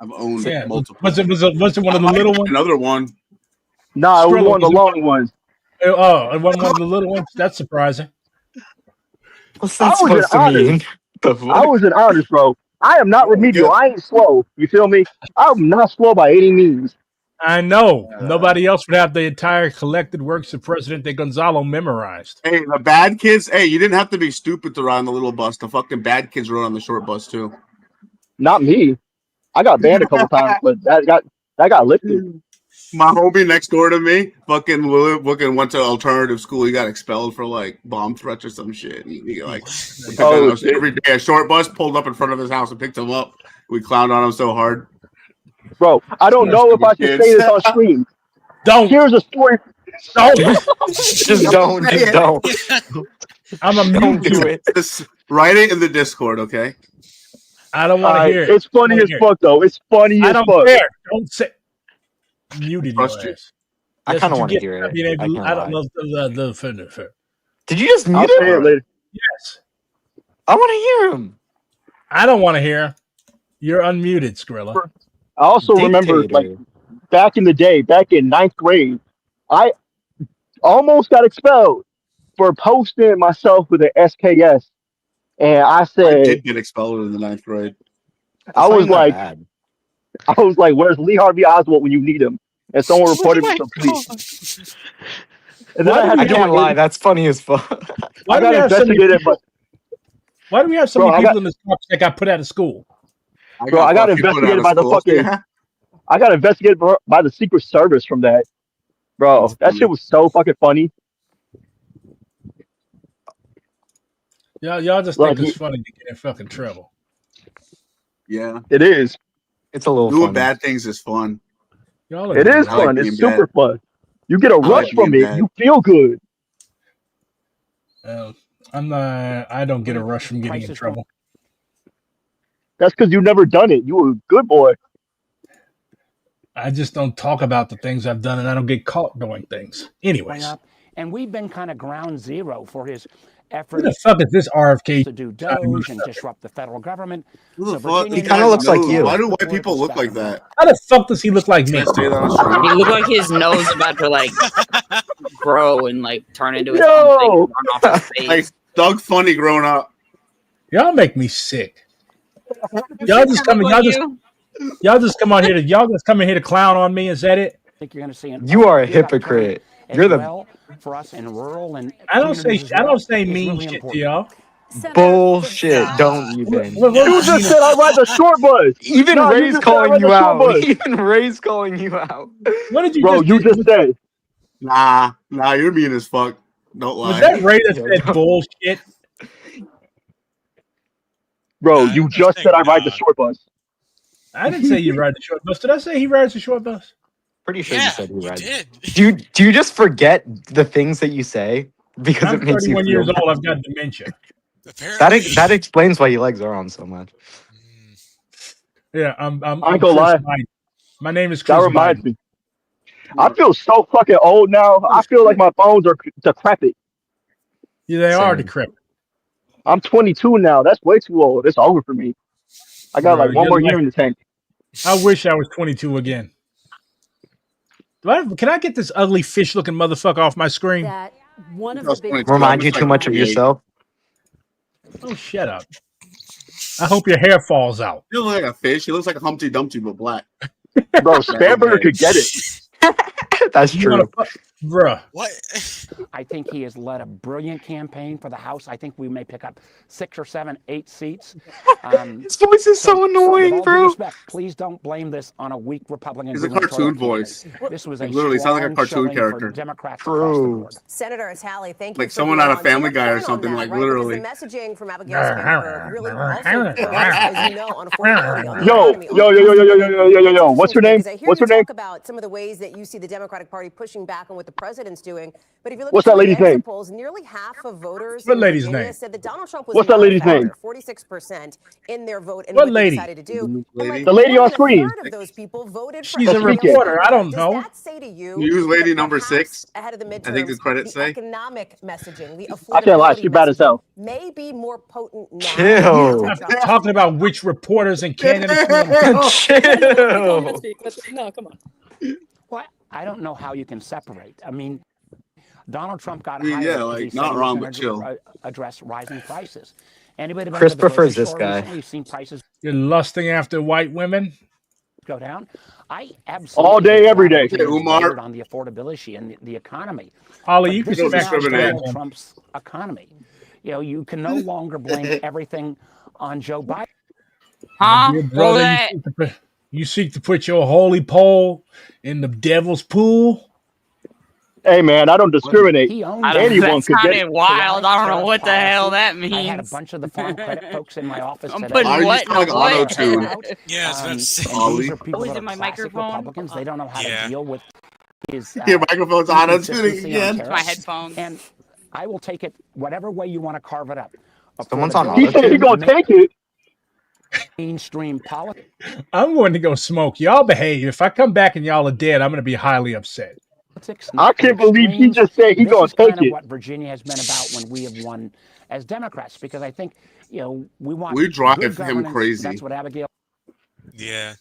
I've owned Yeah. multiple. Was it one of the little ones? Another one. Nah, it was one of the long ones. Oh, it wasn't one of the little ones. That's surprising. What's I that was supposed to in mean? I was in honors, bro. I am not remedial. I ain't slow. You feel me? I'm not slow by any means. I know. Nobody else would have the entire collected works of Presidente Gonzalo memorized. Hey, the bad kids. Hey, you didn't have to be stupid to ride on the little bus. The fucking bad kids rode on the short bus too. Not me. I got banned a couple times, but that got lifted. My homie next door to me, fucking went to alternative school. He got expelled for like bomb threats or some shit. He like every day a short bus pulled up in front of his house and picked him up. We clowned on him so hard. Bro, I don't know if I should say this on stream. Don't. Here's a story. Don't. Just don't. Just don't. I'm a Don't do it. Just write it in the Discord, okay? I don't want to hear it. It's funny as fuck, though. It's funny as fuck. I don't care. Don't say. Muted your ass. I kind of want to hear it. I don't know the. Did you just mute I'll say it him? later. Yes. I want to hear him. I don't want to hear him. You're unmuted, Skrilla. I also remember, like, back in the day, back in 9th grade, I almost got expelled for posting myself with an SKS. And I I said, did get expelled in the 9th grade. I was like, where's Lee Harvey Oswald when you need him? And someone reported me to police. And then I had I to can't lie. That's funny as fuck. I got investigated, but Why do we have so many people in this country that got put out of school? Bro, I got investigated by the fucking. I got investigated by the Secret Service from that. Bro, that shit was so fucking funny. Y'all just think it's funny to get in fucking trouble. Yeah, it is. It's a little doing funny. bad things is fun. It is fun. It's super fun. You get a rush from it. You feel good. I don't get a rush from getting in trouble. That's because you've never done it. You a good boy. I just don't talk about the things I've done, and I don't get caught doing things. Anyways, and we've been kind of ground zero for his effort. who the fuck is this RFK? To do Doge and disrupt the federal government. Who the So fuck? Virginia He kind of looks like you. Why do white people look like that? How the fuck does he look like me? He looked like his nose about to like grow and like turn into his own thing and run off his face. Like Doug Funny growing up. Y'all make me sick. Y'all just come on here to clown on me. Is that it? I think you're going to see You are a hypocrite. You're the for us in rural and I don't say mean shit to y'all. bullshit. Don't even. You just said I ride the short bus. Even No, you Ray's just said I calling ride you the short out. bus. Even Ray's calling you out. What did you Bro, just you just said. Nah, you're mean as fuck. Don't lie. Was that Ray that said bullshit? Bro, you just said I ride the short bus. I didn't say you ride the short bus. Did I say he rides the short bus? Pretty sure you said he rides. Do you just forget the things that you say because I'm it makes you 31 feel years bad? old. I've got dementia. That explains why your legs are on so much. Yeah, I'm I ain't gonna lie. Biden. My name is Chris That reminds Biden. me. I feel so fucking old now. I feel like my bones are decrepit. Yeah, they are decrepit. I'm 22 now. That's way too old. It's over for me. I got Bro, like one more year in the tank. I wish I was 22 again. Can I get this ugly fish-looking motherfucker off my screen? That one of the big Remind you too much of yourself. Oh, shut up. I hope your hair falls out. He looks like a fish. He looks like a Humpty Dumpty but black. Bro, Spamberger could get it. That's true. Bruh. What? I think he has led a brilliant campaign for the House. I think we may pick up 6 or 7, 8 seats. His voice is so annoying, with all due bro. respect, please don't blame this on a weak Republican. He's a gubernatorial cartoon voice. candidate. This was a Literally sounds like a strong cartoon showing for character. Democrats across the board. Senator Atali, thank you. Like for someone being out of on. Family So Guy or let's something, point like on that, right? literally. Because the messaging from Abigail Spanberger really also focused, as you know, on affordability, on the Yo, economy, on yo. What's her name? Because I hear What's you her name? talk about some of the ways that you see the Democratic Party pushing back on what the president's doing. But if you look What's at that some of the lady's exit name? polls, nearly half of voters What in lady's Virginia name? said that Donald Trump was What's that not a lady's name? factor, 46% in their vote and What what lady? they decided to do. Lady? The lady More on than a screen. third of those people voted for She's a Abigail reporter. I Spanberger. don't Does know. that say to you News lady that number perhaps 6. ahead of the I think the midterms, credits the say. economic messaging, the I can't lie. affordability She bad as messaging hell. may be more potent now? Chill. I'm talking about which reporters and candidates we want to Chill. No, come on. Well, I don't know how you can separate. I mean, Donald Trump got I mean, hired yeah, because like, he said not he was wrong, gonna but chill. address rising prices. Anybody been Chris to the grocery prefers this store guy. recently? You've seen prices You're lusting after white women? go down. I absolutely All day, think a every lot of day. Virginians Umar. voted on the affordability and the economy. Ollie, But you this can is don't not discriminate. Donald Trump's economy. You know, you can no longer blame everything on Joe Biden. Huh? Dear What brother, was that? you seek to put your holy pole in the devil's pool? Hey man, I don't discriminate. He owns Anyone That could get it. sounded wild. I don't know what the hell that I had a means. bunch of the farm credit folks in my office I'm today. putting Why are you what in sound a like what? auto-tune? Yeah, I was about to say. And Ollie. these are people Oh, is that it are my classic microphone? Republicans. They don't know how Yeah. to deal with his Your microphone's auto-tuning inconsistency on again. It's my tariffs. headphones. And I will take it whatever way you want to carve it up. Someone's on Affordability, He said he auto-tune? gonna take it. mainstream politics. I'm going to go smoke. Y'all behave. If I come back and y'all are dead, I'm going to be highly upset. I can't believe he extremes. just said he This gonna is kind take of it. what Virginia has been about when we have won as Democrats, because I think, you know, we want We drive good him governance. crazy. That's what Abigail Yeah.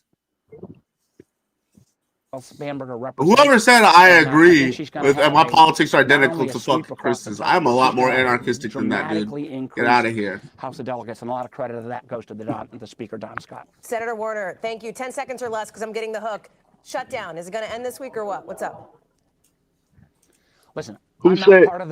Spanberger represents. Whoever said I And, agree think she's gonna with have my a- politics are not identical only a to sweep fuck across the Chris's. top, I'm a but lot she's more gonna anarchistic than that dude. dramatically Get increase out of here. House of Delegates, and a lot of credit of that goes to the Speaker, Don Scott. Senator Warner, thank you. 10 seconds or less, because I'm getting the hook. Shutdown. Is it going to end this week or what? What's up? Listen, I'm not part of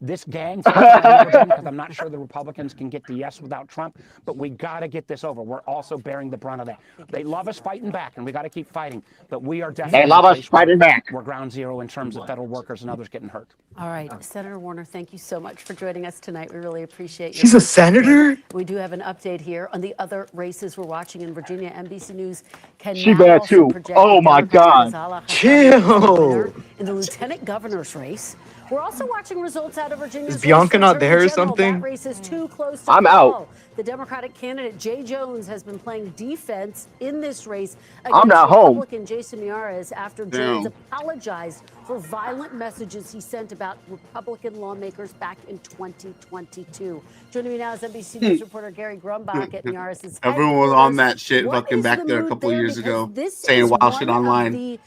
this gang system. I've never been, because I'm not sure the Republicans can get to yes without Trump. But we got to get this over. We're also bearing the brunt of that. They love us fighting back, and we got to keep fighting. But we are definitely They love us fighting back. We're ground zero in terms of federal workers and others getting hurt. All right, Senator Warner, thank you so much for joining us tonight. We really appreciate your She's a perspective. senator? We do have an update here on the other races we're watching in Virginia. NBC News can She now bad also too. project Oh the my Democratic God. Ghazala Hassani as the Chill. winner in the lieutenant governor's race. We're also watching results out of Virginia's Is Bianca race for not there or Attorney General. something? That race is too close to I'm call. out. The Democratic candidate Jay Jones has been playing defense in this race I'm against not home. Republican Jason Miyares after Damn. Jones apologized for violent messages he sent about Republican lawmakers back in 2022. Joining me now is NBC News reporter Gary Grumbach at Miyares' Everyone was on that shit fucking back there a couple years ago, saying wild shit online.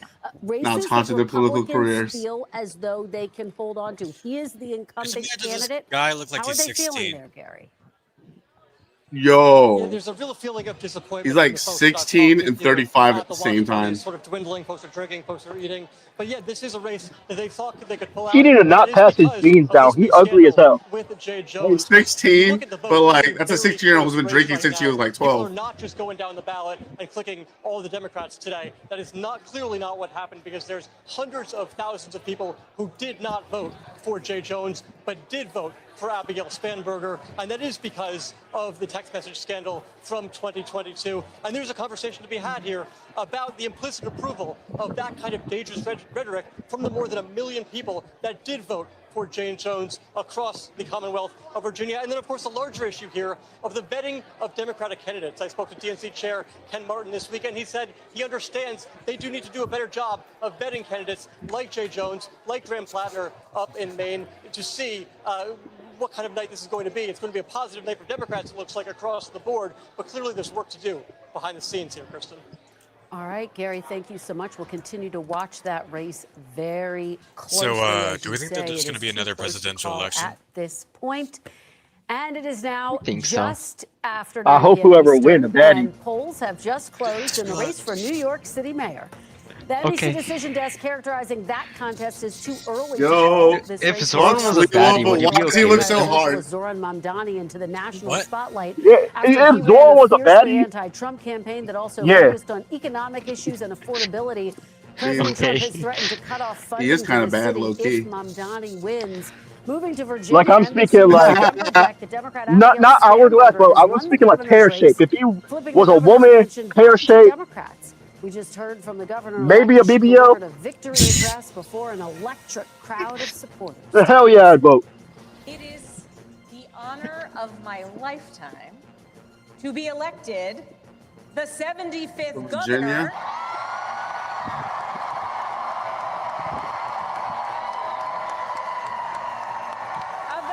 Now it's haunted their political careers. Feel as though they can hold on to. He is the incumbent candidate. Guy looked like How are he's they 16. feeling there, Gary? Yo, There's a real feeling of disappointment. he's like 16 and 35 at the same time. Sort of dwindling, folks are drinking, folks are eating. But yet, this is a race that they thought they could pull out. He did not pass his jeans down. He ugly as hell. With Jay Jones. 16, but like that's a 16-year-old who's been drinking since she was like People are 12. not just going down the ballot and clicking all the Democrats today. That is clearly not what happened, because there's hundreds of thousands of people who did not vote for Jay Jones, but did vote for Abigail Spanberger, and that is because of the text message scandal from 2022. And there's a conversation to be had here about the implicit approval of that kind of dangerous rhetoric from the more than 1 million people that did vote for Jane Jones across the Commonwealth of Virginia. And then, of course, the larger issue here of the vetting of Democratic candidates. I spoke to DNC Chair Ken Martin this weekend. He said he understands they do need to do a better job of vetting candidates like Jay Jones, like Graham Plattner up in Maine, to see what kind of night this is going to be. It's going to be a positive night for Democrats, it looks like, across the board. But clearly there's work to do behind the scenes here, Kristen. All right, Gary, thank you so much. We'll continue to watch that race very closely. So, do we think that there's going to be another presidential election at this point? And it is now think so. just after 9 I hope p.m. whoever Eastern, win, a baddie. and polls have just closed in the race for New York City mayor. The NBC Okay. Decision Desk characterizing that contest as too early Yo, to call this if race. Zoran was a baddie, would you why be does he okay look with so that? hard? Zoran Mamdani into the national What? spotlight. Yeah, after if he ran Zoran was a fiercely baddie- anti-Trump campaign that also Yeah. focused on economic issues and affordability. President Trump has threatened to cut off funding He is kind to of the bad, city low-key. if Mamdani wins. Moving to Virginia, Like I'm NBC speaking like the Democrat not Abigail hourglass, but I Spanberger was won speaking the like pear governor's shape. race, If he flipping was the a governor's woman, mansion pear back to shape, Democrats. We just heard from the governor. maybe a She BBL. delivered a victory address before an electric crowd of supporters. The hell yeah, I'd vote. It is the honor of my lifetime to be elected the 75th Virginia? governor of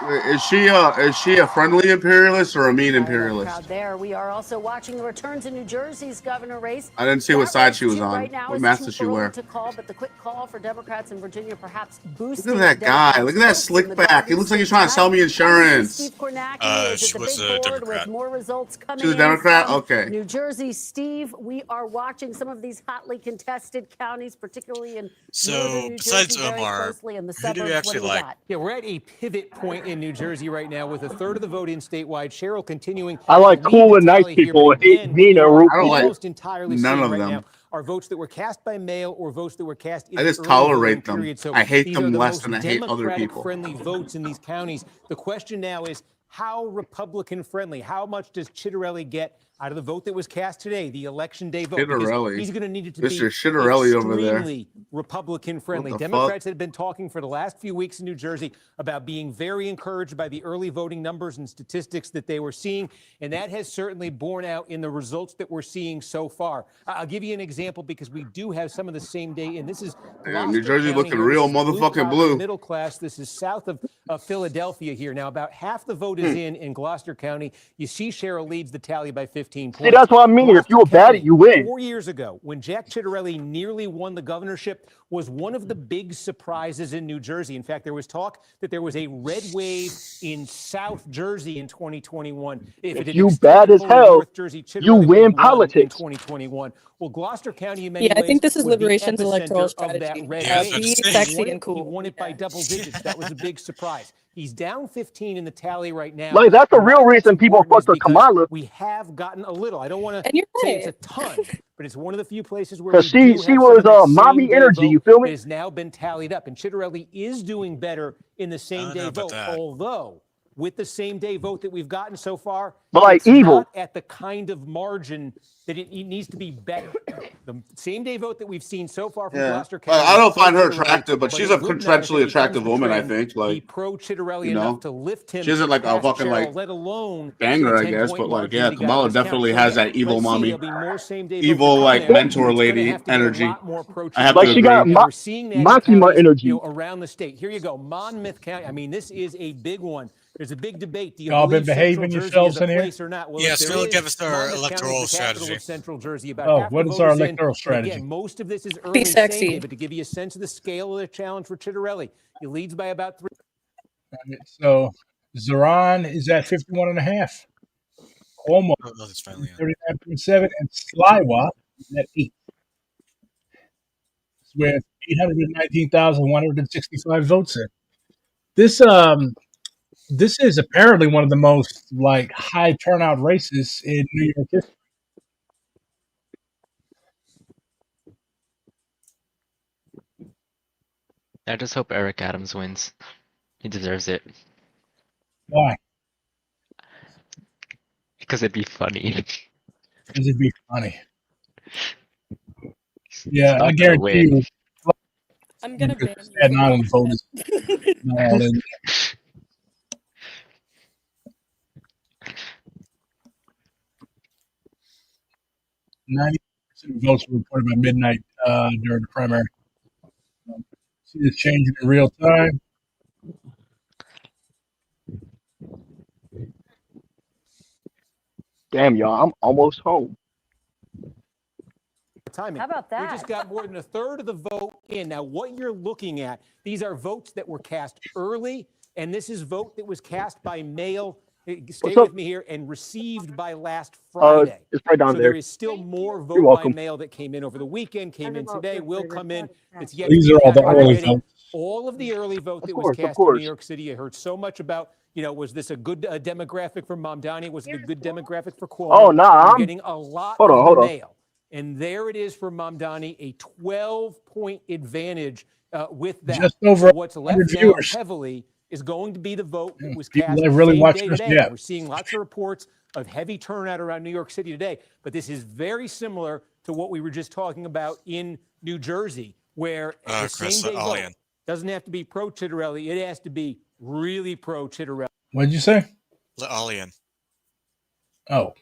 the Is she a friendly imperialist or a mean imperialist? Crowd there. We are also watching the return to New Jersey's governor race. I didn't see what That side race, she was too, on. Right now What is mask too does she early wear? to call, but the quick call for Democrats in Virginia perhaps Look boosting at that guy. Look at that slick back. He looks like he's trying to sell me insurance. Steve Kornacki is She at the was big a board Democrat. with more results coming She's a in Democrat? from Okay. New Jersey. Steve, we are watching some of these hotly contested counties, particularly in So, northern New besides Jersey, very Omar, closely in the who do we suburbs. What actually do you like? got? Yeah, we're at a pivot point in New Jersey right now with a third of the vote in statewide. Cheryl continuing. I like to lead cool the and nice tally here, people. but Hate again, mean what and we rude I don't people. like almost entirely none seeing of right them. now are votes that were cast by mail or votes that were cast in I the just early tolerate voting them. period. So I hate these them are the less most than I hate other people. Democratic-friendly votes in these counties. The question now is, how Republican-friendly? How much does Chitterelli get out of the vote that was cast today, the election day vote? Because Chitterelli. he's going to need it to Mr. be Chitterelli over there. extremely Republican-friendly. What the Democrats had been talking for the last few weeks in New Jersey about being very encouraged by the early voting numbers and statistics that they were seeing, and that has certainly borne out in the results that we're seeing so far. I'll give you an example because we do have some of the same data, and this is Damn, New Gloucester Jersey County looking here. real This is motherfucking blue-collar, blue. middle class. This is south of Philadelphia here. Now, about half the vote is in Gloucester County. You see Cheryl leads the tally by 15 points. See, that's what I mean. If you a Gloucester baddie, you County, win. 4 years ago, when Jack Chitterelli nearly won the governorship, was one of the big surprises in New Jersey. In fact, there was talk that there was a red wave in South Jersey in 2021. If you bad as hell, you win politics. 2021. Well, Gloucester County, in many Yeah, I think ways, this is was the Liberation's electoral epicenter of that strategy. red Yeah, wave. be say. sexy and He cool. won it by double digits. That was a big surprise. He's down 15 in the tally right now. Like, that's the real Why reason people important is fuck with because Kamala. we have gotten a little. I don't want And to you're say it's a right. ton, but it's one of the few places where Cause we do she have was some of that mommy same-day energy, you vote feel that me? has now been tallied up. And Chitterelli is doing better in the I don't same-day know about vote, that. although with the same-day vote that we've gotten so far, But like it's evil. not at the kind of margin that it needs to be better. The same-day vote that we've seen so far from Yeah. Gloucester County. I don't is find her pro-Chitterelli, attractive, but but she's it a would not if potentially it becomes attractive the woman, I trend, think. be Like, pro-Chitterelli you enough know, to lift him she isn't like a past fucking Cheryl, like let alone banger, the I guess, 10-point but like, margin yeah, that he got in Kamala this count. definitely So has again, that evil let's see. mommy, There'll be more same-day votes to evil come like there. mentor It's going to lady have to be a energy. lot more I have to Like she agree. got and we're seeing that in Makima counties, energy. around the state. Here you go, Monmouth County. I mean, this is a big one. There's a big debate. Do you Y'all been believe Central behaving Jersey is yourselves a in here? place or not? Well, Yeah, if there so is, give us our Monmouth County is electoral the capital strategy. of Central Jersey. About Oh, half what the is vote our is in. electoral And strategy? again, most of this is Be early sexy. same-day, but to give you a sense of the scale of the challenge for Chitterelli, he leads by about 3. So Zoran is at 51.5. Cuomo Oh, that's finally on. 39.7, and Sliwa is at 8, with 819,165 votes in. This is apparently one of the most like high turnout races in New York history. I just hope Eric Adams wins. He deserves it. Why? Because it'd be funny. Because it'd be funny. He's Yeah, I not gonna guarantee win. you. I'm gonna Because ban you Staten from Island vote is watching not all in. 90% of votes were reported by midnight during the primary. See this changing in real time. Damn, y'all, I'm almost home. Timing. How about We that? just got more than a third of the vote in. Now, what you're looking at, these are votes that were cast early, and this is vote that was cast by mail. Stay What's up? with me here, and received by last Friday. It's right down So there there. is still more You're vote by welcome. mail that came in over the weekend, came in today, will come in. It's yet These to are be all the counted. early We're getting votes. all of the early vote that was Of cast in New course. York City. I heard so much about, was this a good demographic for Mamdani? Was it a good demographic for Cuomo? Oh, nah, You're I'm- getting a lot hold of on, the hold on. mail. And there it is for Mamdani, a 12-point advantage with that. Just over So what's 100 left now viewers. heavily is going to be the vote that was People cast have really same watched day this today. yet. We're seeing lots of reports of heavy turnout around New York City today, but this is very similar to what we were just talking about in New Jersey, where the Chris, same day vote Alien. doesn't have to be pro-Chitterelli. It has to be really pro-Chitterelli. What did you say? Alien. Oh,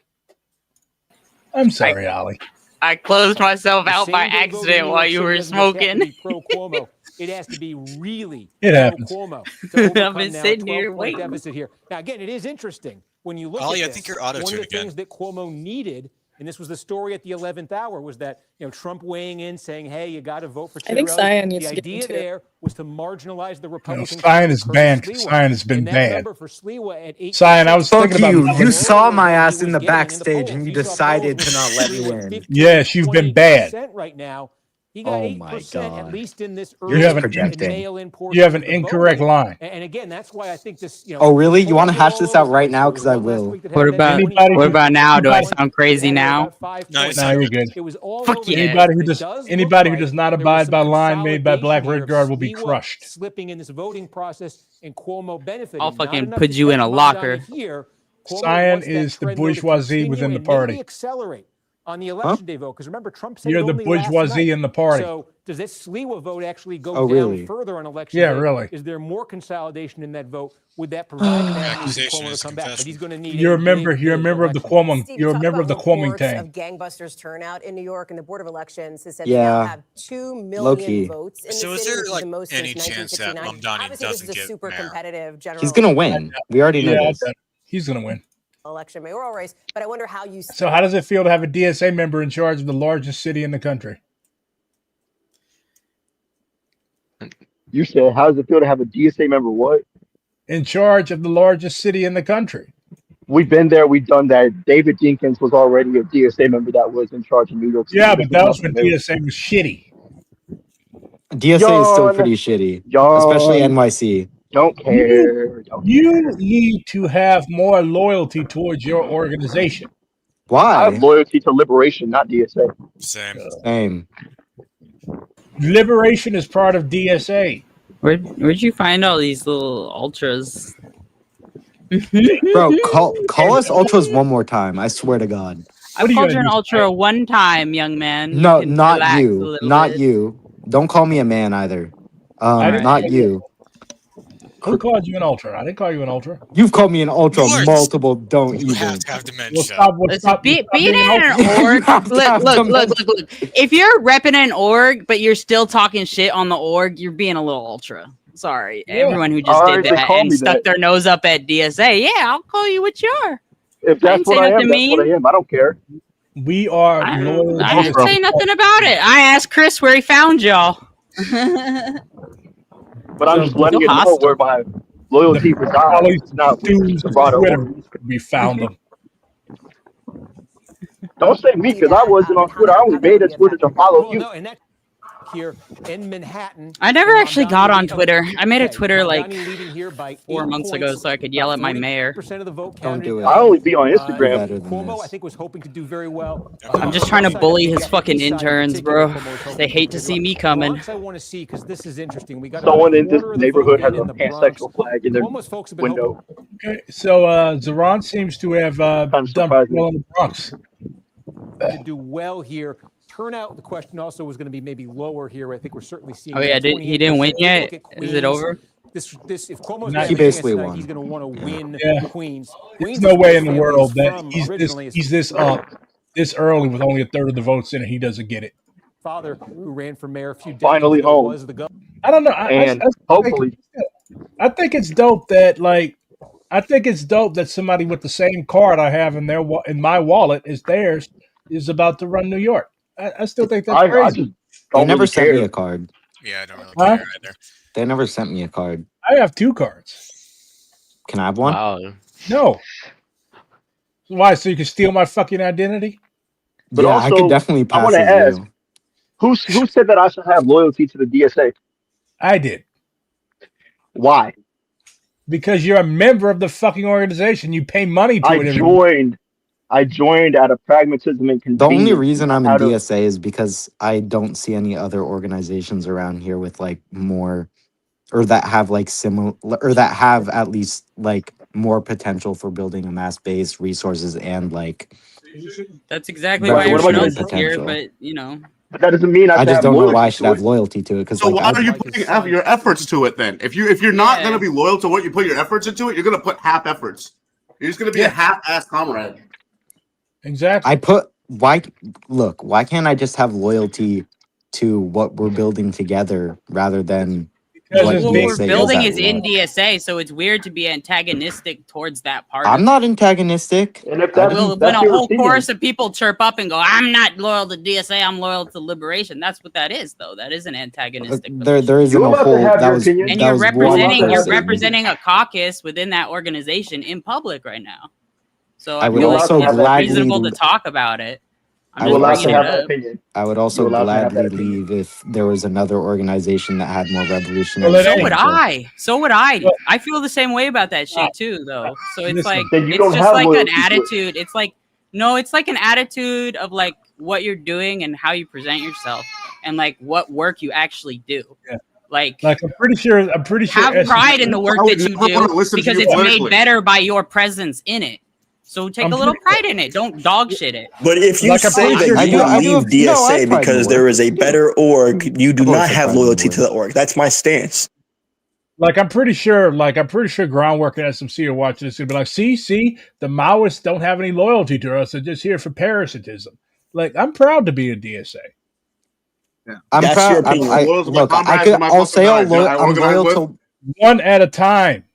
I'm sorry, Ollie. I closed myself The out by same-day vote in accident New while York you City were doesn't just have to smoking. be pro-Cuomo. It has to be really It happens. pro-Cuomo to overcome I've been now a sitting here 12-point waiting. deficit here. Now, again, it is interesting when you look Ollie, at I this. think you're One of the auto-tuned again. things that Cuomo needed, and this was the story at the 11th hour, was that Trump weighing in saying, "Hey, you got to vote for Chitterelli." I think Cyan needs the to get idea into it. there was to marginalize the Republican Cyan is Curtis banned because Sliwa. Cyan has been And that banned. number for Sliwa at 8%. Cyan, I was Fuck thinking about you. You nominating. saw my Lower than ass he in was the getting in the backstage polls. and you You saw polls decided with to not let me Sliwa at win. 15, Yes, you've been bad. 20% right now. He got Oh my 8%, at God. least in this You're early just and projecting. mail-in portion You have an of the incorrect voting. line. And again, that's why I think this, Oh, really? You want to polls are hash all this over out the right place. now? There Because was I one last will. week that What had about Anybody what who- about now? Do I anybody- sound crazy had now? about 5 No, you points. Nah, sound you're good. good. It was all Fuck over yeah. the place. Anybody who But it does does look anybody who like does not there was abide some by line made by Black consolidation here Red of Guard will be Sliwa crushed. slipping in this voting process and Cuomo benefiting. I'll Not fucking enough put to you in catch a Mamdani locker. here. Cuomo Cyan wants that is the trend, though, to bourgeoisie continue within the and maybe party. accelerate on the Huh? election day vote. Because remember, Trump said You're it the only last bourgeoisie night. in the party. So does this Sliwa vote actually go Oh, down really? further on election Yeah, day? really. Is there more consolidation in that vote? Would that provide an avenue for Accusation Cuomo is to come back? But confession. he's going to need You're a a member. big, You're a big member of the election. Cuomo. Steve, You're a talk member of about the Cuomo reports tang. of gangbusters turnout in New York, and the Board of Elections has said they now Yeah. have 2 Low million key. votes in So the is city, there which is like the most any since chance that 1969. Mamdani Obviously, this is doesn't a get super mayor? competitive general He's going to win. We already know Yeah, I this. bet. He's gonna win. election mayoral race, but I wonder how you. So, how does it feel to have a DSA member in charge of the largest city in the country? You said, how does it feel to have a DSA member? What? In charge of the largest city in the country. We've been there. We've done that. David Jenkins was already a DSA member that was in charge of New York City. Yeah, This but was that was nothing when new. DSA was shitty. DSA is still Yawn, pretty shitty, especially yawn. NYC. Don't care. Don't You care. need to have more loyalty towards your organization. I have Why? loyalty to Liberation, not DSA. Same. Same. Liberation is part of DSA. Where'd you find all these little ultras? Bro, call us ultras one more time. I swear to God. I've called you an ultra one time, young man. You No, can not relax a you. little Not bit. you. Don't call me a man either. didn't Not call you. Who called you an ultra? I didn't call you an ultra. You've called me an ultra You are- multiple. Don't You even. have to have dementia. Be being in an an org. have to have Look. If you're repping an org, but you're still talking shit on the org, you're being a little ultra. Sorry, Yeah. everyone who just All did right, then that call and me stuck that. their nose up at DSA. Yeah, I'll call you what you are. If I that's didn't what say I am, nothing that's what mean. I am. I don't care. We are loyal. I didn't say nothing about it. I asked Chris where he found y'all. But I'm just letting Feel you know hostile. where my loyalty resides. Probably It's not with dudes the on broader Twitter org. we found them. Don't say me, because I wasn't on Twitter. I only made a Twitter to follow you. No, and that here in Manhattan. I never and actually Mamdani got on lead- Twitter. I made a okay, Twitter like Mamdani leading here by 4 8 months ago points, so I could yell at my mayor. 40% of the vote Don't counted. do it. I only be on Do Instagram. better than Cuomo, I this. think, was hoping to do very well. I'm just trying to bully his fucking interns, bro. They hate to see me coming. Bronx, I want to see because this is interesting. We got Someone a in this quarter of the neighborhood vote has in a the Bronx. pansexual flag in their Cuomo's folks have been hoping. window. Okay, so Zeron seems to have done surprising. well in the Bronx. To do well here. Turnout, the question also was going to be maybe lower here. I think we're certainly seeing. Oh yeah, he didn't win yet. Is it over? This if Cuomo's He getting basically tonight, won. he's going to want to win Yeah. Queens. There's Queens no is way where in the his world family's that from he's originally. this early with only a third of the votes in and he doesn't get it. Father, who ran for mayor a few decades Finally ago, home. was the governor. I don't know. And hopefully, I think it's dope that somebody with the same card I have in my wallet is theirs is about to run New York. I still think that's I crazy. just They don't never really sent me care. a card. Yeah, I don't really Huh? care either. They never sent me a card. I have 2 cards. Can I have one? Wow. No. Why? So you can steal my fucking identity? But Yeah, I also, could definitely I pass want to as ask, you. who said that I should have loyalty to the DSA? I did. Why? Because you're a member of the fucking organization. You pay money to it. I joined out of pragmatism and The convenience. only reason I'm in out of- DSA is because I don't see any other organizations around here with like more, or that have like similar, or that have at least like more potential for building a mass base, resources, and like. That's exactly why revolutionary everyone else is here, potential. but you know. But that doesn't mean I I should just have don't know loyalty why I should to have it. loyalty to it because So like why I, are you putting your efforts to it then? If you're not gonna be loyal to what you put your efforts into it, you're gonna put half efforts. You're just gonna be a half-ass comrade. Exactly. why can't I just have loyalty to what we're building together rather than what What DSA we're building at is in law? DSA, so it's weird to be antagonistic towards that part. I'm not antagonistic. And if When a whole chorus of people chirp up and go, "I'm not loyal to DSA, I'm loyal to Liberation," that's what that is, though. That is an antagonistic. There isn't a whole that was And that you're was one representing person. a caucus within that organization in public right now. So I would feel like also it's gladly reasonable to talk about it. I'm I just would bringing also it up. I would also You're allowed to have that gladly leave if there was another organization that had more revolutionary. So would potential. I. So would I. I feel the same way about that shit too, though. So it's Listen, like then you it's don't just have like an loyalty to it. attitude. It's like it's like an attitude of like what you're doing and how you present yourself and like what work you actually do. Yeah. Like I'm pretty sure. have pride in the work that you do because it's made better. better by your presence in it. So take a little pride in it. Don't dog shit it. But if you say that you leave DSA because there is a better org, you do not have loyalty to the org. That's my stance. I'm pretty sure Groundwork and SMC are watching this and be like, see, the Maoists don't have any loyalty to us. They're just here for parasitism. Like, I'm proud to be in DSA. I'm That's proud. your opinion. I, Loyal to look, my I comrades could. and my I'll say fucking guys, I'm loyal to. One at a time.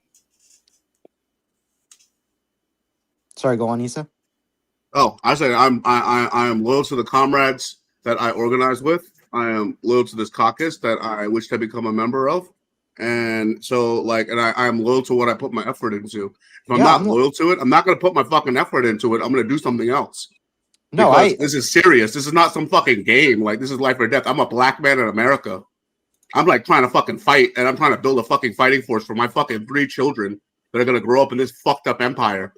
Sorry, go on, Issa. Oh, I said I am loyal to the comrades that I organize with. I am loyal to this caucus that I wish to become a member of. And so, like, and I'm loyal to what I put my effort into. If I'm Yeah, not loyal to it, I'm not going to put my fucking effort into it. I'm going to do something else. No, Because this is serious. This is not some fucking game. Like, this is life or death. I'm a black man in America. I'm like trying to fucking fight, and I'm trying to build a fucking fighting force for my fucking 3 children that are going to grow up in this fucked up empire.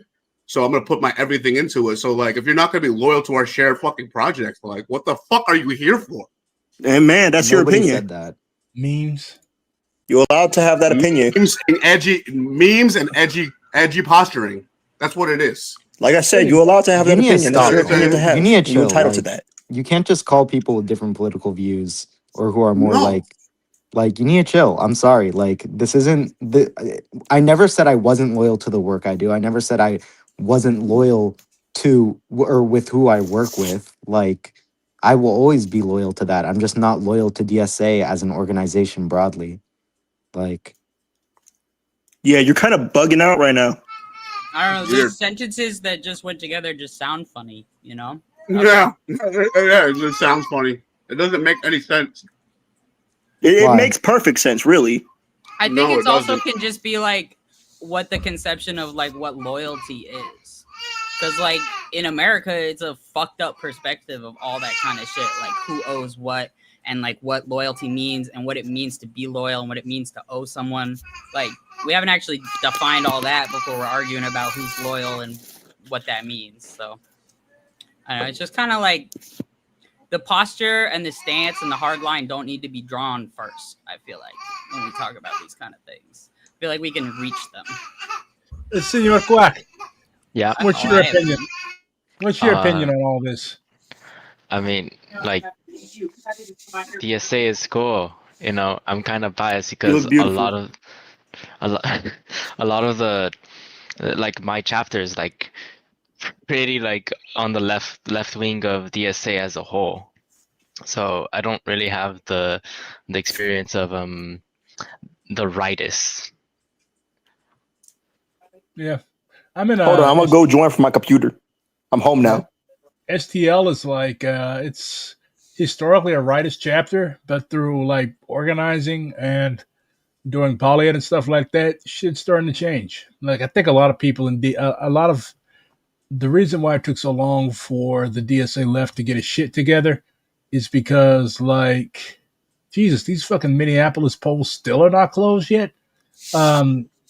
So I'm going to put my everything into it. So, like, if you're not going to be loyal to our shared fucking project, like, what the fuck are you here for? And man, that's Nobody your opinion. said that. Memes. You're allowed to have that opinion. Memes and edgy posturing. That's what it is. Like I said, you're allowed to have that opinion. That's your opinion to have. You need to chill. You're entitled to like, that. You can't just call people with different political views or who are more No. like you need to chill. I'm sorry. Like this isn't the. I never said I wasn't loyal to the work I do. I never said I wasn't loyal to or with who I work with. Like I will always be loyal to that. I'm just not loyal to DSA as an organization broadly. Like. Yeah, you're kind of bugging out right now. I don't know. Weird. These sentences that just went together just sound funny, you know? Yeah, it just sounds funny. It doesn't make any sense. It makes perfect sense, really. I think No, it's it also doesn't. can just be like what the conception of like what loyalty is. Because like in America, it's a fucked up perspective of all that kind of shit. Like who owes what and like what loyalty means and what it means to be loyal and what it means to owe someone. Like we haven't actually defined all that before we're arguing about who's loyal and what that means. So I don't know, it's just kind of like the posture and the stance and the hard line don't need to be drawn first, I feel like, when we talk about these kind of things. I feel like we can reach them. Senor Quack, Yeah. what's your opinion? What's your opinion on all this? I mean, like, DSA is cool. You know, I'm kind of biased because a lot of the like my chapters like pretty like on the left wing of DSA as a whole. So I don't really have the experience of the rightists. Yeah, I'm in. Hold on, I'm gonna go join from my computer. I'm home now. STL is like it's historically a rightist chapter, but through like organizing and doing polyed and stuff like that, shit's starting to change. Like I think a lot of people in a lot of the reason why it took so long for the DSA left to get his shit together is because like Jesus, these fucking Minneapolis polls still are not closed yet.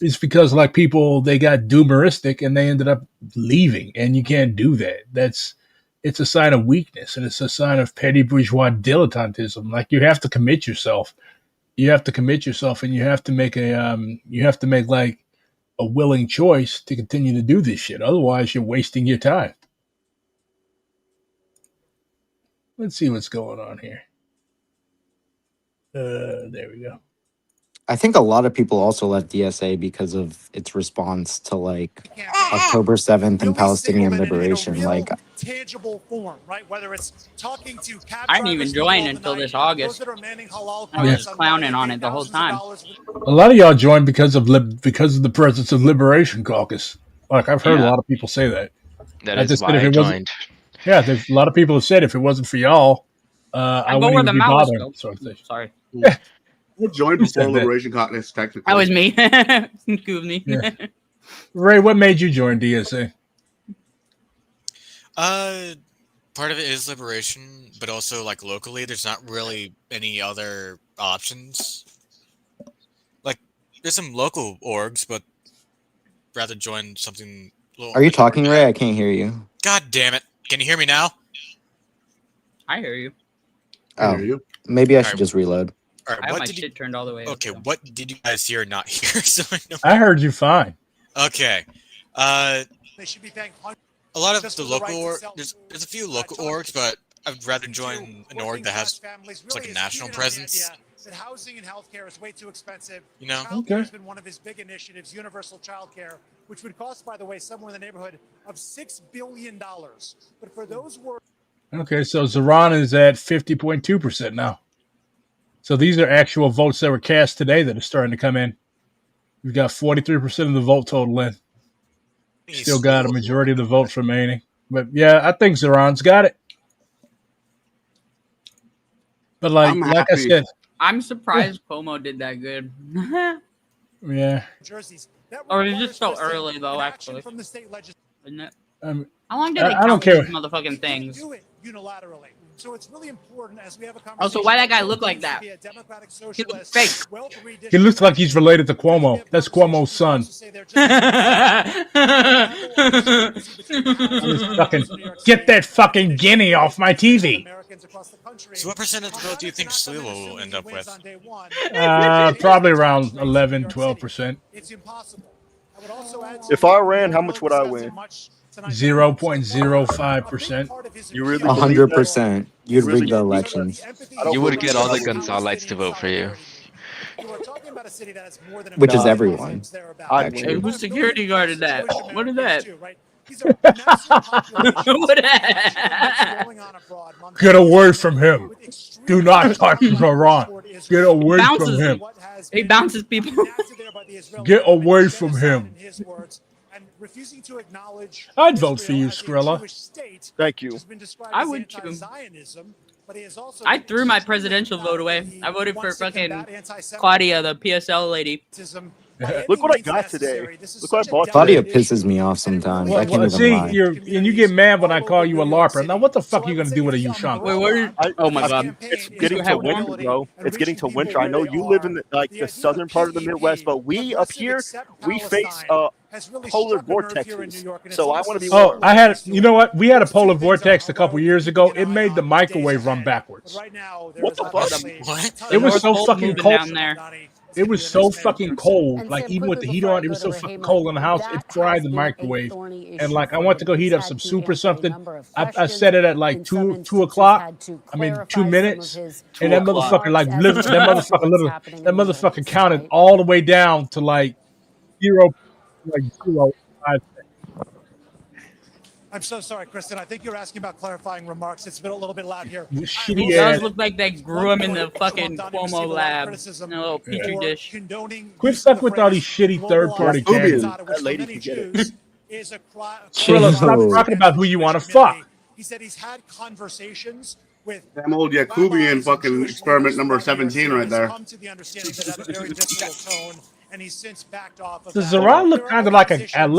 It's because like people they got doomeristic and they ended up leaving, and you can't do that. It's a sign of weakness and it's a sign of petty bourgeois dilettantism. Like you have to commit yourself. You have to commit yourself, and you have to make like a willing choice to continue to do this shit. Otherwise, you're wasting your time. Let's see what's going on here. There we go. I think a lot of people also left DSA because of its response to like October 7th and Palestinian liberation. Like tangible form, right? Whether it's talking to cab I didn't even join until this August. I was just clowning on it the whole time. A lot of y'all joined because of the presence of Liberation Caucus. Like I've heard a lot of people say that. That is why I joined. Yeah, there's a lot of people have said if it wasn't for y'all, I wouldn't even be bothering. Sort of thing. Sorry. Yeah. I joined before Liberation Caucus, technically. That was me. Excuse me. Yeah. Ray, what made you join DSA? Part of it is Liberation, but also like locally, there's not really any other options. Like, there's some local orgs, but rather join something. Are you talking, Ray? I can't hear you. God damn it! Can you hear me now? I hear you. Oh, maybe I should just reload. All right, I have my shit turned all the way up. Okay, what did you guys hear or not hear? So I know. I heard you fine. Okay. They should be thanked. A lot of the local there's a few local orgs, but I'd rather join an org that has like a national presence. That housing and healthcare is way too expensive. You know? Childcare has been one of his big initiatives, universal childcare, which would cost, by the way, somewhere in the neighborhood of $6 billion. But for those words. Okay, so Zoran is at 50.2% now. So these are actual votes that were cast today that are starting to come in. We've got 43% of the vote total in. Still got a majority of the votes remaining. But yeah, I think Zoran's got it. But like I said, I'm surprised Cuomo did that good. Yeah. Or is it so early though? Actually, isn't it? How long do I they don't count care. these motherfucking things? Do it unilaterally. So it's really important as we have a Oh, conversation. so why that guy look like that? He looks fake. He looks like he's related to Cuomo. That's Cuomo's son. Get that fucking guinea off my TV. So what percent of the vote do you think Sliwa will end up with? Probably around 11-12%. It's impossible. I would also add If I ran, how much would I win? 0.05%. You really believe that? 100%. You'd rig the elections. You would get all the Gonzalites to vote for you. Which is everyone. Hey, Actually. whose security guard is that? What is that? Get away from him. Do not touch Iran. Get away from him. He bounces people. Get away from him. refusing to acknowledge I'd vote for you, Skrilla. Thank you. I would too. I threw my presidential vote away. I voted for fucking Claudia, the PSL lady. Look what I got today. Look what I bought Claudia today. pisses me off sometimes. I can't even See, lie. you get mad when I call you a LARPer. Now, what the fuck are you gonna do with a Yushang? Wait, what? Oh my god! It's getting to winter, bro. It's getting to winter. I know you live in the southern part of the Midwest, but we up here, we face polar vortexes. So I want to be. Oh, I had. You know what? We had a polar vortex a couple years ago. It made the microwave run backwards. What the fuck? What? It was so fucking moving cold. down there. It was so fucking cold. Like even with the heat on, it was so fucking cold in the house. It fried the microwave. And like I went to go heat up some soup or something. I set it at like 2 o'clock. I mean 2 minutes. And that motherfucker like that motherfucker counted all the way down to like 0.05. I'm so sorry, Kristen. I think you're asking about clarifying remarks. It's been a little bit loud here. Shitty It does ass. look like they grew him in the fucking Cuomo lab in a little petri dish. Quit stuck with all these shitty third party candidates. That lady can get it. Skrilla, stop talking about who you want to fuck. He said he's had conversations with Damn old Yakubian fucking experiment number 17 right there. come to the understanding that had a very difficult tone, and he's since backed off of Does that. Zoran look kind of like a kind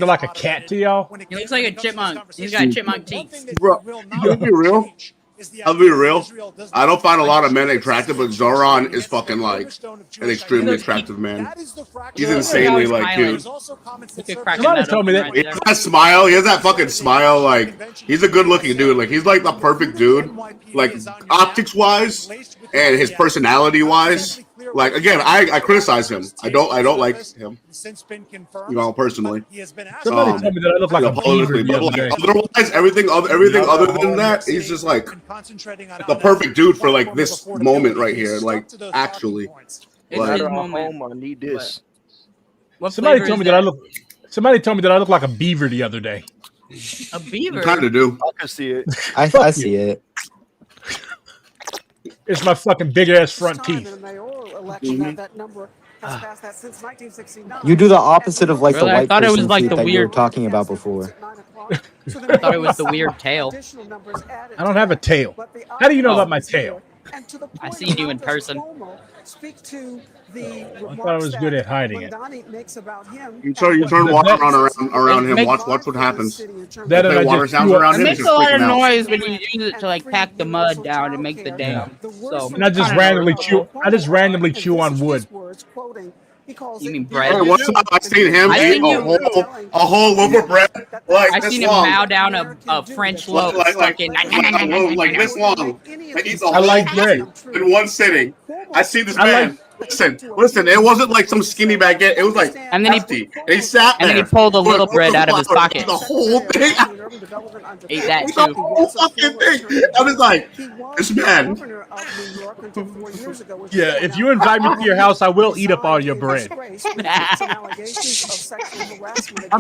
of like a cat to y'all? He looks like a chipmunk. He's got chipmunk teeth. Bro, I'll be real. I'll be real. I don't find a lot of men attractive, but Zoran is fucking like an extremely attractive man. He's insanely like cute. Somebody told me that. He has that smile. He has that fucking smile. Like he's a good looking dude. Like he's like the perfect dude. Like optics wise and his personality wise. Like again, I criticize him. I don't like him. You know, personally. Somebody told me that I look like a beaver the other day. Otherwise, everything other than that, he's just like the perfect dude for like this moment right here. Like actually, like, home, I need this. Somebody told me that I look. Somebody told me that I look like a beaver the other day. A beaver? you kind of do. I can see it. I see it. It's my fucking big ass front teeth. You do the opposite of like Really? the I white thought it was person like teeth the that you were weird- talking about before. I thought it was the weird tail. I don't have a tail. How do you know about my tail? I seen you in person. I thought I was good at hiding it. You turn water on around him. Watch what happens. That Play and I water just sounds threw up- around It him. makes He's a just lot of freaking out. noise when you use it to like pack the mud down and make the dam. So And I just randomly chew on wood. You mean bread? Hey, one time I seen him I eat seen you- a whole loaf of bread like I this seen him long. mow down a French loaf. Like this long. He eats a whole like bread. in one sitting. I see this I man. Listen, it wasn't like some skinny baguette. It was like And then he- hefty. And he sat and there. then he pulled a little bread out of his pocket. The whole thing. Ate that The too. whole fucking thing. I was like, this man. Yeah, if you invite me to your house, I will eat up all your bread. I'm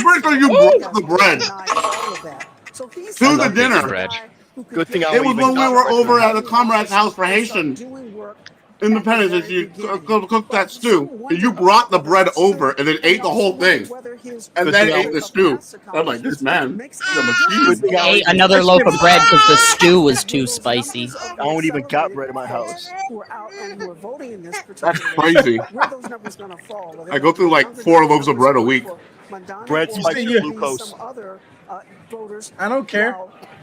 pretty sure you broke the bread to the dinner. Bread. Good thing I It was when we were over at the comrade's house for Haitian. Independence is you cook that stew. And you brought the bread over and then ate the whole thing. And then ate the stew. I'm like, this man is a machine. Ate another loaf of bread because the stew was too spicy. I don't even got bread in my house. That's crazy. I go through like 4 loaves of bread a week. Bread spikes your glucose. I don't care.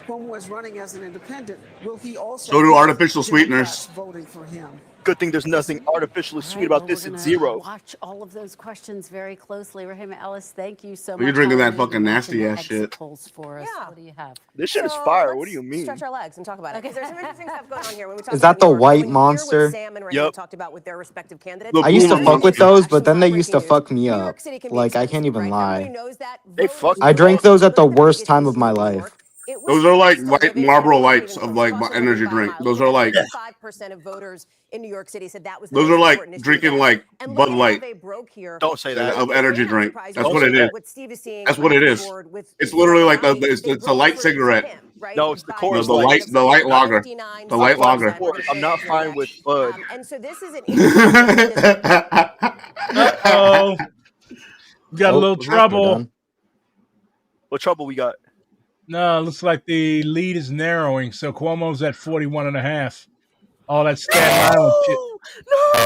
Cuomo is running as an independent. Will he also? So do artificial sweeteners. Voting for him. Good thing there's nothing artificially sweet about this. It's zero. Watch all of those questions very closely. Rahima Ellis, thank you so much. You're drinking that fucking nasty ass shit. Polls for us. What do you have? This shit is fire. What do you mean? Stretch our legs and talk about it. Because there's some interesting stuff going on here. When we talk Is that about the New York, white when you hear monster? what Sam and Rahima talked about with their respective candidates. I used to fuck with those, but then they used to fuck me up. Like, I can't even lie. They fuck. I drank those at the worst time of my life. Those are like white Marlboro Lights of like energy drink. Those are like 5% of voters in New York City said that was. Those are like drinking like Bud Light. Don't say that. Of energy drink. That's what it is. That's what it is. It's literally like it's a light cigarette. No, it's the Coors The light lager. The light lager. I'm not fine with Bud. And so this is an. Uh-oh. Got a little trouble. What trouble we got? No, it looks like the lead is narrowing. So Cuomo's at 41.5. All that Staten Island shit.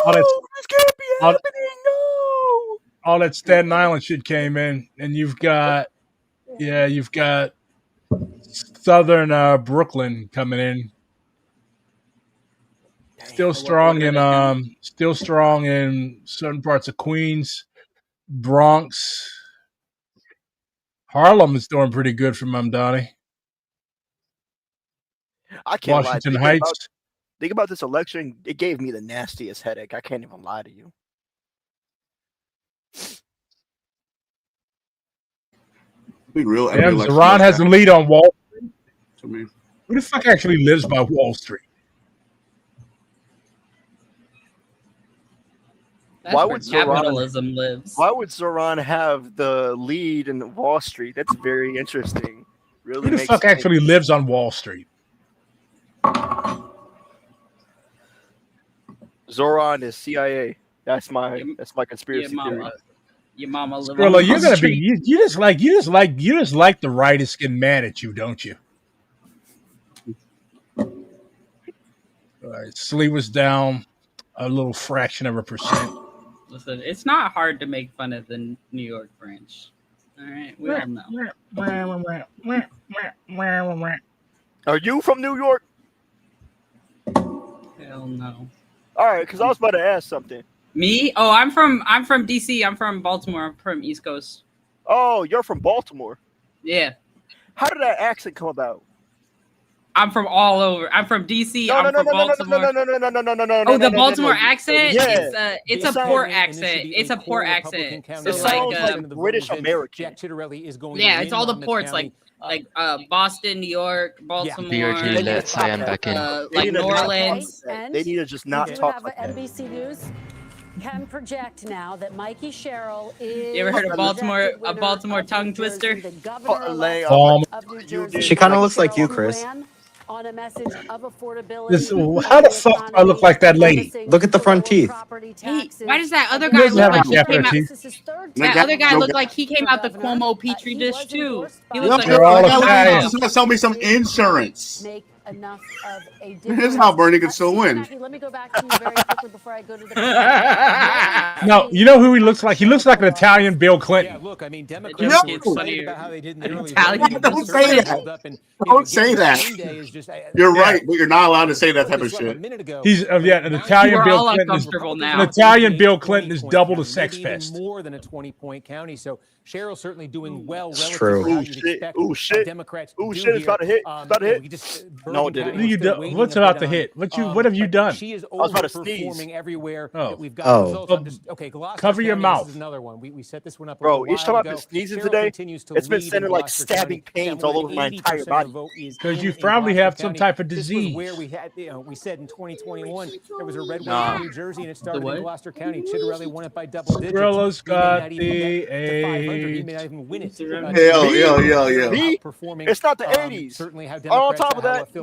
No, this can't be happening. No. All that Staten Island shit came in, and you've got Southern Brooklyn coming in. Still strong in certain parts of Queens, Bronx. Harlem is doing pretty good for Mamdani. I can't Washington lie. Heights. Think about this election. It gave me the nastiest headache. I can't even lie to you. Be real. Yeah, Zoran has the lead on Wall Street. Who the fuck actually lives by Wall Street? That's where capitalism lives. Why would Zoran have the lead in Wall Street? That's very interesting. Really Who the fuck actually lives on Wall Street? Zoran is CIA. That's my conspiracy theory. Your mama live Skrilla, on you're the gonna street. be you just like the right is getting mad at you, don't you? All right, Slee was down a little fraction of a percent. Listen, it's not hard to make fun of the New York branch. All right, we all know. Are you from New York? Hell no. All right, because I was about to ask something. Me? Oh, I'm from DC. I'm from Baltimore. I'm from East Coast. Oh, you're from Baltimore. Yeah. How did that accent come about? I'm from all over. I'm from DC. I'm from Baltimore. No. Oh, the Baltimore accent? Yeah. It's a poor accent. It's a poor accent. So like British American. Jack Chitterelli is going. Yeah, it's all the ports like Boston, New York, Baltimore, back in. like New Orleans. They need to just not talk like that. NBC News can project now that Mikey Sherrill is. You ever heard of a Baltimore tongue twister? She kind of looks like you, Chris. On a message of affordability. How the fuck do I look like that lady? Look at the front teeth. Hey, why does that other guy look like he came out? That other guy looked like he came out the Cuomo petri dish too. He looks like Sell me some insurance. Make enough of a Here's how Bernie can still win. Let me go back to you very quickly before I go to the. No, you know who he looks like? He looks like an Italian Bill Clinton. Yeah, look, I mean, Democrats get funny about how they did in the early voting. Don't say that. Don't say that. You're right, but you're not allowed to say that type of shit. He's an Italian Bill Clinton. An Italian Bill Clinton is double the sex pest. More than a 20-point county, so Cheryl's certainly doing well relative true. to how you'd expect Democrats to do shit, it's about to hit. It's about to hit. No, it didn't. What's about to hit? What have you done? She is was about to sneeze. overperforming everywhere. Oh. We've got Oh. results. I'm just, okay, Gloucester Cover your County, mouth. This is another one. We set this one up. Bro, a little each time while I've been ago. sneezing Cheryl today, continues to it's been lead in sending like Gloucester stabbing County. pains More all than over my 80% entire of the body. vote is Because you in probably Gloucester have some County. type of This was disease. where we had, we said in 2021 there was a red wave Nah. in New Jersey, and it started what? in Gloucester County. Chitterelli won it by double digits. Skrilla's He may got not even get to 500. He the may not even win it. Yeah. Me? It's not the 80s. Certainly how On Democrats top of that, feel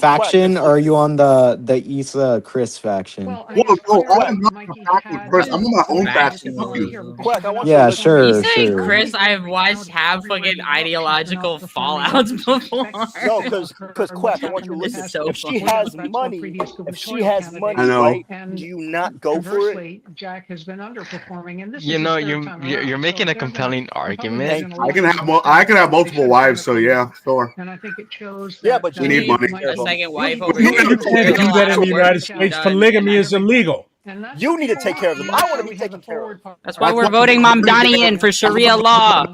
faction, or are you on the Issa Chris faction? Well, I Whoa, guess no, clearly I'm not Mikey faction had first. I'm on my own faction faction. Fuck you. Quack, I want Yeah, you to sure, You say sure. Chris, I've watched have fucking ideological fallouts before. No, because Quack, I want you to listen. So If she funny. has money, I know. do you not go for it? Conversely, Jack has been underperforming, and this You is know, his third time you're around. making So a they're gonna- compelling argument. Republicans in I can election have I can have multiple should wives, so have yeah, sure. And I think it shows Yeah, that but We need money. A second wife You over need here. to You can't There's a do that lot in of the United work States. done, Polygamy and is illegal. And that's You need to take care of them. I want to be we have taken a care of. forward part. that's why we're voting Mom Donnie in for Sharia law.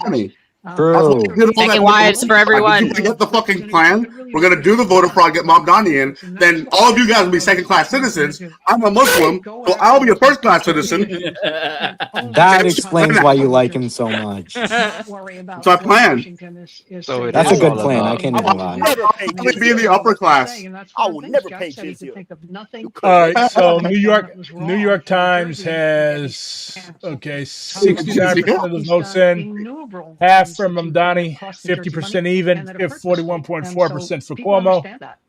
That's why I did all Second that wives for everyone. You get the fucking plan. We're gonna do the voter fraud, get Mamdani in. Then all of you guys will be second-class citizens. I'm a Muslim, so I'll be a first-class citizen. That explains why you like him so much. Not worry about That's my what plan. Washington is So saying. it That's a is good all plan. I about. can't even lie. Never pay I'll be in the jizya. upper class. I will never pay jizya. All right, so New York Times has 69% of the votes in, half for Mamdani, 50% even, 41.4% for Cuomo,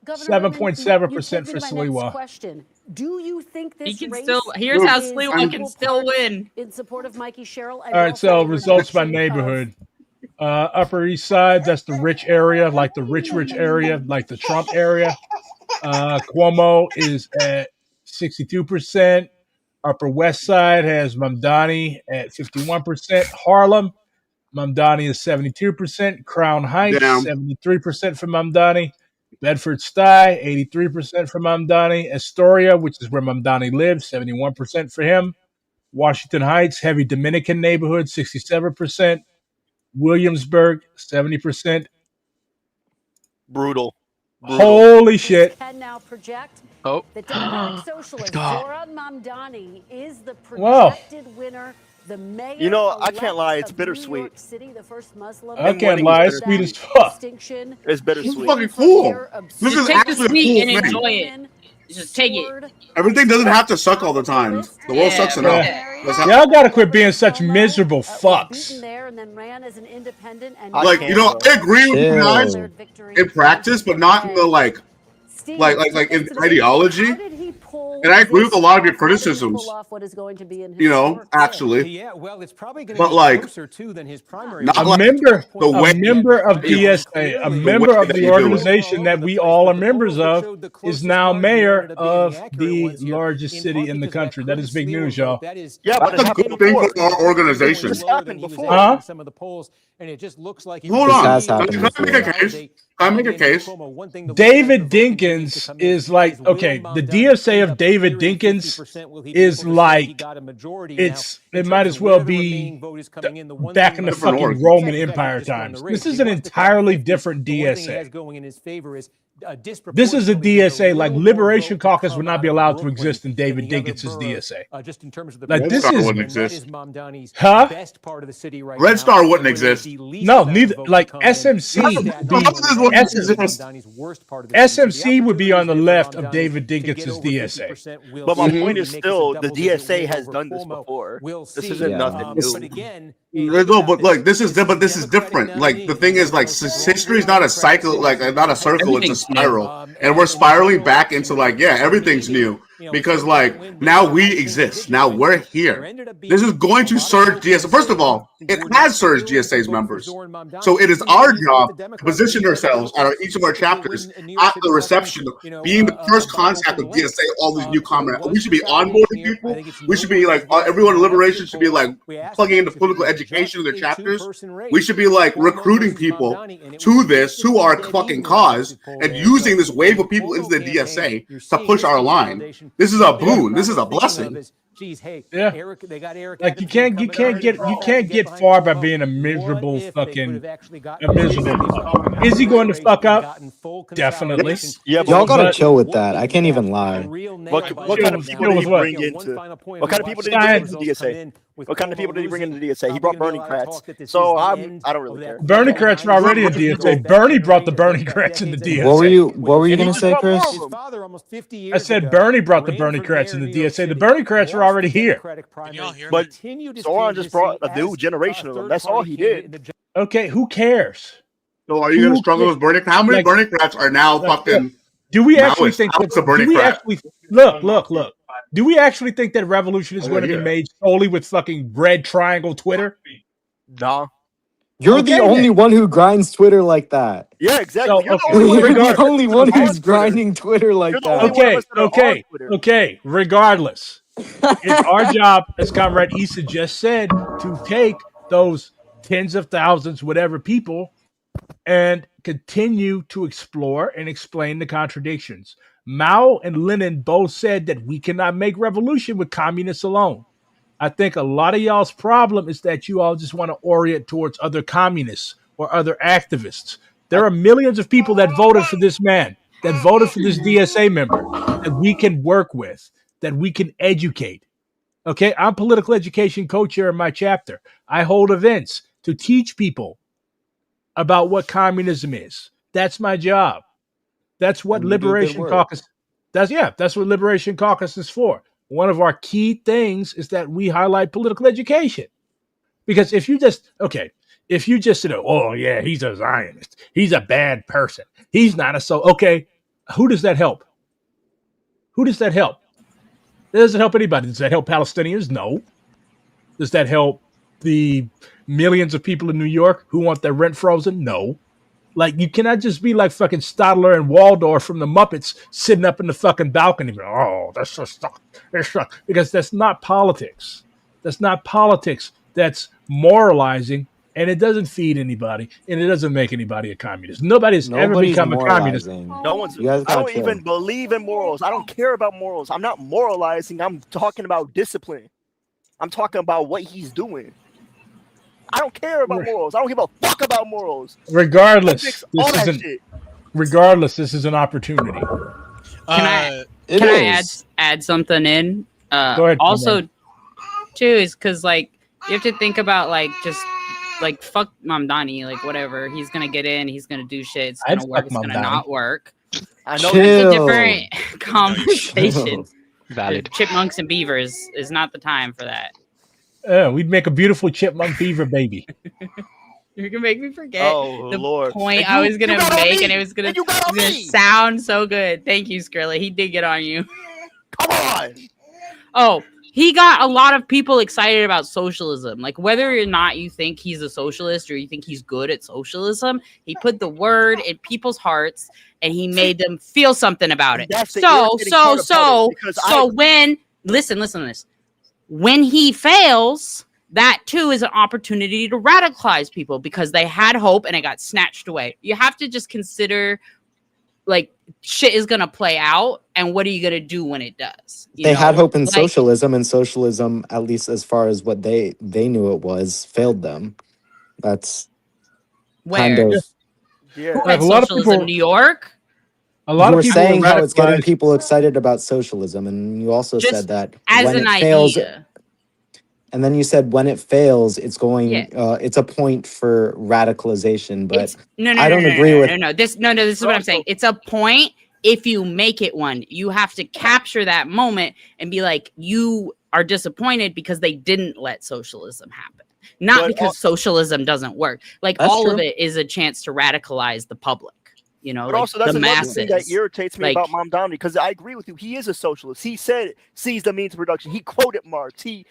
7.7% for Sliwa. Question. Do you think He this can race still. Here's how is Sliwa can equal still parts win. in support of Mikey Sherrill and All right, also so a results by reduction of neighborhood. Upper East Side, that's the rich area, like the rich area, like the Trump area. Cuomo is at 62%. Upper West Side has Mamdani at 51%. Harlem, Mamdani is 72%. Crown Heights, Damn. 73% for Mamdani. Bedford Stuy, 83% for Mamdani. Astoria, which is where Mamdani lives, 71% for him. Washington Heights, heavy Dominican neighborhood, 67%. Williamsburg, 70%. Brutal. Holy shit. Can now project Oh. that Democratic Socialist go. Zoran Mamdani is the Wow. projected winner, the mayor. You know, I can't lie, it's bittersweet. New York City, the first Muslim. I can't lie, it's sweet as fuck. Distinction. It's This is bittersweet. fucking cool. This Just is take the actually a sweet cool and thing. enjoy it. Just take it. Everything doesn't have to suck all the time. The world sucks enough. Y'all gotta quit being such miserable fucks. There and then ran as an independent and Like, you know, I agree with you guys in practice, but not in the like in ideology. And I agree with a lot of your criticisms. You know, actually. Yeah, well, it's probably going But to be like, closer too than his primary. not A like member the way of DSA, a member of that the you do it. organization that we all are members of, is now mayor of the largest city in the country. That is big news, y'all. Yeah, but That's a good thing for our organization. This happened before. Huh? Some of the polls, and it just looks like Hold This on. has Can happened I make a before. case? Can I make a case? David Dinkins is like, okay, the DSA of David Dinkins is like, it might as well be back in the Different fucking org. Roman Empire times. This is an entirely different DSA. This is a DSA, like Liberation Caucus would not be allowed to exist in David Dinkins' DSA. Just in terms of the Like, Red this Star is, wouldn't exist. huh? best part of the city right Red now. Star wouldn't exist. No, neither. Like SMC would be SMC would be on the left of David Dinkins' DSA. But my point is still, the DSA has done this before. This isn't nothing new. But again, No, but like this is different. Like the thing is, like history is not a cycle, like not a circle. It's a spiral, and we're spiraling back into like everything's new because like now we exist. Now we're here. This is going to surge DSA. First of all, it has surged DSA's members, so it is our job to position ourselves at each of our chapters at the reception, being the first contact with DSA. All these new comments. We should be onboarding people. We should be like everyone in Liberation should be like plugging into political education in their chapters. We should be like recruiting people to this, to our fucking cause, and using this wave of people into the DSA to push our line. This is a boon. This is a blessing. Yeah, like you can't get far by being a miserable fucking Is he going to fuck up? Definitely. Yeah, Y'all gotta but- chill with that. I can't even lie. What kind of people did he bring into? What kind of people did he bring into the DSA? What kind of people did he bring into the DSA? He brought Bernie Kratz. So I don't really care. Bernie Kratz are already in DSA. Bernie brought the Bernie Kratz in the DSA. What were you gonna say, Chris? I said Bernie brought the Bernie Kratz in the DSA. The Bernie Kratz are already here. But Zoran just brought a new generation of them. That's all he did. Okay, who cares? So are you going to struggle with Bernie? How many Bernie Kratz are now fucking? Do we actually think Alex a Bernie do we Kratz? actually look? Do we actually think that revolution is going to be made solely with fucking red triangle Twitter? Nah. You're the only one who grinds Twitter like that. Yeah, exactly. So, You're the only one who's grinding Twitter like that. Okay. Regardless, it's our job, as Comrade Issa just said, to take those tens of thousands, whatever people, and continue to explore and explain the contradictions. Mao and Lenin both said that we cannot make revolution with communists alone. I think a lot of y'all's problem is that you all just want to orient towards other communists or other activists. There are millions of people that voted for this man, that voted for this DSA member, that we can work with, that we can educate. Okay, I'm political education co-chair in my chapter. I hold events to teach people about what communism is. That's my job. That's what And you do good Liberation work. Caucus. That's what Liberation Caucus is for. One of our key things is that we highlight political education. Because if you just said, oh yeah, he's a Zionist, he's a bad person, he's not a okay, who does that help? Who does that help? That doesn't help anybody. Does that help Palestinians? No. Does that help the millions of people in New York who want their rent frozen? No. Like, you cannot just be like fucking Stadler and Waldorf from the Muppets sitting up in the fucking balcony. Oh, that's so stuck. Because that's not politics. That's not politics. That's moralizing, and it doesn't feed anybody, and it doesn't make anybody a communist. Nobody's ever become a communist. No one's. I don't even believe in morals. I don't care about morals. I'm not moralizing. I'm talking about discipline. I'm talking about what he's doing. I don't care about morals. I don't give a fuck about morals. Regardless, this is an opportunity. Can I add something in? Go ahead. Also, too, is because like you have to think about like just like fuck Mamdani, like whatever. He's gonna get in. He's gonna do shit. It's gonna work. It's gonna not work. I know it's a different conversation. Valid. Chipmunks and beavers is not the time for that. We'd make a beautiful chipmunk beaver baby. You're gonna make me forget the Lord. point I was gonna make, and it was gonna sound so good. Thank you, Skrilla. He did get on you. Come on. Oh, he got a lot of people excited about socialism. Like whether or not you think he's a socialist or you think he's good at socialism, he put the word in people's hearts and he made them feel something about it. When listen to this. When he fails, that too is an opportunity to radicalize people because they had hope and it got snatched away. You have to just consider like shit is going to play out and what are you going to do when it does? They had hope in socialism, and socialism, at least as far as what they knew it was, failed them. That's kind of... Who had socialism? New York? A lot of people saying how it's getting people excited about socialism, and you also said that when it fails, and then you said when it fails, it's going. It's a point for radicalization, but I don't agree with. This is what I'm saying. It's a point if you make it one. You have to capture that moment and be like, you are disappointed because they didn't let socialism happen, not because socialism doesn't work. Like all of it is a chance to radicalize the public. You know, but like also that's the another masses. thing that irritates me about Mamdani, because I agree with you. He is a socialist. He said seize the means of production. He quoted Marx. He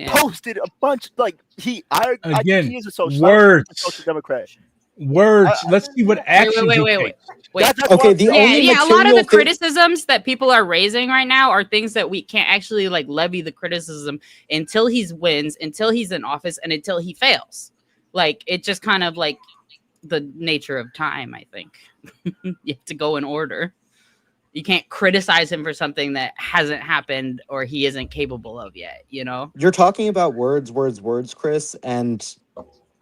posted a bunch I think he is a socialist. Words. A social democrat. Words. Let's see what action. Wait. Okay, a lot of the criticisms that people are raising right now are things that we can't actually like levy the criticism until he wins, until he's in office, and until he fails. Like it just kind of like the nature of time, I think. You have to go in order. You can't criticize him for something that hasn't happened or he isn't capable of yet, you know? You're talking about words, Chris, and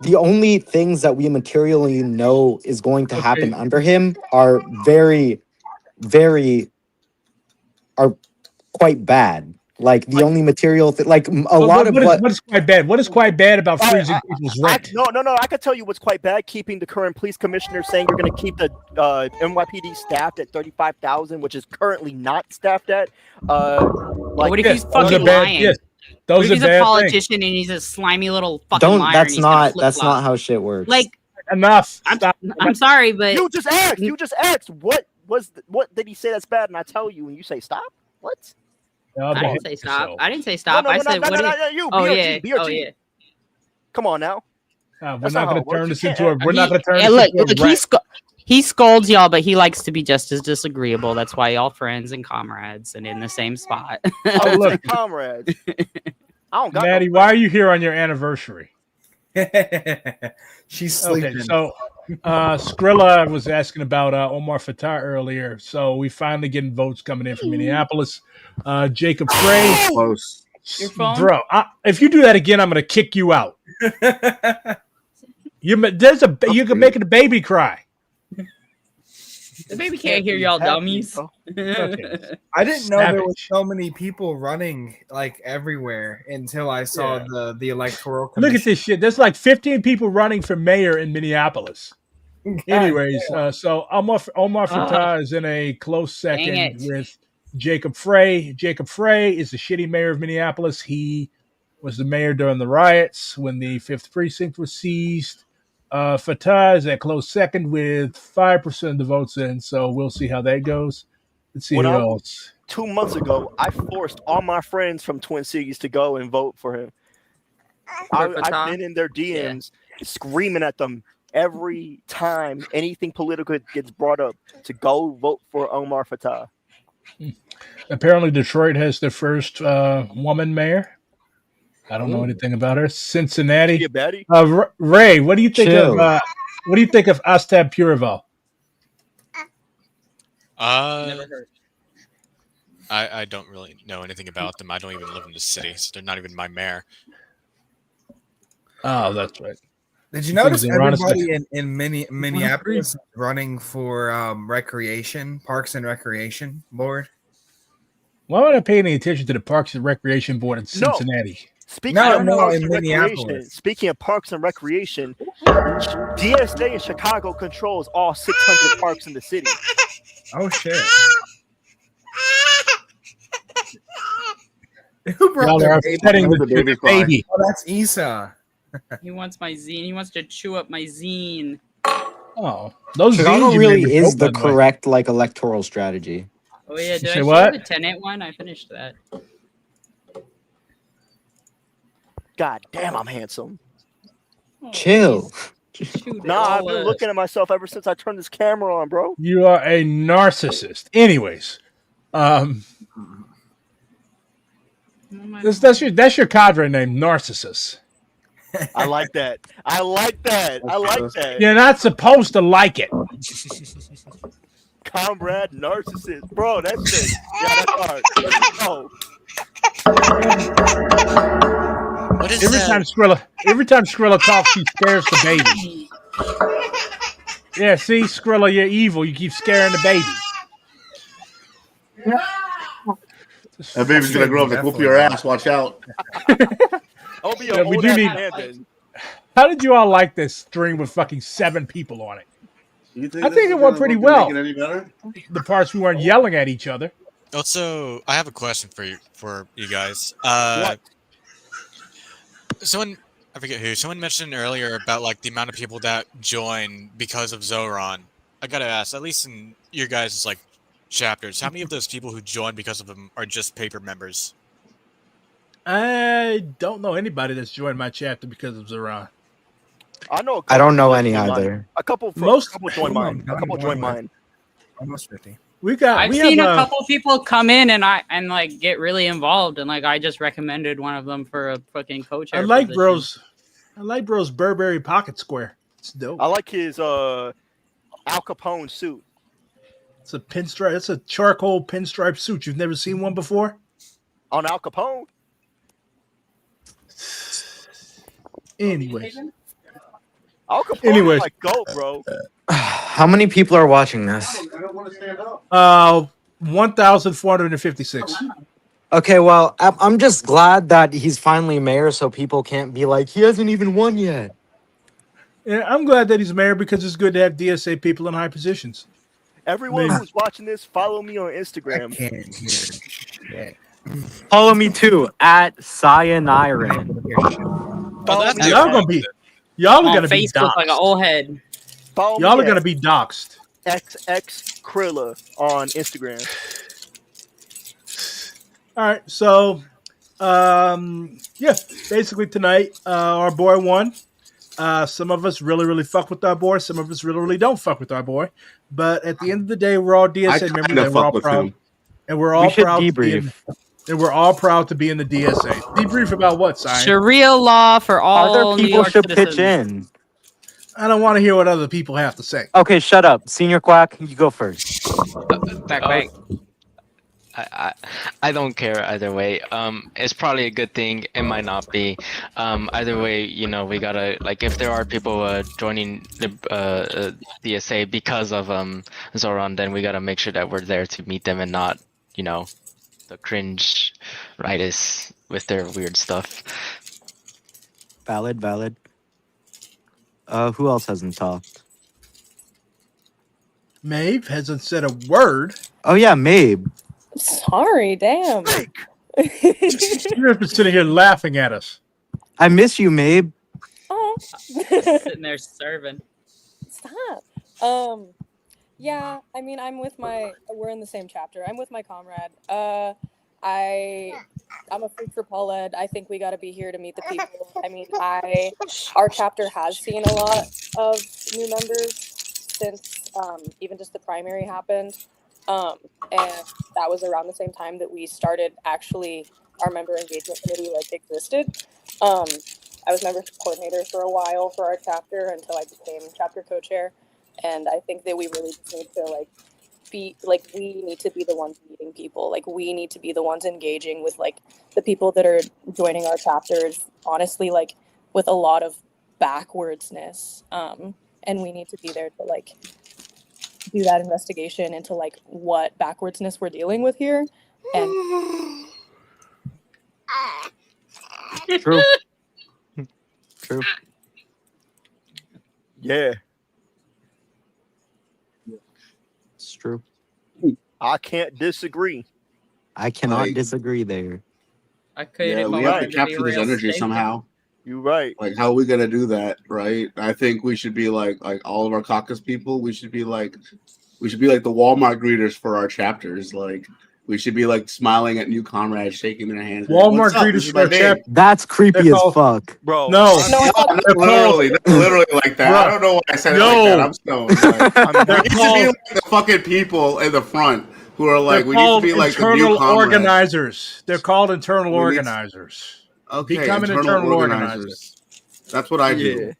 the only things that we materially know is going to happen under him are quite bad. Like the only material thing, like a lot of what is quite bad? What is quite bad about freezing people's rent? No. I can tell you what's quite bad. Keeping the current police commissioner saying you're going to keep the NYPD staffed at 35,000, which is currently not staffed at. What if he's fucking lying? Yes, those what if are he's a politician and he's a slimy little fucking liar? That's not how shit works. Like enough. I'm sorry, but you just asked. What did he say that's bad? And I tell you, and you say stop. What? I didn't say stop. I didn't say stop. I said you. Oh BRG, yeah. BRG. Oh yeah. Come on now. We're not going to turn this into a. We're not going to turn. Look, he scolds y'all, but he likes to be just as disagreeable. That's why y'all friends and comrades and in the same spot. Oh, look, comrades. I don't got Maddie, why are you here on your anniversary? She's sleeping. Okay, so Skrilla was asking about Omar Fatah earlier. So we finally getting votes coming in from Minneapolis. Jacob Frey, Your phone? Bro, if you do that again, I'm going to kick you out. You're making a baby cry. The baby can't hear y'all dummies. I didn't know there was so many people running like everywhere until I saw the electoral commission. Look at this shit. There's like 15 people running for mayor in Minneapolis. Anyways, so Omar Fattah is in a close second with Jacob Frey. Jacob Frey is the shitty mayor of Minneapolis. He was the mayor during the riots when the 5th precinct was seized. Fattah is at close second with 5% of the votes in, so we'll see how that goes. Let's see who else. 2 months ago, I forced all my friends from Twin Cities to go and vote for him. I've been in their DMs screaming at them every time anything political gets brought up to go vote for Omar Fattah. Apparently, Detroit has their first woman mayor. I don't know anything about her. Cincinnati. Ray, what do you think of Astad Purival? Never heard. I don't really know anything about them. I don't even live in the city, so they're not even my mayor. Oh, that's right. Did you notice everybody in Minneapolis running for Parks and Recreation Board? Why would I pay any attention to the Parks and Recreation Board in Cincinnati? Speaking of Parks and Recreation, DSA in Chicago controls all 600 parks in the city. Oh shit! Who brought the baby? Oh, that's Isa. He wants my zine. He wants to chew up my zine. Oh, those Chicago zines really is the correct electoral strategy. Oh yeah, did I say show what? the tenant one? I finished that. God damn, I'm handsome. Chill. Nah, I've been looking at myself ever since I turned this camera on, bro. You are a narcissist. Anyways, that's your cadre name, Narcissus. I like that. I like that. You're not supposed to like it. Comrade Narcissist. Bro, that's it. Yeah, that's hard. Let's go. What is every time Skrilla talks, she scares the baby. Yeah, see, Skrilla, you're evil. You keep scaring the baby. That baby's gonna grow up to whoop your ass. Watch out. I'll be a old ass man then. How did you all like this stream with fucking 7 people on it? I think it went pretty well. Make it any better? The parts we weren't yelling at each other. Also, I have a question for you guys. Someone, I forget who, someone mentioned earlier about like the amount of people that join because of Zoran. I gotta ask, at least in your guys' like chapters, how many of those people who join because of them are just paper members? I don't know anybody that's joined my chapter because of Zoran. I don't know any either. A couple join mine. A couple join mine. Almost 50. I've seen a couple people come in and like get really involved, and like I just recommended one of them for a fucking co-chair. I like bro's Burberry pocket square. It's dope. I like his Al Capone suit. It's a pinstripe. It's a charcoal pinstripe suit. You've never seen one before? On Al Capone? Anyways. Al Capone is like goat, bro. How many people are watching this? 1,456. Okay, well, I'm just glad that he's finally mayor, so people can't be like, he hasn't even won yet. Yeah, I'm glad that he's mayor because it's good to have DSA people in high positions. Everyone who's watching this, follow me on Instagram. Follow me too at Cyaniren. Y'all are gonna be Facebook doxxed. like an old head. Y'all are gonna be doxxed. XX Krilla on Instagram. All right, so basically tonight our boy won. Some of us really fuck with our boy. Some of us really don't fuck with our boy. But at the end of the day, we're all DSA members, and we're all proud. And we're all proud to be in, and we're all proud to be in the DSA. Debrief about what, Si? Sharia law for all Other people New York should citizens. pitch in. I don't want to hear what other people have to say. Okay, shut up. Senior Quack, you go first. Back. I don't care either way. It's probably a good thing. It might not be. Either way, you know, we gotta like if there are people joining the DSA because of Zoran, then we gotta make sure that we're there to meet them and not, you know, the cringe rightists with their weird stuff. Valid, valid. Who else hasn't talked? Maeve hasn't said a word. Oh yeah, Mabe. Sorry, damn. You're just sitting here laughing at us. I miss you, Mabe. Oh. Sitting there serving. Stop. Yeah, I mean, we're in the same chapter. I'm with my comrade. I'm a freak for Paul Ed. I think we got to be here to meet the people. I mean, our chapter has seen a lot of new members since even just the primary happened. And that was around the same time that we started actually, our member engagement committee like existed. I was member coordinator for a while for our chapter until I became chapter co-chair. And I think that we really just need to we need to be the ones meeting people. Like we need to be the ones engaging with like the people that are joining our chapters, honestly, like with a lot of backwardsness. And we need to be there to like do that investigation into like what backwardsness we're dealing with here. And True. True. Yeah. It's true. I can't disagree. I cannot disagree there. I could. Yeah, we have to capture this energy somehow. You're right. Like, how are we gonna do that, right? I think we should be like all of our caucus people. We should be like the Walmart greeters for our chapters. Like, we should be like smiling at new comrades, shaking their hands. Walmart greeters for our chapter. That's creepy as fuck. Bro. No, not literally like that. Bro. I don't know why I said it like that. I'm stoned. Like, there used to be like the fucking people in the front who are like, we need to be like the new internal comrades. organizers. They're called internal organizers. Okay, Become an internal organizer. That's what I do.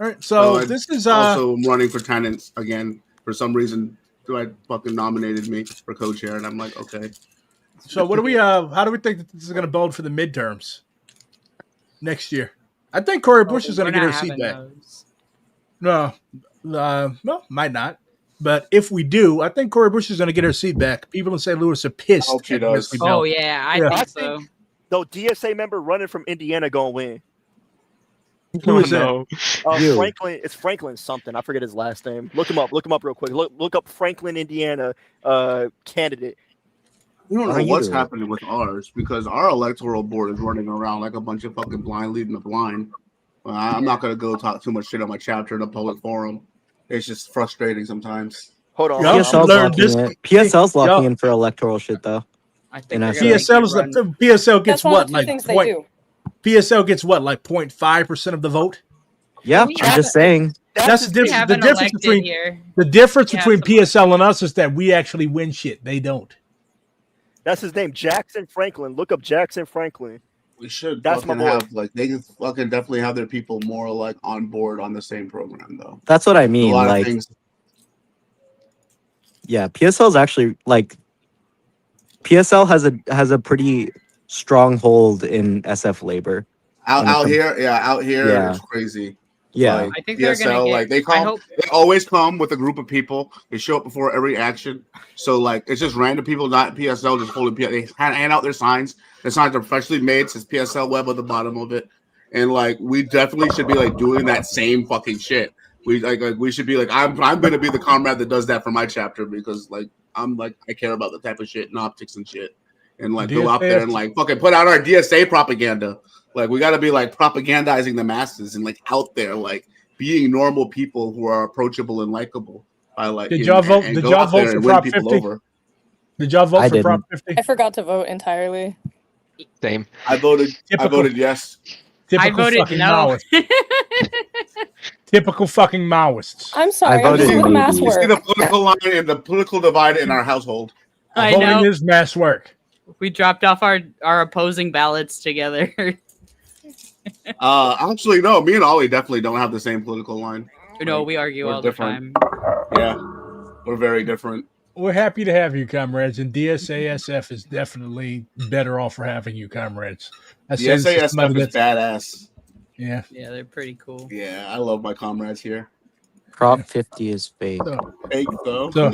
All right, so this is also running for tenants again. For some reason, Dwight fucking nominated me for co-chair, and I'm like, okay. So what do we? How do we think that this is going to bode for the midterms next year? I think Cori Bush is going to get her seat back. No, might not. But if we do, I think Cori Bush is going to get her seat back. People in St. Louis are pissed. I hope she at does. Leslie Bell. Oh yeah, I think so. Though DSA member running from Indiana gonna win. Who is that? Franklin. It's Franklin something. I forget his last name. Look him up. Look him up real quick. Look up Franklin, Indiana candidate. We don't know what's happening with ours because our electoral board is running around like a bunch of fucking blind leading the blind. I'm not gonna go talk too much shit on my chapter in a public forum. It's just frustrating sometimes. Hold on. PSL's locking in for electoral shit though. I think PSL gets That's one what of the like things they do. PSL gets what like 0.5% of the vote. Yeah, I'm just saying. That's the difference. The difference between PSL and us is that we actually win shit. They don't. That's his name, Jackson Franklin. Look up Jackson Franklin. We should. That's my fucking boy. have like they can fucking definitely have their people more like on board on the same program though. That's what I mean. A lot Like, of things. yeah, PSL is actually like PSL has a pretty strong hold in SF labor. Out here, Yeah. it's crazy. Yeah. Like, I think they're gonna PSL, get- like they always come with a group of people. They show up before every action. So like it's just random people, not PSL, just holding PSL. They hand out their signs. The signs are freshly made. Says PSL web at the bottom of it. And like we definitely should be like doing that same fucking shit. We should be like I'm gonna be the comrade that does that for my chapter because like I'm like I care about the type of shit and optics and shit. And like go out there and like fucking put out our DSA propaganda. Like we got to be like propagandizing the masses and like out there like being normal people who are approachable and likable. By like Did y'all vote? Did y'all vote for Prop 50? Did y'all vote for Prop 50? I forgot to vote entirely. Same. I voted yes. I voted fucking no. Maoist. Typical fucking Maoists. I'm sorry. I'm just doing mass You work. see the political line and the political divide in our household. I Voting know. is mass work. We dropped off our opposing ballots together. Actually, no. Me and Ollie definitely don't have the same political line. No, we argue we're all different. the time. Yeah, we're very different. We're happy to have you, comrades, and DSASF is definitely better off for having you, comrades. I The say this is somebody SASF is that's badass. yeah. Yeah, they're pretty cool. Yeah, I love my comrades here. Prop 50 is fake. Fake though. So,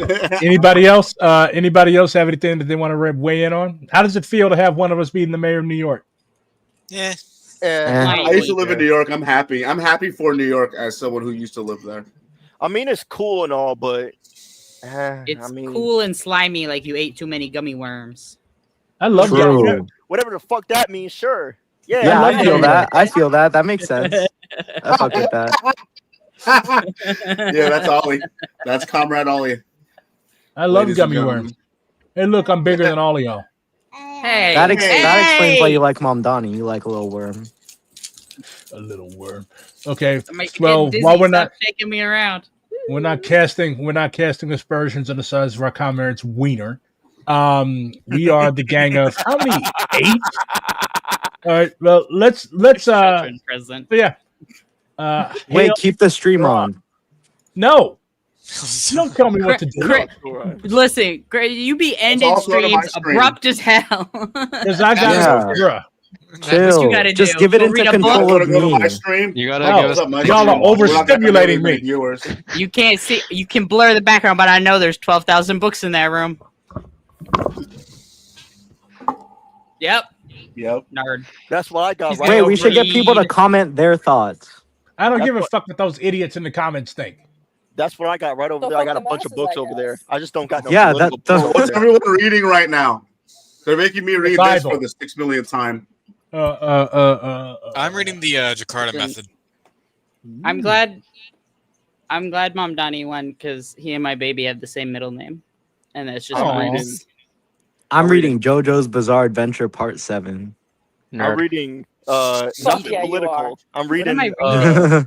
anybody else? Anybody else have anything that they want to weigh in on? How does it feel to have one of us being the mayor of New York? Yeah. I used to live in New York. I'm happy. I'm happy for New York as someone who used to live there. I mean, it's cool and all, but It's cool and slimy, like you ate too many gummy worms. I love whatever the fuck that means. Sure. Yeah, Yeah, I feel that. I feel that. That makes sense. I fuck with that. Yeah, that's Ollie. That's Comrade Ollie. I love Ladies and gummy gentlemen. worms. Hey, look, I'm bigger than all of y'all. Hey, That explains why you like Mom Donnie. You like a little worm. A little worm. Okay. I'm making Well, dizzy, while we're stop not shaking me around. we're not casting aspersions on the size of our comrade's wiener. We are the gang of how many? 8? All right. Well, let's Children present. yeah. Wait, Hail- keep the stream on. No. Don't tell me what to do. Listen, you be ending also out of my streams stream. abrupt as hell. Because I got bruh. Chill. you gotta Just do? give it Go into read a control book? of Go to my me. stream. You gotta No, give us. y'all are overstimulating me. Viewers. You can't see. You can blur the background, but I know there's 12,000 books in that room. Yep. Yep. Nerd. That's what I got. Wait, we should get people to comment their thoughts. I don't That's give a what- fuck what those idiots in the comments think. That's what I got right over So there. I fuck got a the bunch of masses, books I over there. guess. I just don't got no Yeah, political that- books over What's there. everyone reading right now? They're making me read this Bible. for the 6 millionth time. I'm reading the Jakarta method. I'm glad Mom Donnie won because he and my baby have the same middle name, and that's just Aw. nice. I'm reading JoJo's Bizarre Adventure Part 7. I'm reading nothing yeah, you political. are. I'm What am reading I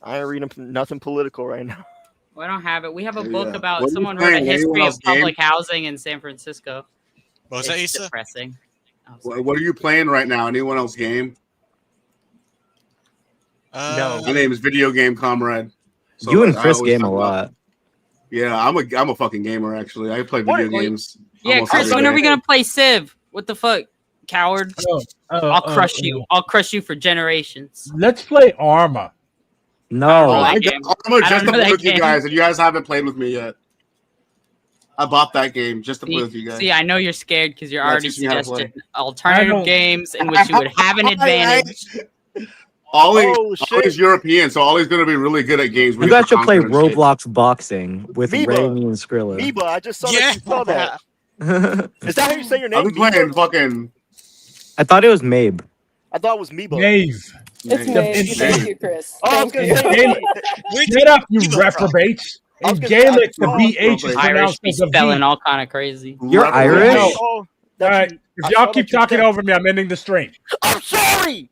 I ain't reading nothing political right now. Well, I don't have it. We have a Yeah. book about What are you someone wrote a playing? Anyone history of else game? public housing in San Francisco. What was that, It's Issa? depressing. Oh, sorry. What are you playing right now? Anyone else game? No. My name is Video Game Comrade. So You and I Chris always game a talk about- lot. Yeah, I'm a fucking gamer actually. I play video games. Yeah, almost Chris, every when are day. we gonna play Civ? What the fuck, coward? I'll crush you. I'll crush you for generations. Let's play Arma. No. I game. got I Arma don't just to know play that with you game. guys, and you guys haven't played with me yet. I bought that game just to play with you guys. See, I know you're scared because you're Yeah, already teach me how to play. suggesting alternative games in which you would have an advantage. Ollie's European, so Ollie's gonna be really good at games. where You guys can should play conquer and shit. Roblox boxing with Meba. Raimi and Skrilla. Meba, I just saw that you saw that. Is that how you say your name? I've been playing fucking. I thought it was Mabe. I thought it was Meba. Nave. It's Nave. me. Thank you, Chris. Oh, I was Thank gonna you. say. Get up, you reprobates. In Gaelic, the BH is Irish pronounced be as a spelling V. all kind of crazy. You're Irish? No. Oh, All right, if y'all keep talking over me, I'm ending the stream. I'm sorry.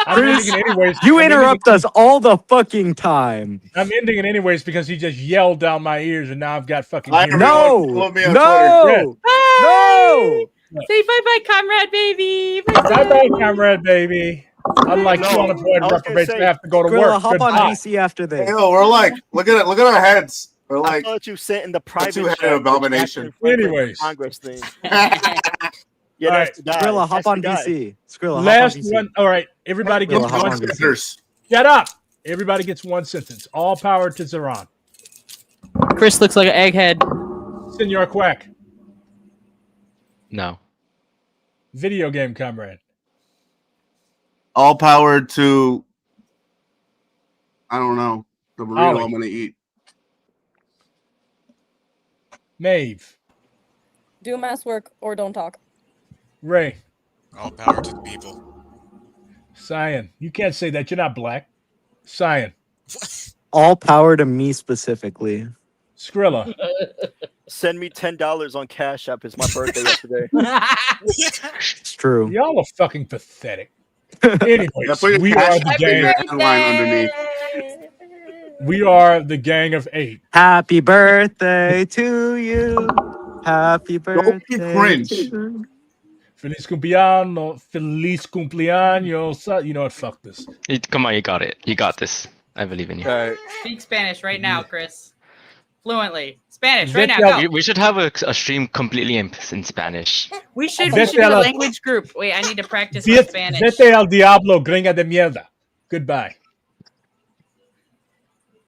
I'm ending it anyways. You I'm ending interrupt us all the fucking time. I'm ending it anyways because he just yelled down my ears, and now I've got fucking. Hi, hearing. everyone. Follow me on No! No! Say bye bye, comrade baby. Bye bye, comrade baby. Unlike No, you unemployed I was gonna reprobates, say, we have to go to Skrilla, work. hop on Goodbye. DC after this. Yo, we're like, look at our heads. We're I like thought you sent in the private two-headed chat, abomination. Anyways. Congress thing. All right. That's the guy. Skrilla, That's hop the on guy. DC. Skrilla, Last hop on DC. one. All right, everybody gets Skrilla, hop one on DC. sentence. Shut up. Everybody gets one sentence. All power to Zeron. Chris looks like an egghead. Senor Quack. No. Video game comrade. All power to. I don't know the burrito Ollie. I'm gonna eat. Maeve. Do mass work or don't talk. Ray. All power to the people. Cyan. You can't say that. You're not black. Cyan. All power to me specifically. Skrilla. Send me $10 on Cash App. It's my birthday yesterday. It's true. Y'all are fucking pathetic. Anyways, Yeah, put your we cash are the app in your gang. headline underneath. We are the gang of 8. Happy birthday to you. Happy birthday. cringe. to you. Feliz cumpleaños. Feliz cumpleaños. You know what? Fuck this. Come on, you got it. You got this. I believe in you. Speak Spanish right now, Chris. Fluently. Spanish right now. Go. We should have a stream completely in Spanish. We should do a language group. Wait, I need to practice my Spanish. Vete al diablo, gringa de mierda. Goodbye.